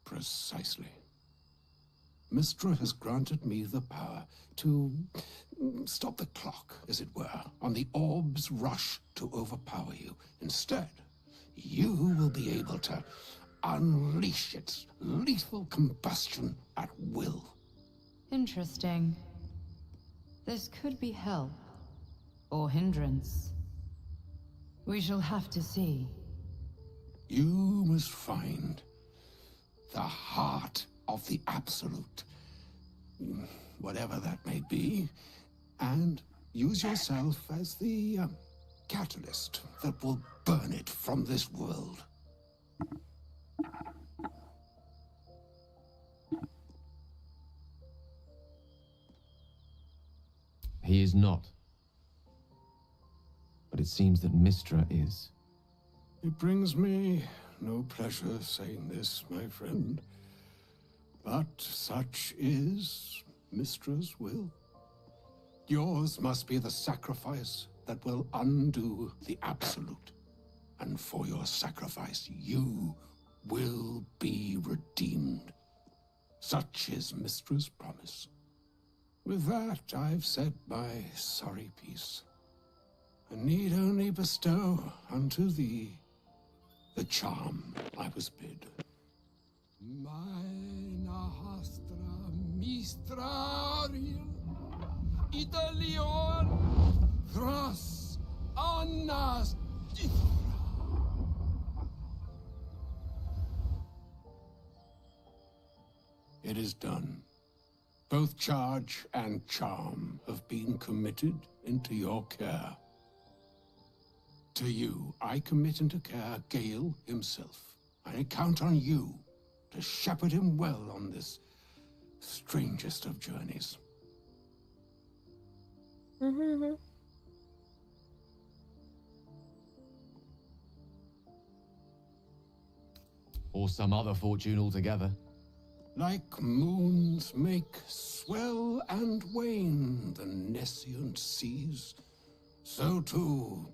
Speaker 18: Precisely. Mistra has granted me the power to stop the clock, as it were, on the orb's rush to overpower you. Instead, you will be able to unleash its lethal combustion at will.
Speaker 4: Interesting. This could be help. Or hindrance. We shall have to see.
Speaker 18: You must find the heart of the Absolute, whatever that may be, and use yourself as the catalyst that will burn it from this world.
Speaker 5: He is not. But it seems that Mistra is.
Speaker 18: It brings me no pleasure saying this, my friend. But such is Mistra's will. Yours must be the sacrifice that will undo the Absolute. And for your sacrifice, you will be redeemed. Such is Mistra's promise. With that, I've said my sorry piece, and need only bestow unto thee the charm I was bid. Mina hastra mistrarium Italion thras annas It is done. Both charge and charm have been committed into your care. To you, I commit into care Gale himself, I count on you to shepherd him well on this strangest of journeys.
Speaker 5: Or some other fortune altogether.
Speaker 18: Like moons make swell and wane the nescient seas, so too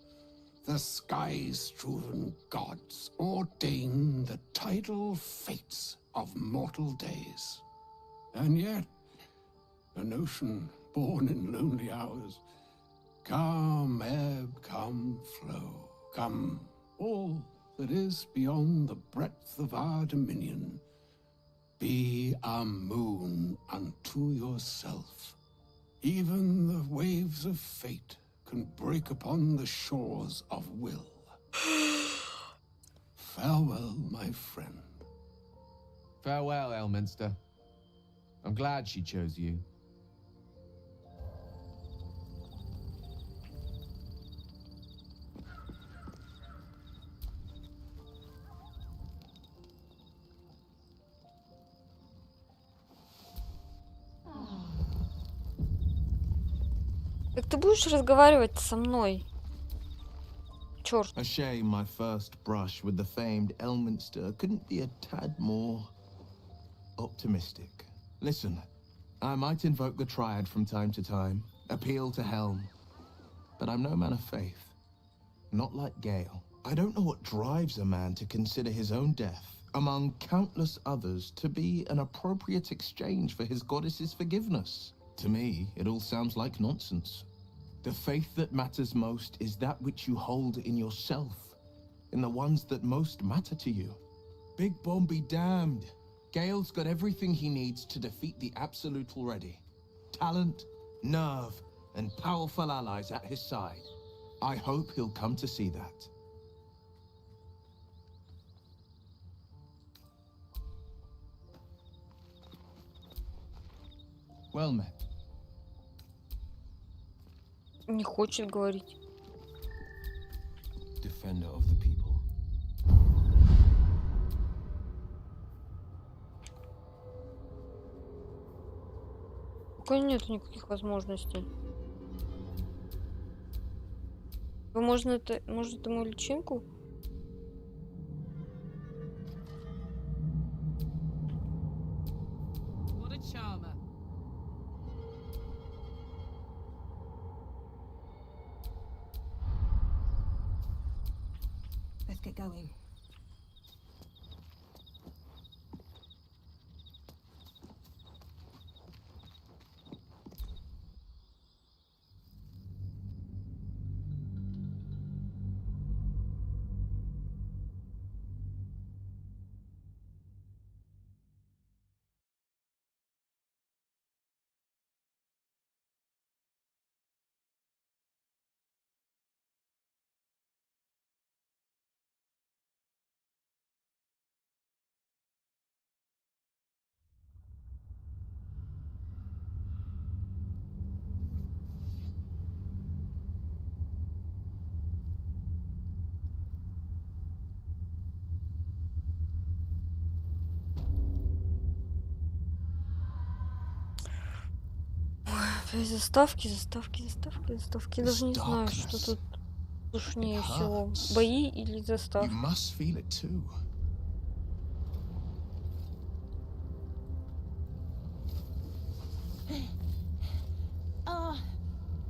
Speaker 18: the sky-strewn gods ordain the tidal fates of mortal days. And yet, an ocean born in lonely hours, come ebb, come flow, come all that is beyond the breadth of our dominion. Be a moon unto yourself. Even the waves of fate can break upon the shores of will. Farewell, my friend.
Speaker 5: Farewell, Elminster. I'm glad she chose you.
Speaker 1: Как ты будешь разговаривать со мной? Черт.
Speaker 16: A shame my first brush with the famed Elminster couldn't be a tad more optimistic. Listen, I might invoke the Triad from time to time, appeal to Helm, but I'm no man of faith. Not like Gale. I don't know what drives a man to consider his own death, among countless others, to be an appropriate exchange for his goddess's forgiveness. To me, it all sounds like nonsense. The faith that matters most is that which you hold in yourself, in the ones that most matter to you. Big Bomb be damned. Gale's got everything he needs to defeat the Absolute already. Talent, nerve, and powerful allies at his side. I hope he'll come to see that. Well met.
Speaker 1: Не хочет говорить.
Speaker 16: Defender of the people.
Speaker 1: Пока нет никаких возможностей. Может, ему личинку?
Speaker 8: What a charmer.
Speaker 7: Let's get going.
Speaker 1: Опять заставки. Я даже не знаю, что тут сложнее всего. Бои или заставки?
Speaker 16: You must feel it too.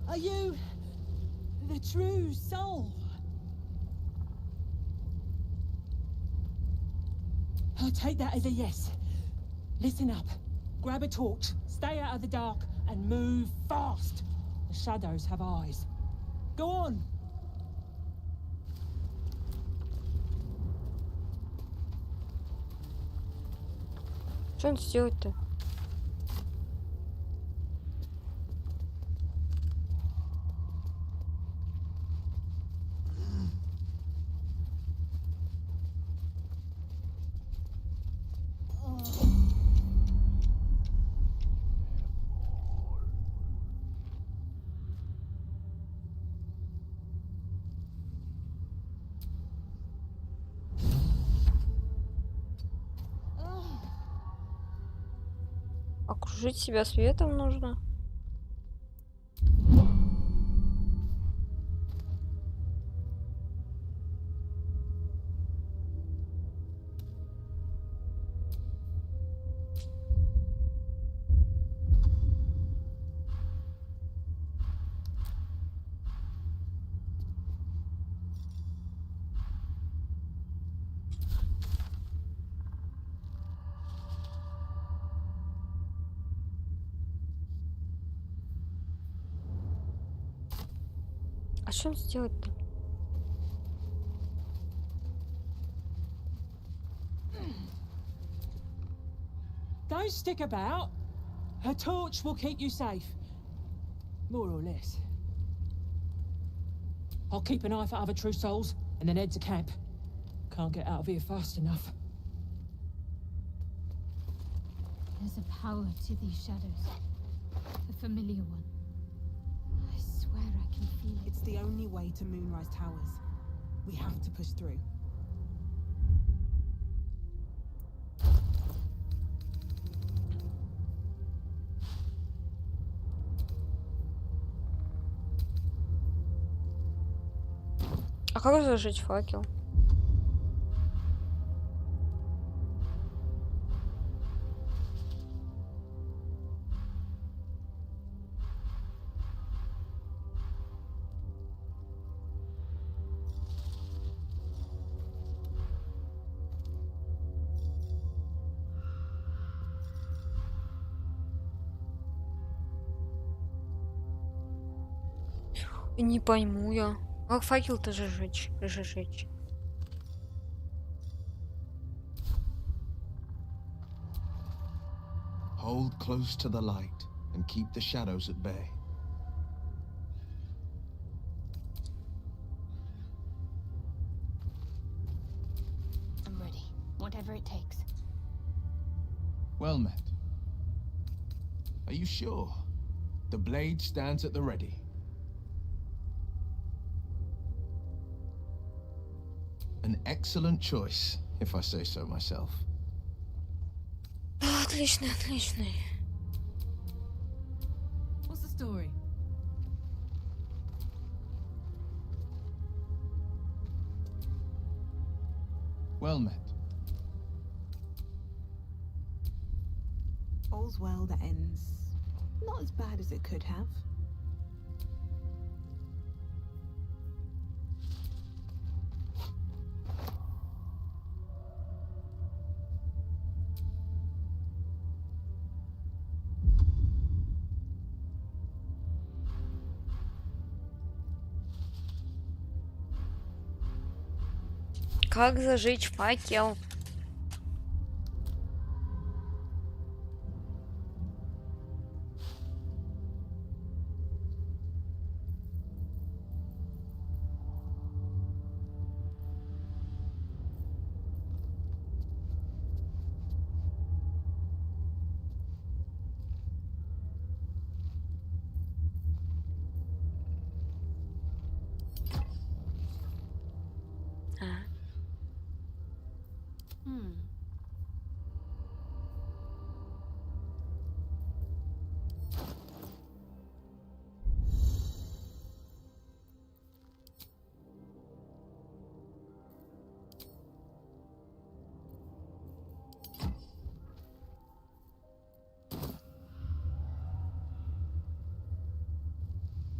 Speaker 7: Are you the true soul? I'll take that as a yes. Listen up. Grab a torch, stay out of the dark, and move fast. The shadows have eyes. Go on.
Speaker 1: Что он сделать-то? Окружить себя светом нужно. А что сделать-то?
Speaker 7: Don't stick about. Her torch will keep you safe. More or less. I'll keep an eye for other true souls, and then head to camp. Can't get out of here fast enough.
Speaker 10: There's a power to these shadows. A familiar one. I swear I can feel it.
Speaker 19: It's the only way to Moonrise Towers. We have to push through.
Speaker 1: А как зажечь факел? Не пойму я. Как факел-то зажечь?
Speaker 16: Hold close to the light and keep the shadows at bay.
Speaker 10: I'm ready. Whatever it takes.
Speaker 16: Well met. Are you sure? The blade stands at the ready. An excellent choice, if I say so myself.
Speaker 1: Отлично, отлично.
Speaker 8: What's the story?
Speaker 16: Well met.
Speaker 19: All's well that ends not as bad as it could have.
Speaker 1: Как зажечь факел?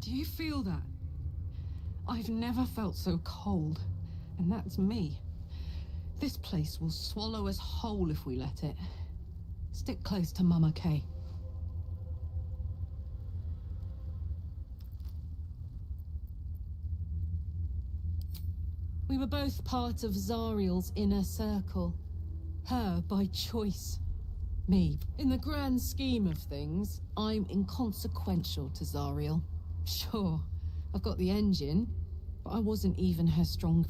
Speaker 8: Do you feel that? I've never felt so cold, and that's me. This place will swallow us whole if we let it. Stick close to Mama Kay. We were both part of Zariel's inner circle. Her by choice. Me. In the grand scheme of things, I'm inconsequential to Zariel. Sure, I've got the engine, but I wasn't even her strong.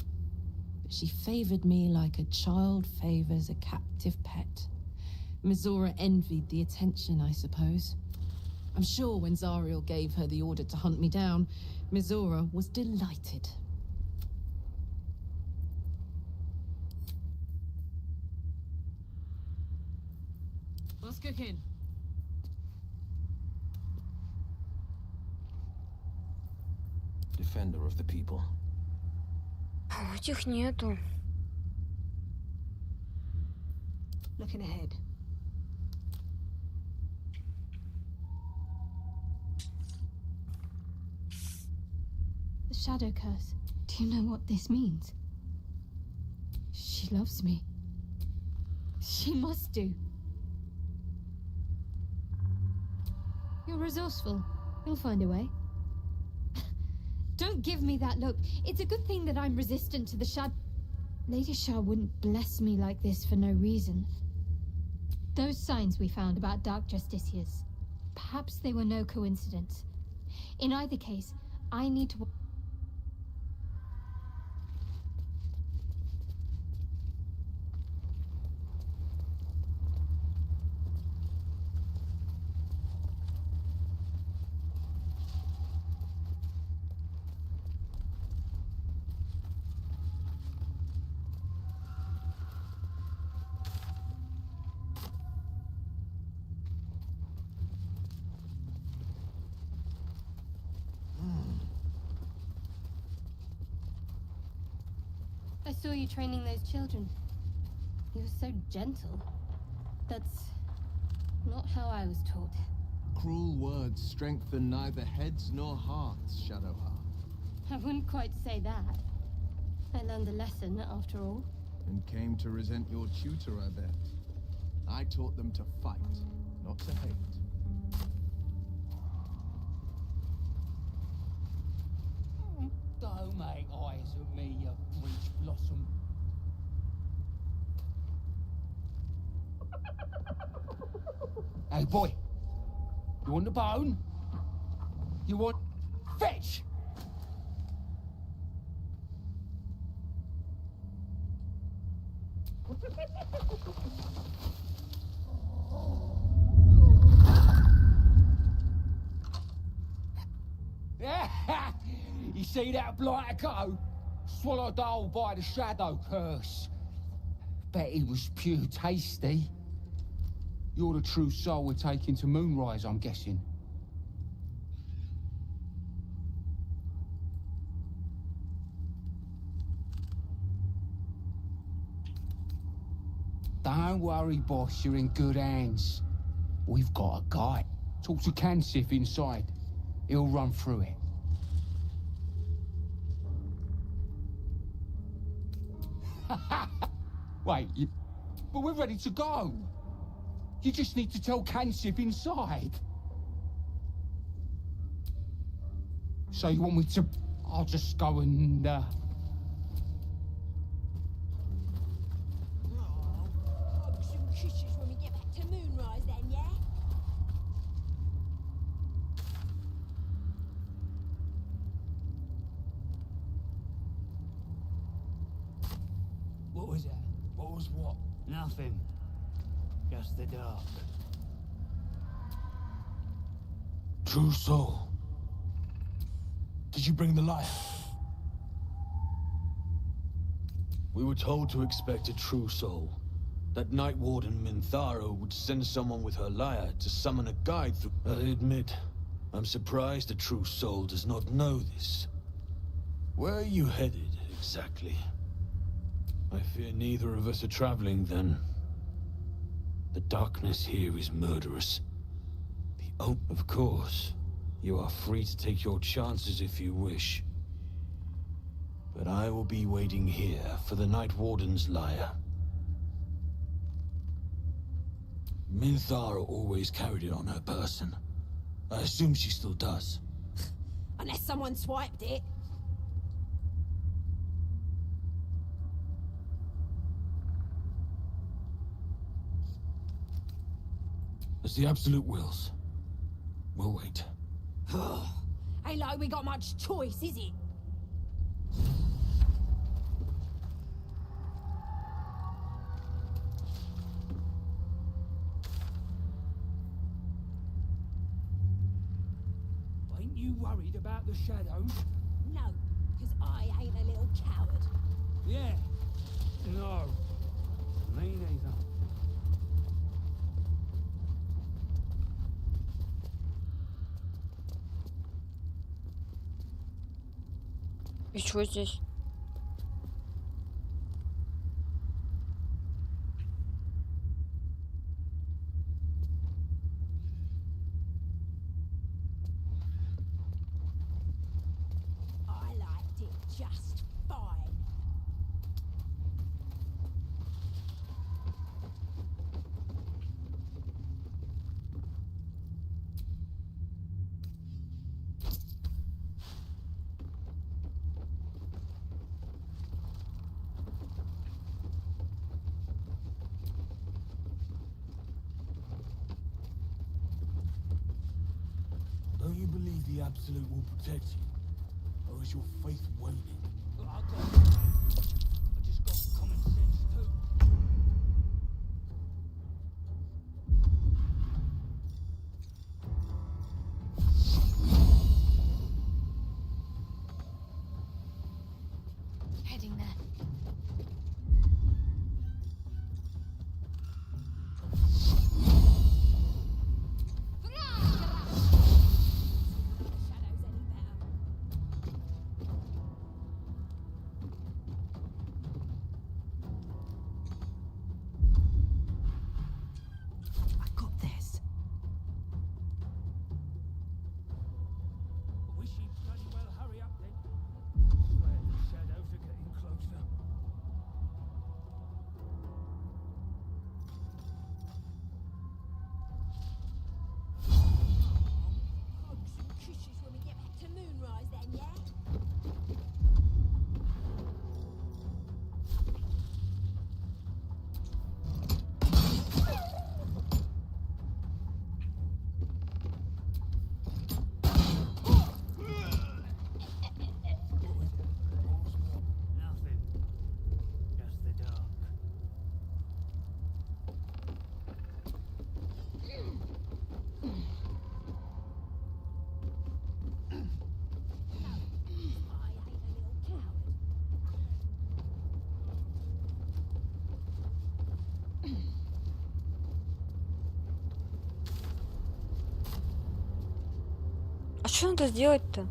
Speaker 8: But she favored me like a child favors a captive pet. Mizora envied the attention, I suppose. I'm sure when Zariel gave her the order to hunt me down, Mizora was delighted. What's cooking?
Speaker 20: defender of the people.
Speaker 1: А у этих нету.
Speaker 14: Looking ahead.
Speaker 10: The shadow curse. Do you know what this means? She loves me. She must do. You're resourceful. You'll find a way. Don't give me that look. It's a good thing that I'm resistant to the shadow. Lady Shah wouldn't bless me like this for no reason. Those signs we found about Dark Justiciars. Perhaps they were no coincidence. In either case, I need to... I saw you training those children. You were so gentle. That's not how I was taught.
Speaker 5: Cruel words strengthen neither heads nor hearts, Shadowheart.
Speaker 10: I wouldn't quite say that. I learned a lesson, after all.
Speaker 5: And came to resent your tutor, I bet. I taught them to fight, not to hate.
Speaker 15: Don't make eyes at me, you breech blossom. Hey, boy. You want the bone? You want... Fetch! You see that blighter go? Swallowed whole by the shadow curse. Bet he was pure tasty. You're the true soul we're taking to Moonrise, I'm guessing. Don't worry, boss, you're in good hands. We've got a guide. Talk to Kansif inside. He'll run through it. Wait, but we're ready to go. You just need to tell Kansif inside. So you want me to... I'll just go and,
Speaker 14: Hug some kisses when we get back to Moonrise then, yeah?
Speaker 15: What was that? What was what?
Speaker 21: Nothing. Just the dark.
Speaker 11: True soul. Did you bring the lyre? We were told to expect a true soul. That Night Warden Minthara would send someone with her lyre to summon a guide through... I admit, I'm surprised a true soul does not know this. Where are you headed, exactly? I fear neither of us are traveling, then. The darkness here is murderous. Of course, you are free to take your chances if you wish. But I will be waiting here for the Night Warden's lyre. Minthara always carried it on her person. I assume she still does.
Speaker 14: Unless someone swiped it.
Speaker 11: As the Absolute wills. We'll wait.
Speaker 14: Ain't like we got much choice, is it?
Speaker 15: Ain't you worried about the shadows?
Speaker 14: No, because I ain't a little coward.
Speaker 15: Yeah. No. Me neither.
Speaker 1: И что здесь?
Speaker 14: I liked it just fine.
Speaker 21: Don't you believe the Absolute will protect you? Or is your faith waning? I just got common sense too.
Speaker 4: Heading there.
Speaker 17: I got this.
Speaker 21: I wish he'd bloody well hurry up then. Swear the shadows are getting closer.
Speaker 14: Hugs and kisses when we get back to Moonrise then, yeah?
Speaker 21: Nothing. Just the dark.
Speaker 1: А что надо сделать-то?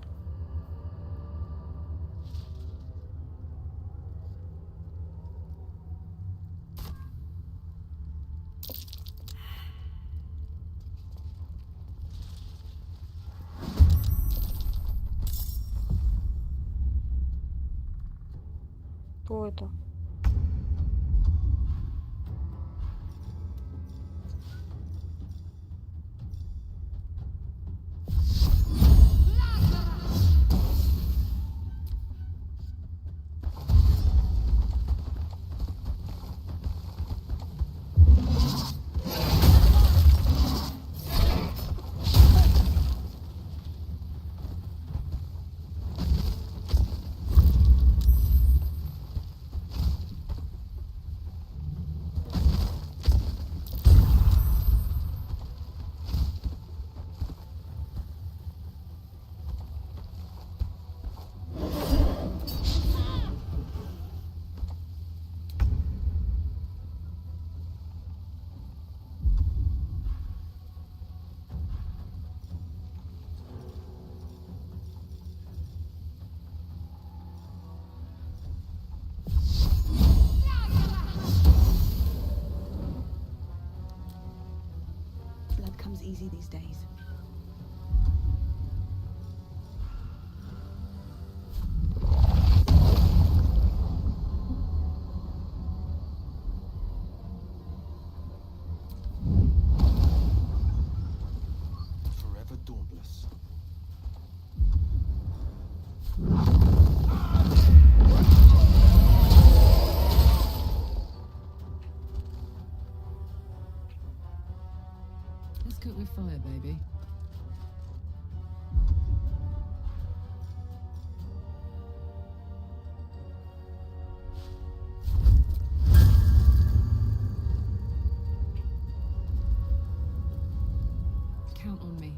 Speaker 1: Кто это?
Speaker 17: Blood comes easy these days.
Speaker 21: Forever dauntless.
Speaker 8: Let's cook with fire, baby. Count on me.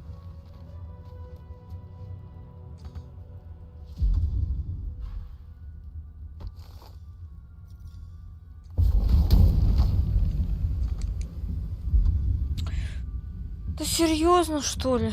Speaker 1: Да серьезно, что ли?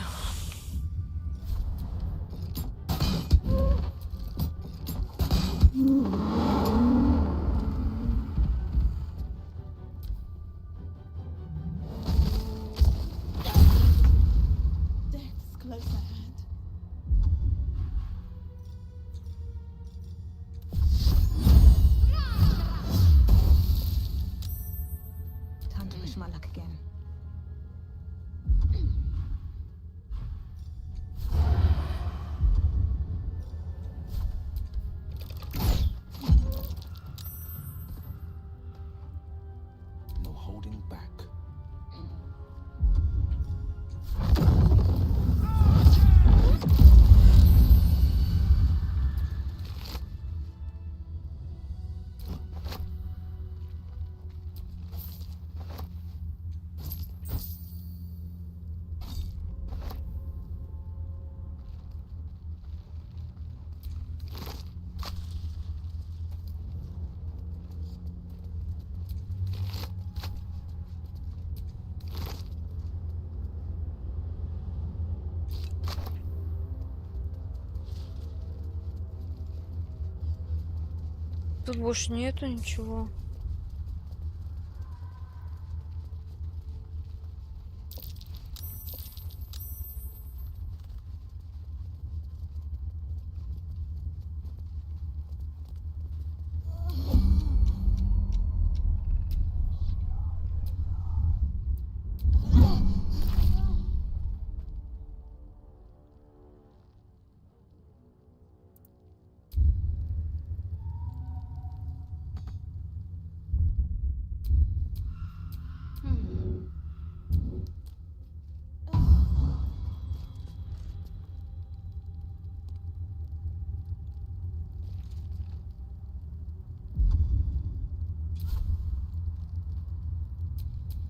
Speaker 17: my luck again.
Speaker 18: No holding back.
Speaker 1: Тут больше нету ничего.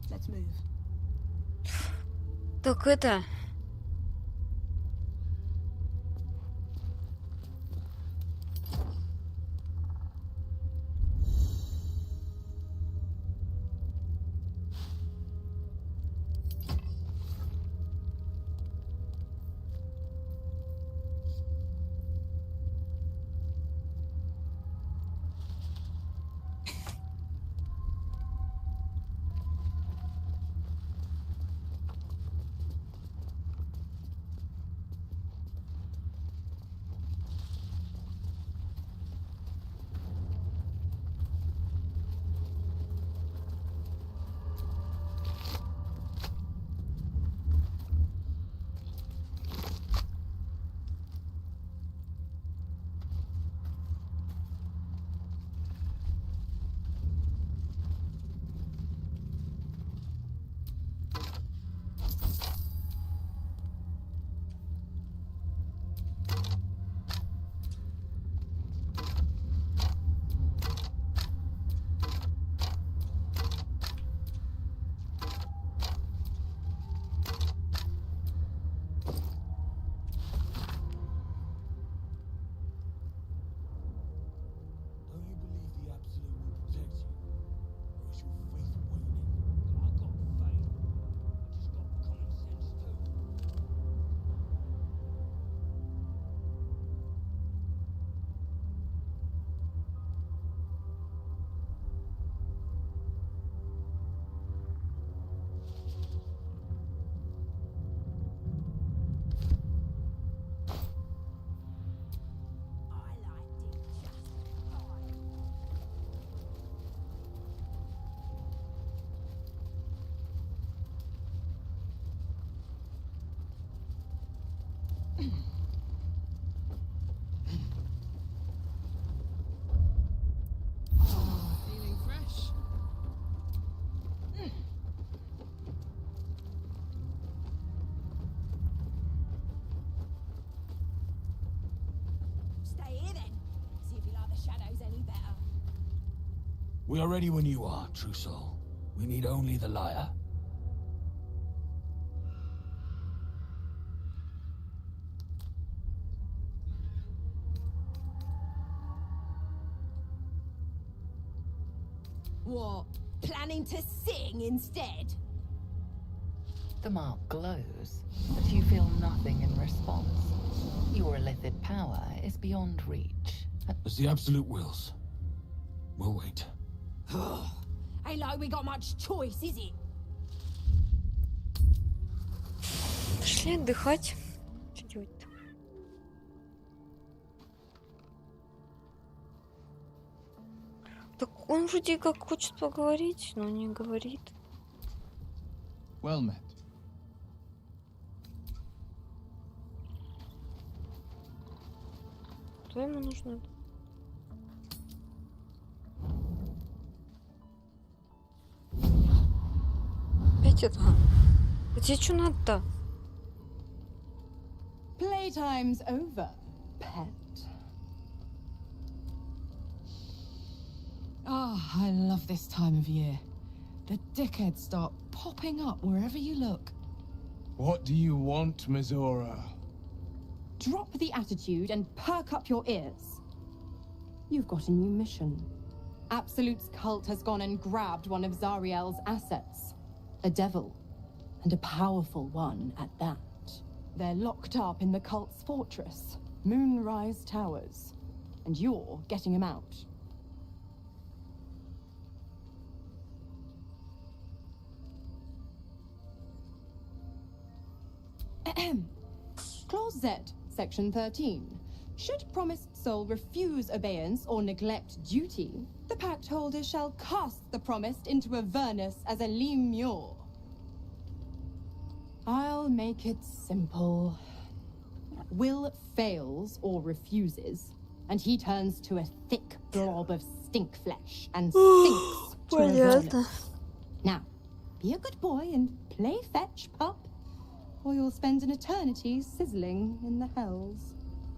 Speaker 17: Let's move.
Speaker 1: Так это...
Speaker 21: Don't you believe the Absolute will protect you? Or is your faith waning? I got faith. I just got common sense too.
Speaker 8: Feeling fresh?
Speaker 14: Stay here then. See if you like the shadows any better.
Speaker 21: We are ready when you are, true soul. We need only the lyre.
Speaker 14: What? Planning to sing instead?
Speaker 13: The mark glows, but you feel nothing in response. Your illithid power is beyond reach.
Speaker 21: As the Absolute wills. We'll wait.
Speaker 14: Ain't like we got much choice, is it?
Speaker 1: Пошли отдыхать. Что делать-то? Так он вроде как хочет поговорить, но не говорит.
Speaker 16: Well met.
Speaker 1: Что ему нужно? Опять это. Где что надо-то?
Speaker 17: Playtime's over, pet.
Speaker 8: Ah, I love this time of year. The dickheads start popping up wherever you look.
Speaker 16: What do you want, Mizora?
Speaker 17: Drop the attitude and perk up your ears. You've got a new mission. Absolute's cult has gone and grabbed one of Zariel's assets. A devil. And a powerful one at that. They're locked up in the cult's fortress, Moonrise Towers. And you're getting them out. Clause Z, Section 13. Should promised soul refuse abeyance or neglect duty, the pact holder shall cast the promised into Avernus as a lemure. I'll make it simple. Will fails or refuses, and he turns to a thick blob of stink flesh and sinks to Avernus. Now, be a good boy and play fetch, pup, or you'll spend an eternity sizzling in the hells.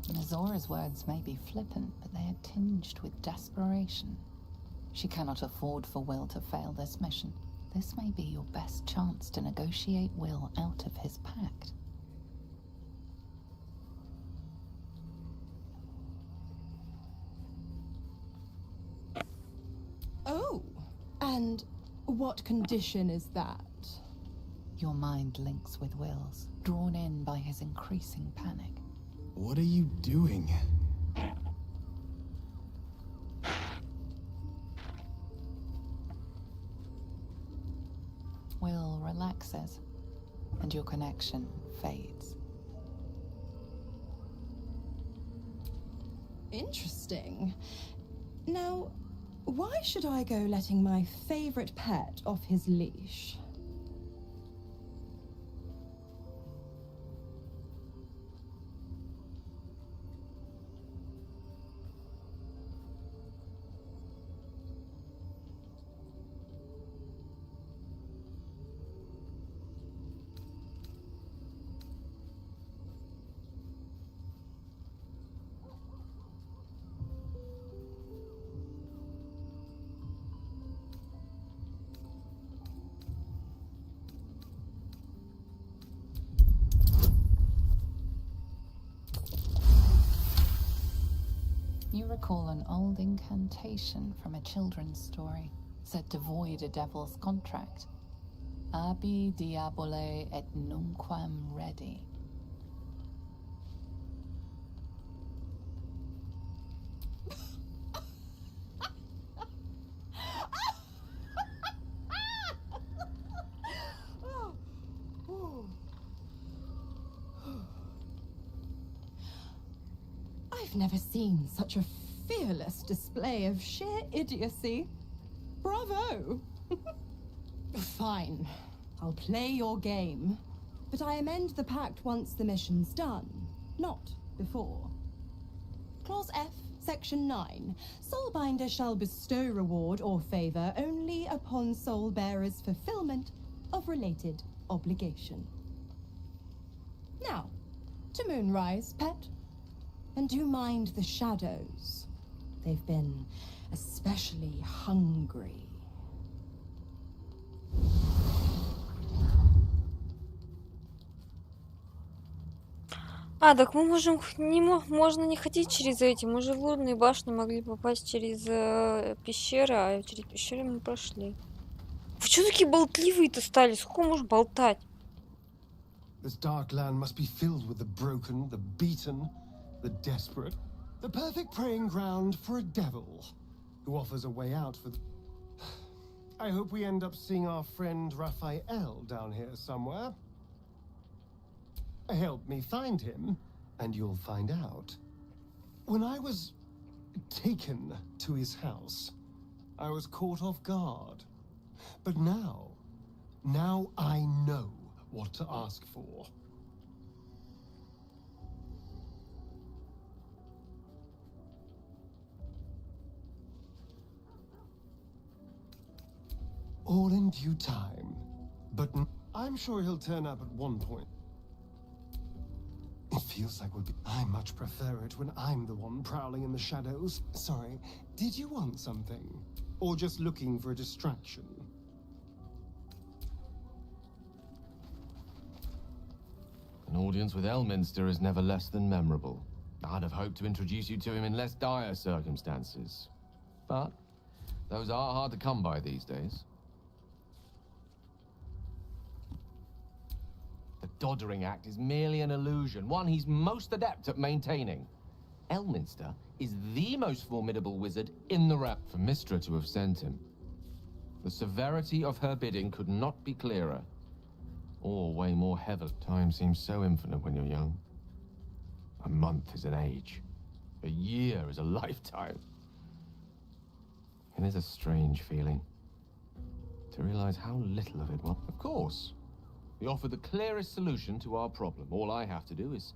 Speaker 13: Mizora's words may be flippant, but they are tinged with desperation. She cannot afford for Will to fail this mission. This may be your best chance to negotiate Will out of his pact.
Speaker 17: Oh, and what condition is that?
Speaker 13: Your mind links with Will's, drawn in by his increasing panic.
Speaker 16: What are you doing?
Speaker 13: Will relaxes, and your connection fades.
Speaker 17: Interesting. Now, why should I go letting my favorite pet off his leash?
Speaker 13: You recall an old incantation from a children's story, said to void a devil's contract. Abi diabole et nunquam redi.
Speaker 17: I've never seen such a fearless display of sheer idiocy. Bravo! Fine. I'll play your game. But I amend the pact once the mission's done, not before. Clause F, Section 9. Soulbinder shall bestow reward or favor only upon soul bearer's fulfillment of related obligation. Now, to Moonrise, pet. And do mind the shadows. They've been especially hungry.
Speaker 1: А, так мы можем можно не ходить через эти. Мы же в лунные башни могли попасть через пещеры, а через пещеры мы прошли. Вы что такие болтливые-то стали? Сколько можно болтать?
Speaker 6: This dark land must be filled with the broken, the beaten, the desperate. The perfect preying ground for a devil who offers a way out for the... I hope we end up seeing our friend Raphael down here somewhere. Help me find him, and you'll find out. When I was taken to his house, I was caught off guard. But now, Now I know what to ask for. All in due time. But I'm sure he'll turn up at one point. It feels like we'll be... I much prefer it when I'm the one prowling in the shadows. Sorry, did you want something? Or just looking for a distraction?
Speaker 5: An audience with Elminster is never less than memorable. I'd have hoped to introduce you to him in less dire circumstances. But those are hard to come by these days. The Doddering Act is merely an illusion, one he's most adept at maintaining. Elminster is the most formidable wizard in the realm. For Mystra to have sent him. The severity of her bidding could not be clearer, or weigh more heavily. Time seems so infinite when you're young. A month is an age. A year is a lifetime. It is a strange feeling to realize how little of it was. Of course, we offer the clearest solution to our problem. All I have to do is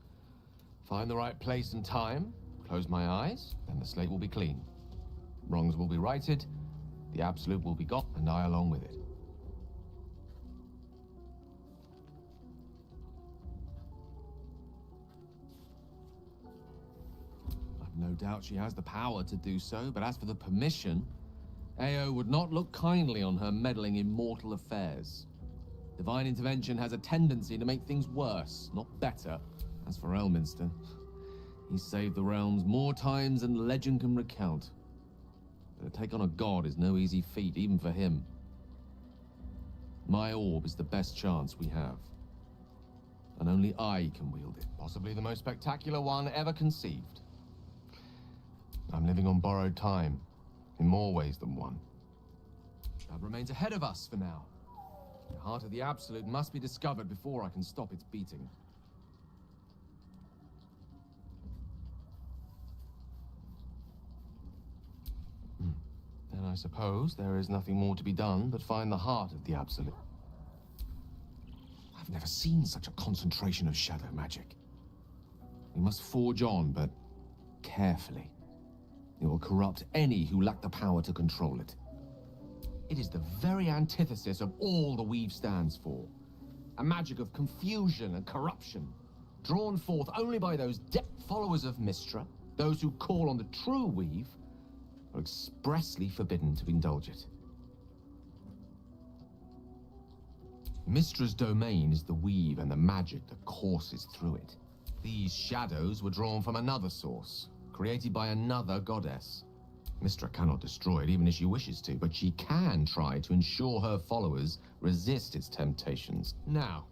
Speaker 5: find the right place and time, close my eyes, then the slate will be clean. Wrongs will be righted, the absolute will be got, and I along with it. I've no doubt she has the power to do so, but as for the permission, Ao would not look kindly on her meddling in mortal affairs. Divine intervention has a tendency to make things worse, not better. As for Elminster, he's saved the realms more times than legend can recount. But to take on a god is no easy feat, even for him. My orb is the best chance we have. And only I can wield it. Possibly the most spectacular one ever conceived. I'm living on borrowed time, in more ways than one. That remains ahead of us for now. The heart of the Absolute must be discovered before I can stop its beating. Then I suppose there is nothing more to be done but find the heart of the Absolute. I've never seen such a concentration of shadow magic. We must forge on, but carefully. It will corrupt any who lack the power to control it. It is the very antithesis of all the Weave stands for. A magic of confusion and corruption, drawn forth only by those followers of Mystra, those who call on the true Weave, are expressly forbidden to indulge it. Mystra's domain is the Weave and the magic that courses through it. These shadows were drawn from another source, created by another goddess. Mystra cannot destroy it even if she wishes to, but she can try to ensure her followers resist its temptations. Now,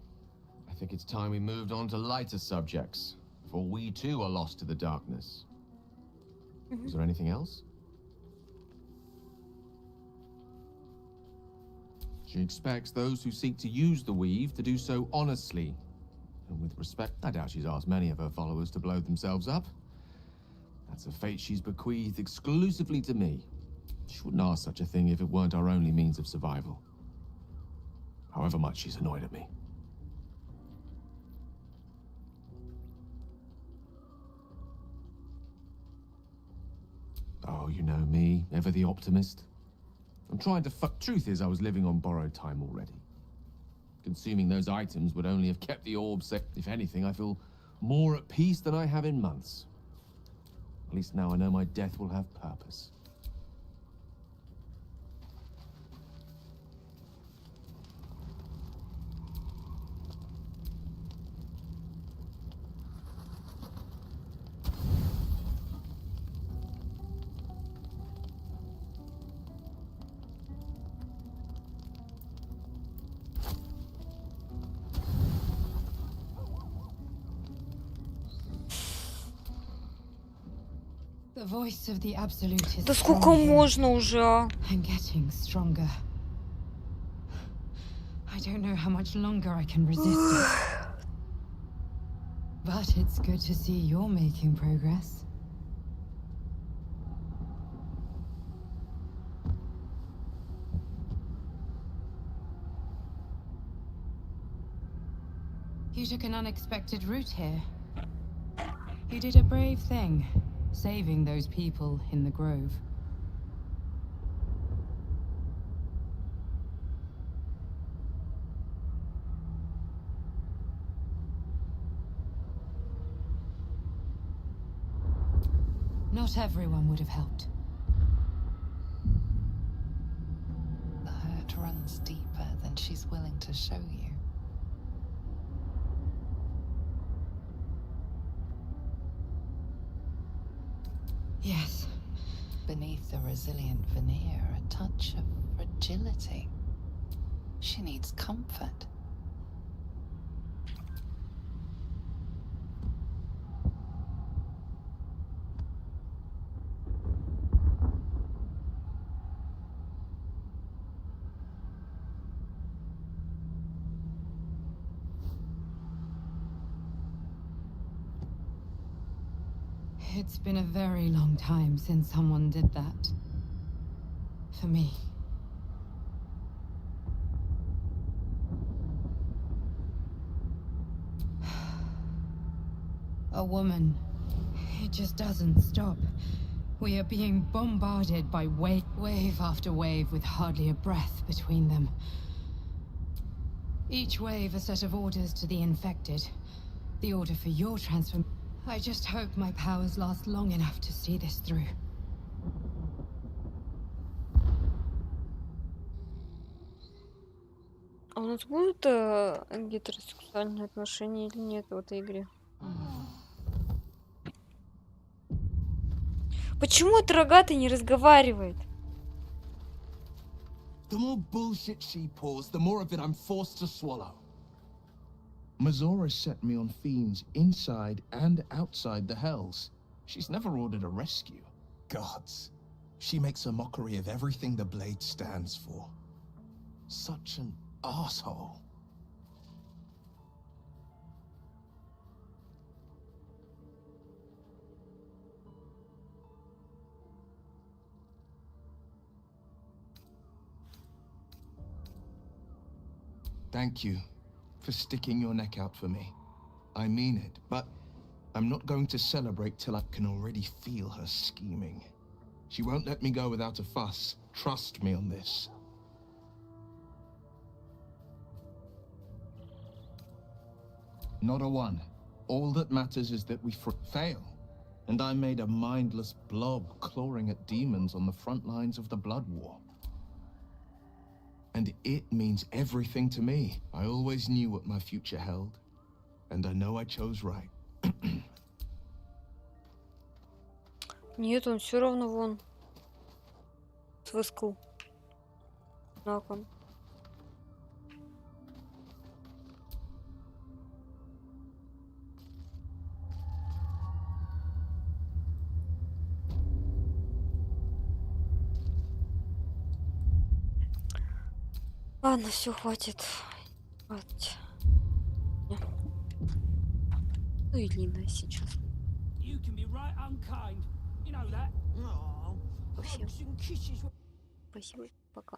Speaker 5: I think it's time we moved on to lighter subjects, for we too are lost to the darkness. Is there anything else? She expects those who seek to use the Weave to do so honestly and with respect. I doubt she's asked many of her followers to blow themselves up. That's a fate she's bequeathed exclusively to me. She wouldn't ask such a thing if it weren't our only means of survival. However much she's annoyed at me. Oh, you know me, ever the optimist. I'm trying to truth is I was living on borrowed time already. Consuming those items would only have kept the orb safe. If anything, I feel more at peace than I have in months. At least now I know my death will have purpose.
Speaker 4: The voice of the Absolute is
Speaker 1: Да сколько можно уже?
Speaker 4: I'm getting stronger. I don't know how much longer I can resist it. But it's good to see you're making progress. You took an unexpected route here. You did a brave thing, saving those people in the grove. Not everyone would have helped.
Speaker 13: The hurt runs deeper than she's willing to show you.
Speaker 4: Yes.
Speaker 13: Beneath the resilient veneer, a touch of fragility. She needs comfort.
Speaker 4: It's been a very long time since someone did that. For me. A woman. It just doesn't stop. We are being bombarded by wave after wave with hardly a breath between them. Each wave a set of orders to the infected. The order for your transformation. I just hope my powers last long enough to see this through.
Speaker 1: А у нас будут гетеросексуальные отношения или нет в этой игре? Почему этот рогатый не разговаривает?
Speaker 16: The more bullshit she pours, the more of it I'm forced to swallow. Mazora set me on fiends inside and outside the Hells. She's never ordered a rescue. Gods. She makes a mockery of everything the Blade stands for. Such an asshole. Thank you for sticking your neck out for me. I mean it, but I'm not going to celebrate till I can already feel her scheming. She won't let me go without a fuss. Trust me on this. Not a one. All that matters is that we fail. And I made a mindless blob clawing at demons on the front lines of the Blood War. And it means everything to me. I always knew what my future held. And I know I chose right.
Speaker 1: Нет, он все равно вон. С выскл. Знаком. Ладно, все, хватит. Хватит. Ну и длинная сейчас.
Speaker 21: You can be right unkind. You know that.
Speaker 1: Спасибо. Спасибо. Пока.